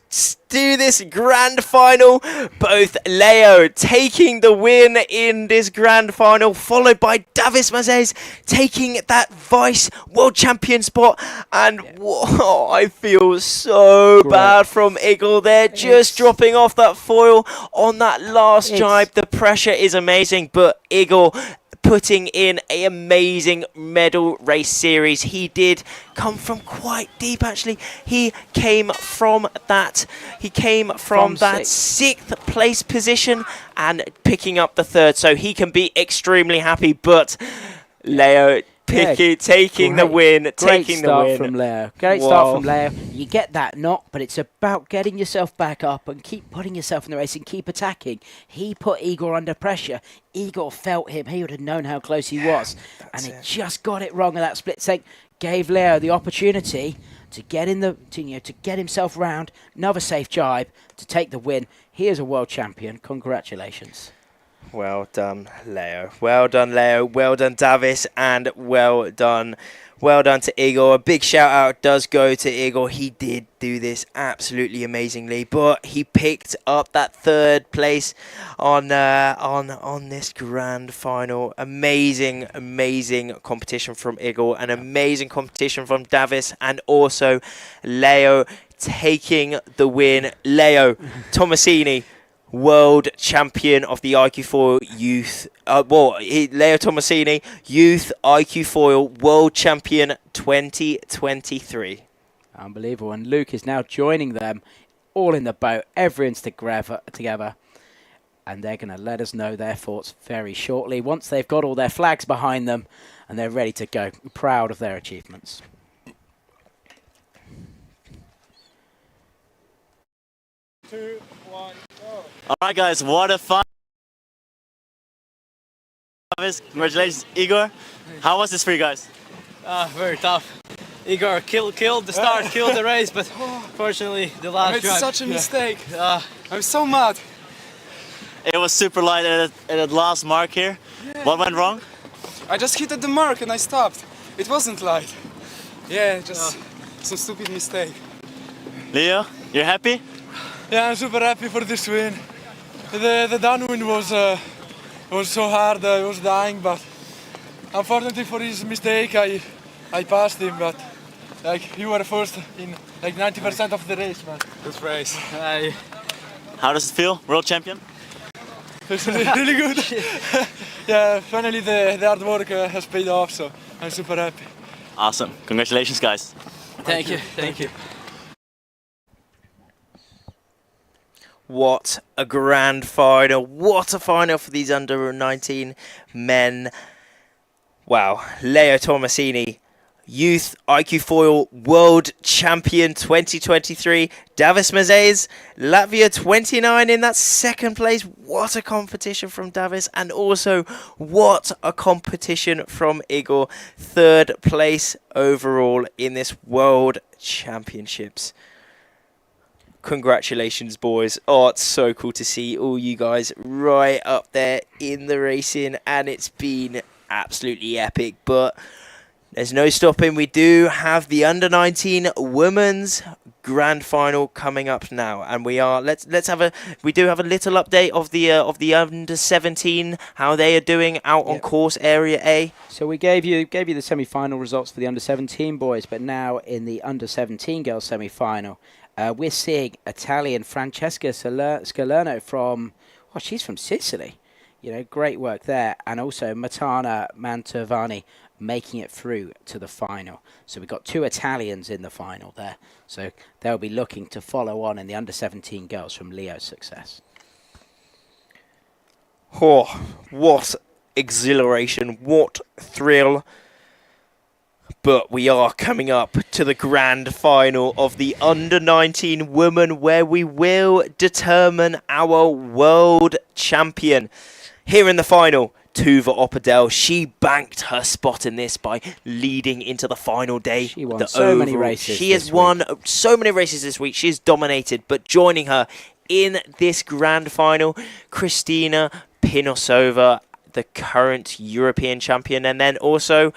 grand final. Both Leo taking the win in this grand final, followed by Davis Mazes taking that vice world champion spot. And whoa, I feel so bad from Igor there, just dropping off that foil on that last jibe. The pressure is amazing, but Igor putting in an amazing medal race series. He did come from quite deep, actually. He came from that sixth place position and picking up the third, so he can be extremely happy. But Leo taking the win, taking the win from Leo. Great start from Leo. You get that knock, but it's about getting yourself back up and keep putting yourself in the race and keep attacking. He put Igor under pressure. Igor felt him. He would have known how close he was. And he just got it wrong in that split second. Gave Leo the opportunity to get in to get himself round. Another safe jibe to take the win. He is a world champion. Congratulations. Well done, Leo. Well done, Leo. Well done, Davis. And well done to Igor. A big shout out does go to Igor. He did do this absolutely amazingly, but he picked up that third place on this grand final. Amazing competition from Igor, an amazing competition from Davis, and also Leo taking the win. Leo Tomasini, world champion of the iQFOiL Youth. Leo Tomasini, Youth iQFOiL World Champion 2023. Unbelievable. And Luke is now joining them, all in the boat, everyone's together. And they're going to let us know their thoughts very shortly once they've got all their flags behind them and they're ready to go. Proud of their achievements. 2, 1, go. All right, guys, what a fun. Congratulations, Igor. How was this for you guys? Very tough. Igor killed the start, killed the race, but fortunately the last It's drive. such a mistake. I'm so mad. It was super light at that last mark here. Yeah. What went wrong? I just hit at the mark and I stopped. It wasn't light. Yeah, just some stupid mistake. Leo, you're happy? Yeah, I'm super happy for this win. The downwind was so hard, I was dying, but unfortunately for his mistake, I passed him. But like you were first in like 90% of the race, man. Good race. How does it feel, world champion? It's really good. Yeah, finally the hard work has paid off, so I'm super happy. Awesome. Congratulations, guys. Thank you. Thank you. What a grand final. What a final for these under-19 men. Wow. Leo Tomasini, Youth iQFOiL World Champion 2023. Davis Mazes, Latvia 29 in that second place. What a competition from Davis. And also, what a competition from Igor. Third place overall in this World Championships. Congratulations, boys. Oh, it's so cool to see all you guys right up there in the racing, and it's been absolutely epic. But there's no stopping. We do have the under-19 women's grand final coming up now, and we do have a little update of the under-17, how they are doing out on course area A. So we gave you the semi-final results for the under-17 boys, but now in the under-17 girls semi-final. We're seeing Italian Francesca Scalerno from, she's from Sicily. You know, great work there. And also Matana Mantovani making it through to the final. So we've got two Italians in the final there. So they'll be looking to follow on in the under-17 girls from Leo's success. Oh, what exhilaration, what thrill. But we are coming up to the grand final of the under-19 women, where we will determine our world champion. Here in the final, Tuva Opedal, she banked her spot in this by leading into the final day. She won so many overall. races She has won so many races this week. She has dominated. But joining her in this grand final, Kristina Pinosova, the current European champion, and then also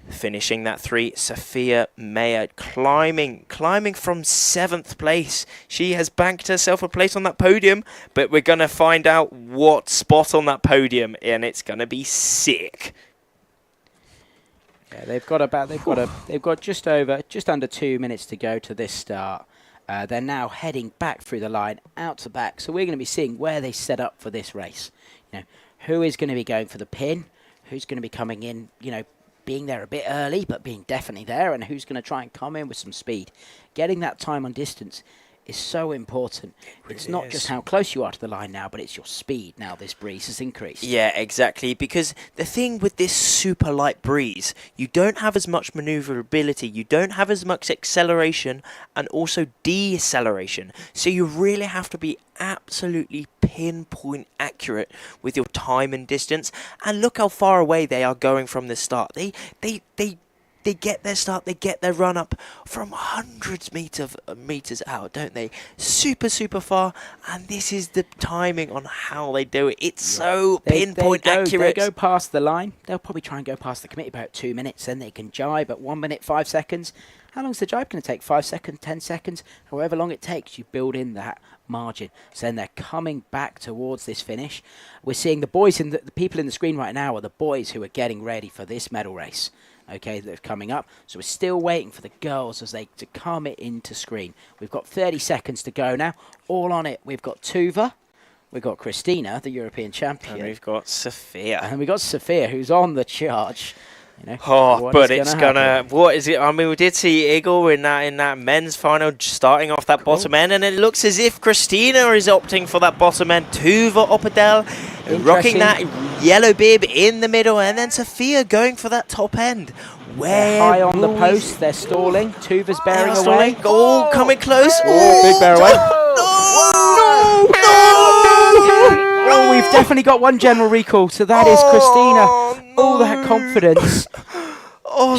finishing that 3, Sophia Mayer, climbing from 7th place. She has banked herself a place on that podium, but we're going to find out what spot on that podium, and it's going to be sick. Yeah, they've got just under 2 minutes to go to this start. They're now heading back through the line, out to back. So we're going to be seeing where they set up for this race. You know, who is going to be going for the pin? Who's going to be coming in, you know, being there a bit early, but being definitely there, and who's going to try and come in with some speed. Getting that time on distance is so important. It's not just how close you are to the line now, but it's your speed now this breeze has increased. Yeah, exactly, because the thing with this super light breeze, you don't have as much maneuverability, you don't have as much acceleration and also deceleration, so you really have to be absolutely pinpoint accurate with your time and distance. And look how far away they are going from the start. They get their start, they get their run up from hundreds meters out, don't they? Super far, and this is the timing on how they do it. It's so pinpoint accurate. They go past the line. They'll probably try and go past the committee about 2 minutes, then they can jibe at 1 minute, 5 seconds. How long is the jibe going to take? 5 seconds, 10 seconds? However long it takes, you build in that margin. So then they're coming back towards this finish. We're seeing the boys, the people in the screen right now are the boys who are getting ready for this medal race. Okay, they're coming up. So we're still waiting for the girls to come into screen. We've got 30 seconds to go now. All on it. We've got Tuva. We've got Kristina, the European champion. And we've got Sophia. And we've got Sophia, who's on the charge. You know, but it's gonna. What is it? I mean, we did see Igor in that men's final, starting off that bottom end, and it looks as if Kristina is opting for that bottom end. Tuva Opedal rocking that yellow bib in the middle, and then Sophia going for that top end. They're high on the post, they're stalling. Tuva's bearing away. Oh, coming close. Oh, big bear away. Oh, we've definitely got one general recall, so that is Kristina. All that confidence.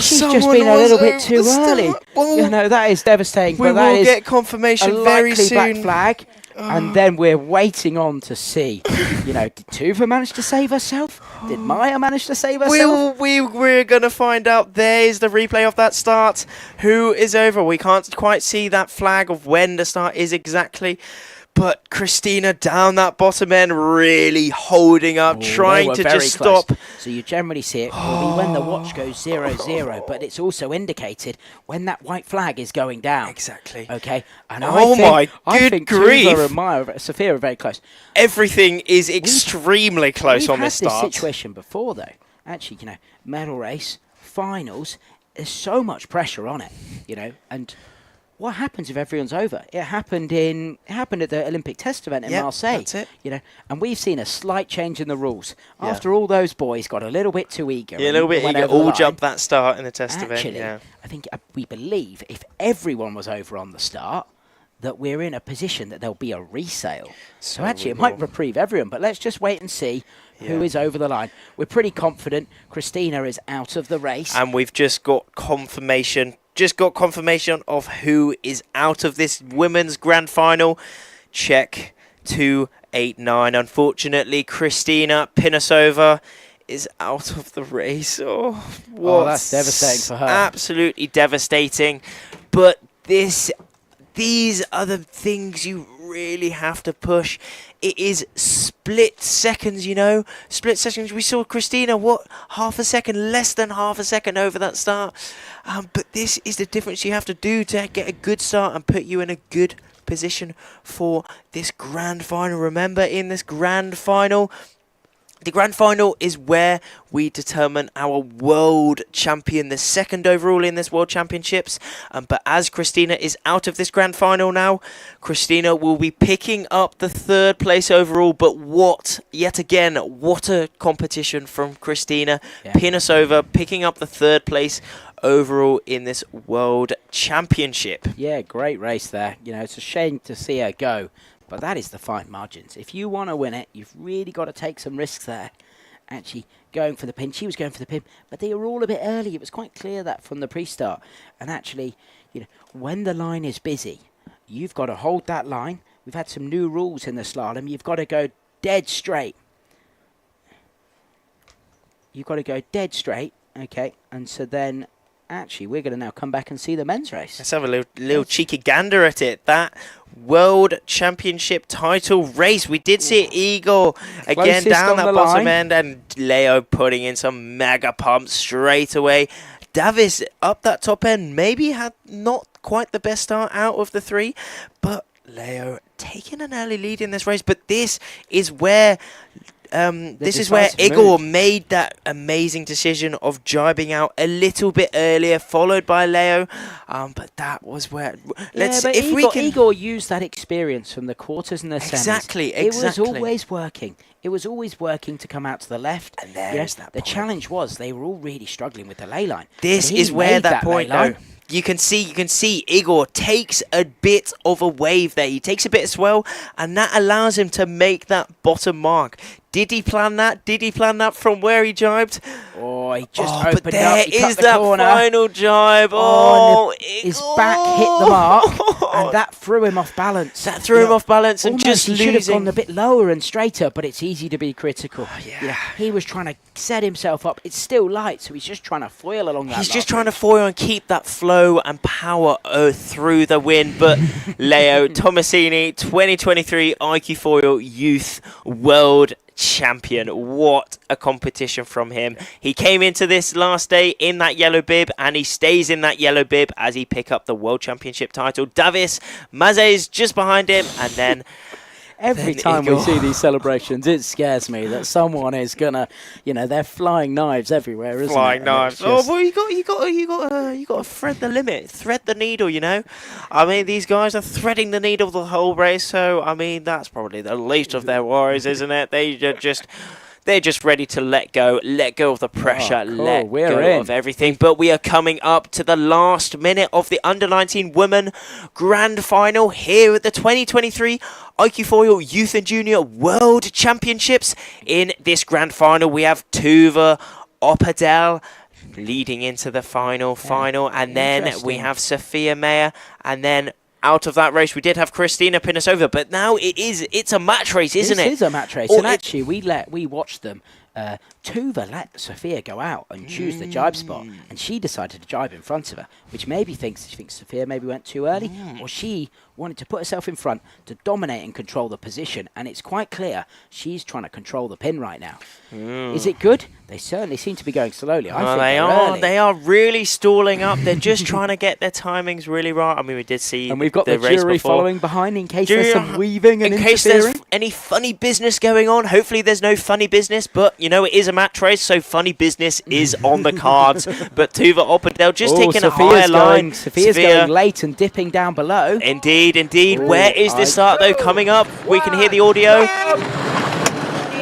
She's just been a little bit too early. You know, that is devastating. We will get confirmation very soon. Black flag. And then we're waiting on to see, you know, did Tuva manage to save herself? Did Maya manage to save herself? We're going to find out. There's the replay of that start. Who is over? We can't quite see that flag of when the start is exactly. But Kristina down that bottom end, really holding up, trying to just stop. So you generally see it will be when the watch goes 0-0, but it's also indicated when that white flag is going down. Exactly. Okay. And I think Tuva and Maya, Sophia are very close. Everything is extremely close on this start. We've had this situation before, though. Actually, you know, medal race, finals, there's so much pressure on it, you know, and what happens if everyone's over? It happened at the Olympic test event in Marseille. That's it. You know, and we've seen a slight change in the rules after all those boys got a little bit too eager. Yeah, a little bit eager. All jumped that start in the test event. Yeah. I think we believe if everyone was over on the start, that we're in a position that there'll be a resale. So actually, it might reprieve everyone. But let's just wait and see who is over the line. We're pretty confident Kristina is out of the race, and we've just got confirmation. Of who is out of this women's grand final. Check 289. Unfortunately, Kristina Pinosova is out of the race. Oh, that's devastating for her. Absolutely devastating. But these are the things you really have to push. It is split seconds, you know. Split seconds. We saw Kristina, less than half a second over that start. But this is the difference you have to do to get a good start and put you in a good position for this grand final. Remember, in this grand final, The grand final is where we determine our world champion, the second overall in this world championships. But as Christina is out of this grand final now, Christina will be picking up the third place overall. But yet again, what a competition from Christina. Yeah. Pinosova picking up the third place overall in this world championship. Yeah, great race there. You know, it's a shame to see her go. But that is the fine margins. If you want to win it, you've really got to take some risks there. Actually going for the pin. She was going for the pin, but they were all a bit early. It was quite clear that from the pre-start. And actually, you know, when the line is busy, you've got to hold that line. We've had some new rules in the slalom. You've got to go dead straight. You've got to go dead straight, okay? And so then, actually, we're going to now come back and see the men's race. Let's have a little cheeky gander at it. That World Championship title race. We did see Igor again Closest down on that the bottom line. end, and Leo putting in some mega pumps straight away. Davis up that top end, maybe had not quite the best start out of the three, but Leo taking an early lead in this race. But this is where decisive Igor move. made that amazing decision of jibing out a little bit earlier, followed by Leo. But that was where Igor used that experience from the quarters and the semis. Exactly. It was always working. It was always working to come out to the left. And there's that the point. challenge was they were all really struggling with the lay line. This But he is where made that point, lay line. though. You can see Igor takes a bit of a wave there. He takes a bit of swell, and that allows him to make that bottom mark. Did he plan that? Did he plan that from where he jibed? Oh, he just but opened there up. He cut is the that corner. final jibe. Oh, Oh, his Igor. back hit the mark, and that threw him off balance. That threw him off balance and Almost just he should have losing. gone a bit lower and straighter, but it's easy to be critical. Yeah. You know, he was trying to set himself up. It's still light, so he's just trying to foil along that. He's just trying to foil and keep that flow and power through the wind. But Leo Tomasini, 2023 iQFOiL Youth World Champion. What a competition from him. He came into this last day in that yellow bib, and he stays in that yellow bib as he pick up the World Championship title. Davis Mazes just behind him, and then Every Then time we Igor. see these celebrations, it scares me that someone is gonna, you know, they're flying knives everywhere, isn't flying it? And knives. it's Oh, just- well, you got to thread the limit, thread the needle. You know, I mean, these guys are threading the needle the whole race. So, I mean, that's probably the least of their worries, isn't it? They're just ready to let go of the pressure, cool. let We're go in. of everything. But we are coming up to the last minute of the Under-19 Women Grand Final here at the 2023 iQFOiL Youth and Junior World Championships. In this Grand Final, we have Tuva Oppadel leading into the final, and then we Interesting. have Sophia Mayer, and then out of that race we did have Christina Pinosova, but now it's a match race, isn't it? This is a match race, Or and it- actually we watched them. Tuva let Sophia go out and choose the jibe spot, and she decided to jibe in front of her, which maybe she thinks Sophia maybe went too early, or she wanted to put herself in front to dominate and control the position, and it's quite clear she's trying to control the pin right now. Is it good? They certainly seem to be going slowly. I think they're early. They are really stalling up. They're just trying to get their timings really right. I mean, we did see And we've got the race jury before. following behind in case Jury there's some weaving and in case there's interfering. any funny business going on. Hopefully there's no funny business, but you know, it is a match race, so funny business is on the cards. But Tuva Oppadel just taking a higher line. Sophia's going late and dipping down below. Indeed. Ooh, Where is this start though coming up? We can hear the audio.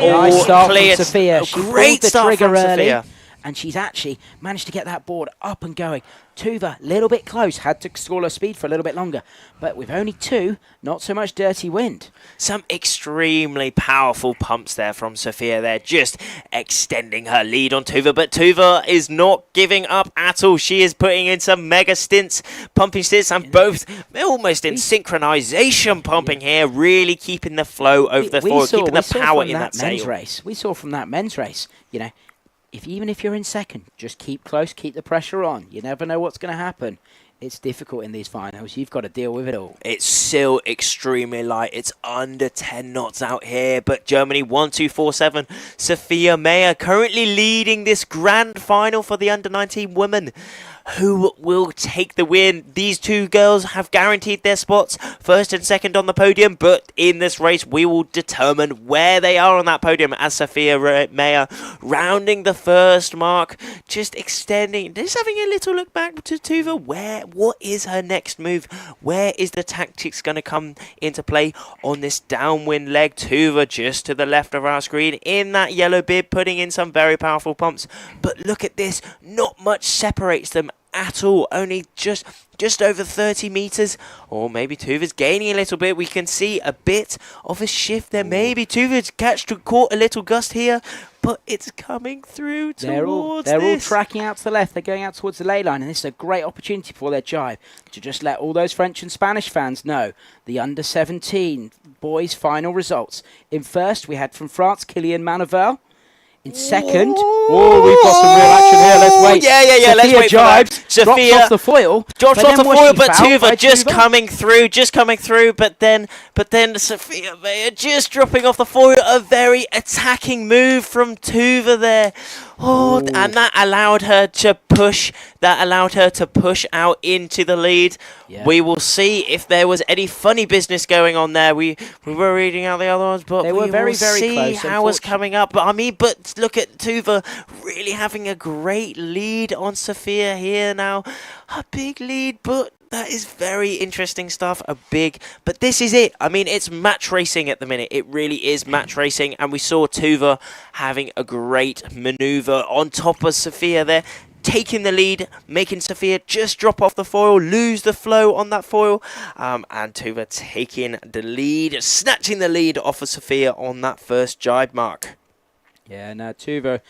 Nice start clear. from Sophia. A She great pulled the start trigger from early, Sophia. and she's actually managed to get that board up and going. Tuva, a little bit close, had to stall her speed for a little bit longer. But with only two, not so much dirty wind. Some extremely powerful pumps there from Sophia there, just extending her lead on Tuva. But Tuva is not giving up at all. She is putting in some mega stints, pumping stints, and both almost in synchronization pumping here, really keeping the flow over the floor, keeping the power from in that men's sail. race. We saw from that men's race, you know, even if you're in second, just keep close, keep the pressure on. You never know what's going to happen. It's difficult in these finals. You've got to deal with it all. It's still extremely light. It's under 10 knots out here. But Germany 1-2-4-7. Sophia Mayer currently leading this grand final for the under-19 women. who will take the win. These two girls have guaranteed their spots, first and second on the podium, but in this race we will determine where they are on that podium as Sophia Mayer rounding the first mark, just extending, just having a little look back to Tuva. What is her next move? Where is the tactics going to come into play on this downwind leg? Tuva just to the left of our screen in that yellow bib, putting in some very powerful pumps. But look at this, not much separates them at all, only just over 30 meters, or maybe Tuva's gaining a little bit. We can see a bit of a shift there. Maybe Tuva's caught a little gust here, but it's coming through towards They're all tracking out to the left. They're going out towards the ley line, and this is a great opportunity for their jibe to just let all those French and Spanish fans know the under-17 boys' final results. In first, we had from France, Kylian Manavel. In second, we've got some real action here. Let's wait. Yeah. Let's wait jibes, for that. Sophia drops off the foil. Drops off the foil, but Tuva just coming through. But then Sophia Mayer just dropping off the foil. A very attacking move from Tuva there. And that allowed her to push. Out into the lead. Yeah. We will see if there was any funny business going on there. We were reading out the other ones, but they were very close. How was coming up. But look at Tuva really having a great lead on Sophia here now. A big lead, but that is very interesting stuff. But this is it. It's match racing at the minute. It really is match racing, and we saw Tuva having a great maneuver on top of Sophia there, taking the lead, making Sophia just drop off the foil, lose the flow on that foil, and Tuva taking the lead, snatching the lead off of Sophia on that first jibe mark. Yeah, no, Tuva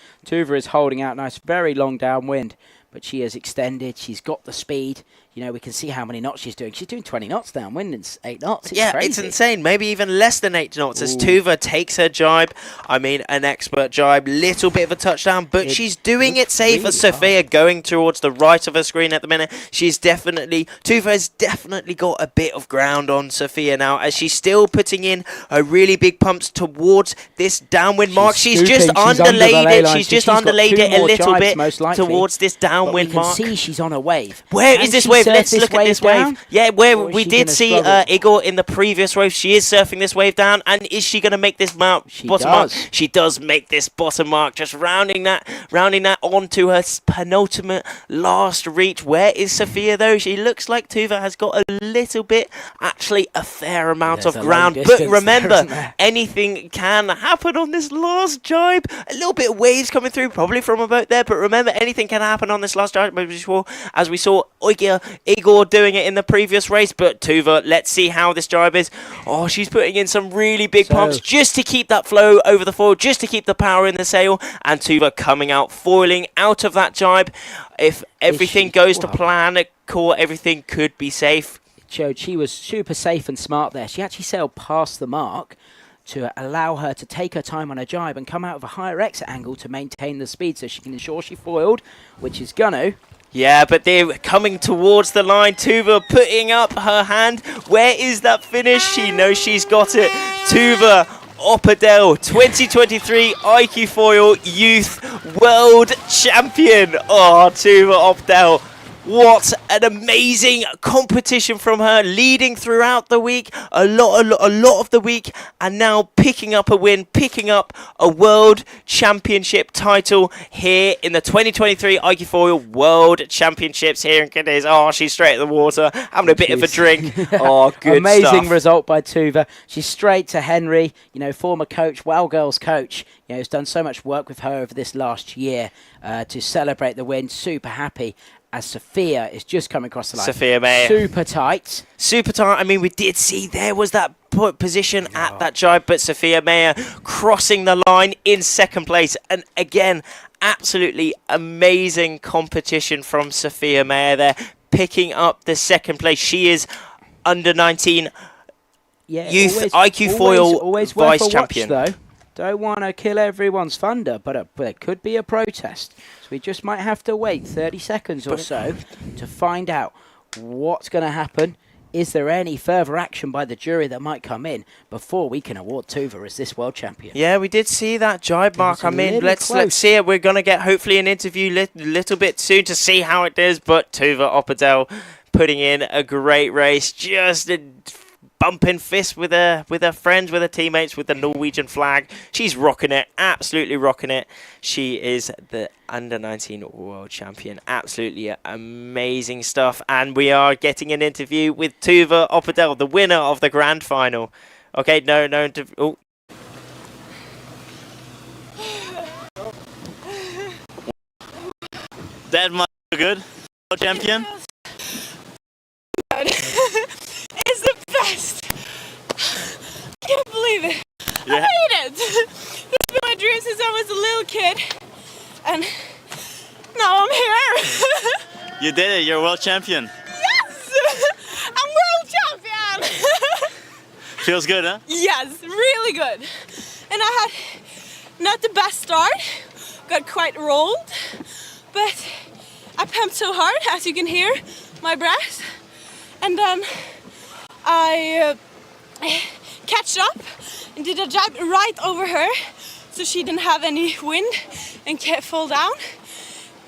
is holding out nice, very long downwind, but she has extended. She's got the speed. We can see how many knots she's doing. She's doing 20 knots downwind and 8 knots. It's crazy. It's insane. Maybe even less than 8 knots as Tuva takes her jibe. An expert jibe. Little bit of a touchdown, but she's doing it safe really as Sophia going towards the right of her screen at the minute. Tuva has definitely got a bit of ground on Sophia now as she's still putting in her really big pumps towards this downwind mark. She's just underlaid it. She's just underlaid it a little bit towards this downwind mark. You can see she's on a wave. Where is this wave? Let's look at this wave. Yeah, where we did see Igor in the previous wave. She is surfing this wave down, and is she going to make this bottom mark? She does make this bottom mark, just rounding that onto her penultimate last reach. Where is Sophia though? She looks like Tuva has got a little bit, actually a fair amount of ground. But remember, anything can happen on this last jibe. A little bit of waves coming through, probably from a boat there. But remember, anything can happen on this last jibe. As we saw Igor doing it in the previous race, but Tuva, let's see how this jibe is. She's putting in some really big pumps just to keep that flow over the foil, just to keep the power in the sail, and Tuva coming out, foiling out of that jibe. If everything goes to plan, everything could be safe. It showed she was super safe and smart there. She actually sailed past the mark to allow her to take her time on her jibe and come out of a higher exit angle to maintain the speed so she can ensure she foiled, which is gonna. Yeah, but they're coming towards the line. Tuva putting up her hand. Where is that finish? She knows she's got it. Tuva Opedel, 2023 iQFOiL Youth World Champion. Tuva Opedel. What an amazing competition from her, leading throughout the week, a lot of the week, and now picking up a win, picking up a World Championship title here in the 2023 iQFOiL World Championships here in Cadiz. She's straight at the water, having a bit of a drink. Good amazing stuff. Result by Tuva. She's straight to Henry, former coach, Well Girls coach, who's done so much work with her over this last year to celebrate the win. Super happy. As Sophia is just coming across the line. Sophia Mayer. Super tight. We did see there was that position at that jibe, but Sophia Mayer crossing the line in second place. And again, absolutely amazing competition from Sophia Mayer there, picking up the second place. She is under 19 Youth iQFOiL Vice Champion. Watch, though. Don't want to kill everyone's thunder, but it could be a protest. So we just might have to wait 30 seconds or so to find out what's going to happen is there any further action by the jury that might come in before we can award Tuva as this world champion? Yeah, we did see that jibe mark. I mean, let's see it. We're gonna get hopefully an interview little bit soon to see how it does. But Tuva Opedal putting in a great race, just bumping fists with her friends, with her teammates, with the Norwegian flag. She's rocking it, absolutely rocking it. She is the under-19 world champion. Absolutely amazing stuff. And we are getting an interview with Tuva Opedal, the winner of the grand final. Okay, no, oh. That must be good. World champion. It's the best. I can't believe it. Yeah. I made it. This has been my dream since I was a little kid, and now I'm here. You did it. You're world champion. Yes, I'm world champion. Feels good, huh? Yes, really good. And I had not the best start. Got quite rolled, but I pumped so hard, as you can hear, my breath. And then I catched up and did a jab right over her, so she didn't have any wind and can't fall down.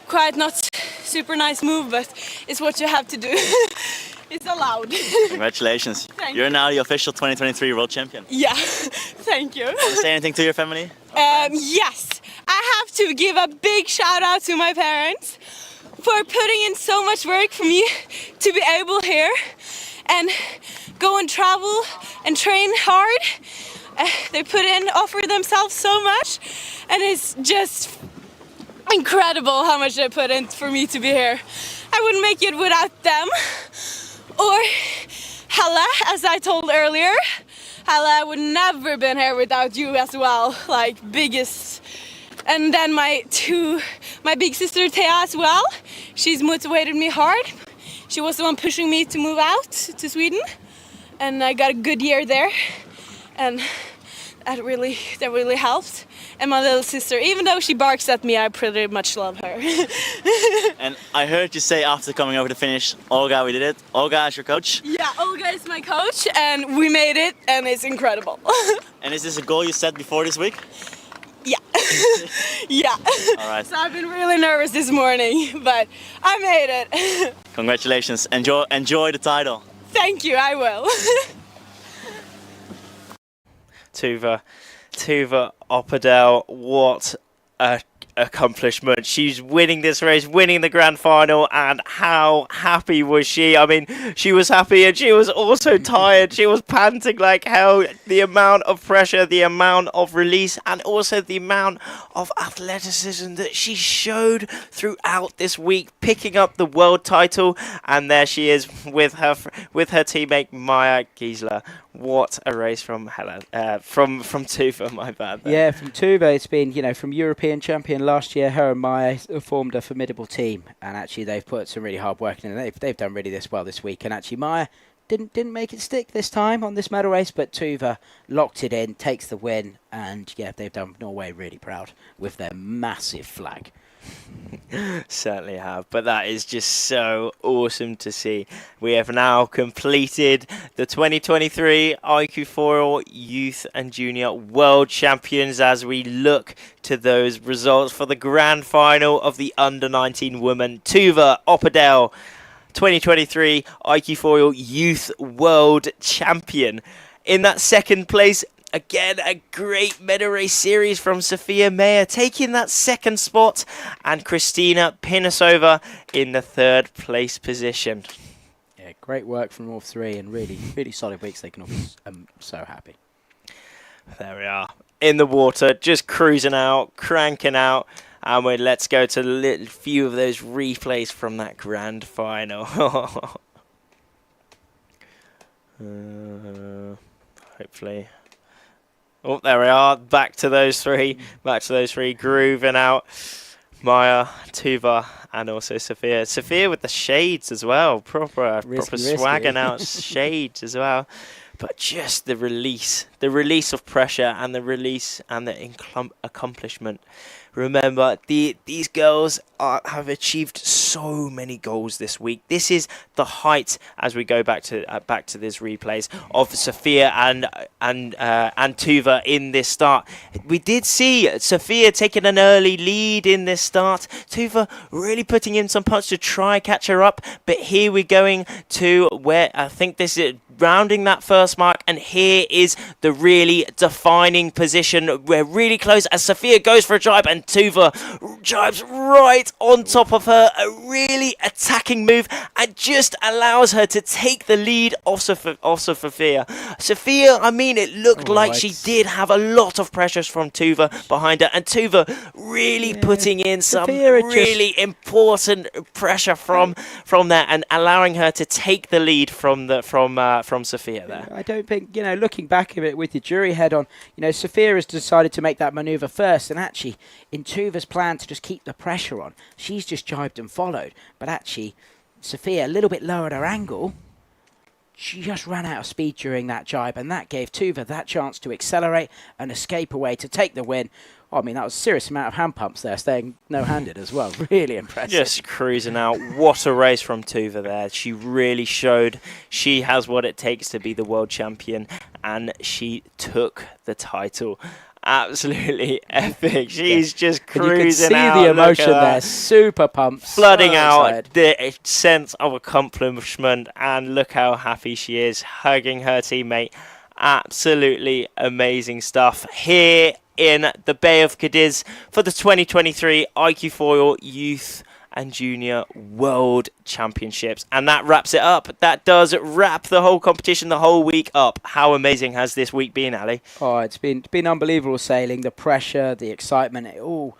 Quite not super nice move, but it's what you have to do. It's allowed. Congratulations. Thank You're you. now the official 2023 world champion. Yeah, thank you. Want to say anything to your family? Yes, I have to give a big shout out to my parents for putting in so much work for me to be able here and go and travel and train hard. They offer themselves so much, and it's just incredible how much they put in for me to be here. I wouldn't make it without them. Or Hella, as I told earlier. Hella, I would never been here without you as well, like biggest. And then my big sister Thea as well. She's motivated me hard. She was the one pushing me to move out to Sweden, and I got a good year there, and that really helped. And my little sister, even though she barks at me, I pretty much love her. And I heard you say after coming over to finish, Olga, we did it. Olga is your coach. Yeah, Olga is my coach, and we made it, and it's incredible. And is this a goal you set before this week? Yeah. Yeah. All right. So I've been really nervous this morning, but I made it. Congratulations. Enjoy the title. Thank you, I will. Tuva Opedal, what a accomplishment. She's winning this race, winning the grand final, and how happy was she? I mean, she was happy and she was also tired. She was panting like hell. The amount of pressure, the amount of release, and also the amount of athleticism that she showed throughout this week, picking up the world title. And there she is with her teammate Maya Giesler. What a race from Helen, from Tuva, my bad. There. Yeah, from Tuva, it's been, from European champion last year, her and Maya formed a formidable team, and actually they've put some really hard work in, and they've done really this well this week. And actually Maya didn't make it stick this time on this medal race, but Tuva locked it in, takes the win, and yeah, they've done Norway really proud with their massive flag. Certainly have, but that is just so awesome to see. We have now completed the 2023 iQFOiL Youth and Junior World Champions as we look to those results for the grand final of the under-19 women. Tuva Opedal, 2023 iQFOiL Youth World Champion. In that second place, again, a great medal race series from Sophia Meyer taking that second spot, and Christina Pinosova in the third place position. Yeah, great work from all three, and really, really solid weeks. They can all be so happy. There we are, in the water, just cruising out, cranking out, and let's go to a few of those replays from that grand final. Hopefully. Oh, there we are. Back to those three. Grooving out. Maya, Tuva, and also Sophia. Sophia with the shades as well. Proper swagging out shades as well. But just the release of pressure and the release and the accomplishment remember, these girls have achieved so many goals this week. This is the height, as we go back to this replays, of Sophia and Tuva in this start. We did see Sophia taking an early lead in this start. Tuva really putting in some punch to try catch her up, but here we're going to where I think this is rounding that first mark, and here is the really defining position. We're really close as Sophia goes for a drive, and Tuva drives right on top of her. A really attacking move, and just allows her to take the lead off Sophia. Sophia, I mean, it looked like she did have a lot of pressures from Tuva behind her, and Tuva really putting in some really important pressure from there, and allowing her to take the lead from Sophia there. I don't think, looking back at it with your jury head on, Sophia has decided to make that manoeuvre first, and actually, in Tuva's plan to just keep the pressure on, she's just jibed and followed. But actually, Sophia, a little bit lower at her angle, she just ran out of speed during that jibe, and that gave Tuva that chance to accelerate and escape away to take the win. I mean, that was a serious amount of hand pumps there, staying no-handed as well. Really impressive. Just cruising out. What a race from Tuva there. She really showed she has what it takes to be the world champion, and she took the title. Absolutely epic. She's just cruising out. You can see the emotion there. Super pumped. Flooding so out excited. the sense of accomplishment, and look how happy she is, hugging her teammate. Absolutely amazing stuff here in the Bay of Cadiz for the 2023 iQFOiL Youth and Junior World Championships. And that wraps it up. That does wrap the whole competition, the whole week up. How amazing has this week been, Ali? Oh, it's been unbelievable sailing. The pressure, the excitement, it all,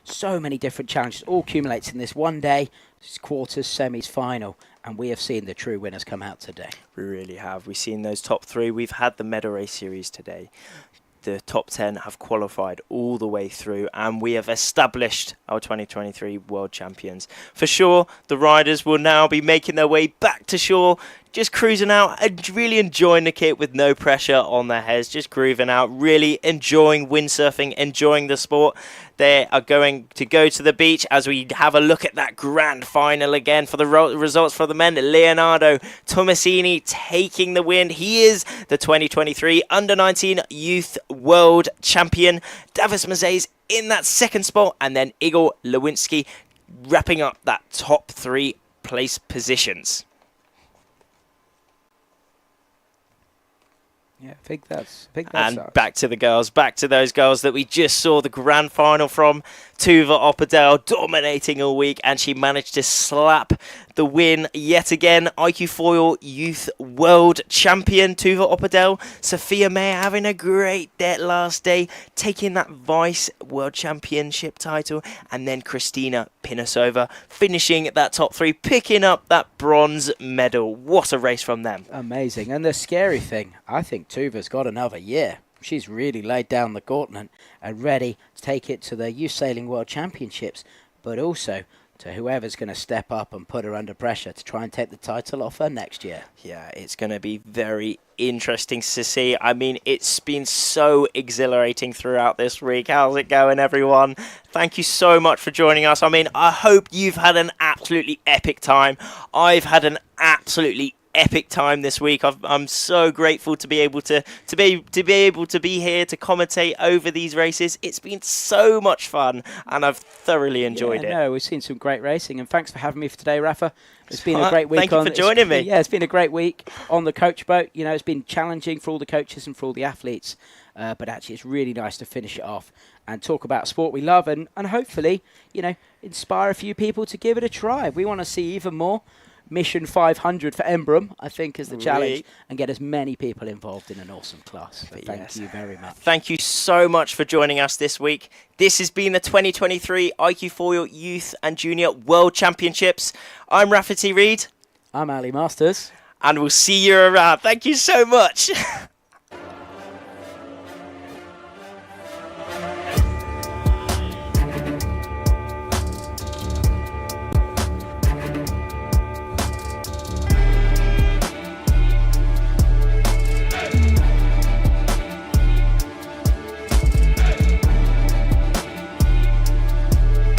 so many different challenges all accumulates in this one day. It's quarters, semis, final. And we have seen the true winners come out today. We really have. We've seen those top three. We've had the medal race series today. The top 10 have qualified all the way through, and we have established our 2023 world champions. For sure, the riders will now be making their way back to shore, just cruising out and really enjoying the kit with no pressure on their heads, just grooving out, really enjoying windsurfing, enjoying the sport. They are going to go to the beach as we have a look at that grand final again for the results for the men. Leonardo Tomasini taking the win. He is the 2023 Under-19 Youth World Champion. Davis Mazes in that second spot, and then Igor Lewinsky wrapping up that top 3 place positions. Yeah, I think that's and back to the girls, back to those girls that we just saw the grand final from. Tuva Opedal dominating all week, and she managed to slap the win yet again. iQFOiL Youth World Champion Tuva Opedal. Sophia Mayer having a great last day, taking that Vice World Championship title, and then Kristina Pinosova finishing that top 3, picking up that bronze medal. What a race from them. Amazing. And the scary thing, I think Tuva's got another year. She's really laid down the gauntlet and ready to take it to the Youth Sailing World Championships, but also to whoever's going to step up and put her under pressure to try and take the title off her next year. Yeah, it's going to be very interesting to see. I mean, it's been so exhilarating throughout this week. How's it going, everyone? Thank you so much for joining us. I mean, I hope you've had an absolutely epic time. I've had an absolutely epic time this week. I'm so grateful to be able to be here to commentate over these races. It's been so much fun, and I've thoroughly enjoyed it. No, we've seen some great racing, and thanks for having me for today, Rafa. It's been a great week. Thank you for joining me. Yeah, it's been a great week on the coach boat. It's been challenging for all the coaches and for all the athletes, but actually it's really nice to finish it off and talk about sport we love, and hopefully, inspire a few people to give it a try. We want to see even more. Mission 500 for Embrum, I think, is the challenge, and get as many people involved in an awesome class. So thank you very much. Thank you so much for joining us this week. This has been the 2023 iQFOiL Youth and Junior World Championships. I'm Rafferty Reed. I'm Ali Masters. And we'll see you around. Thank you so much.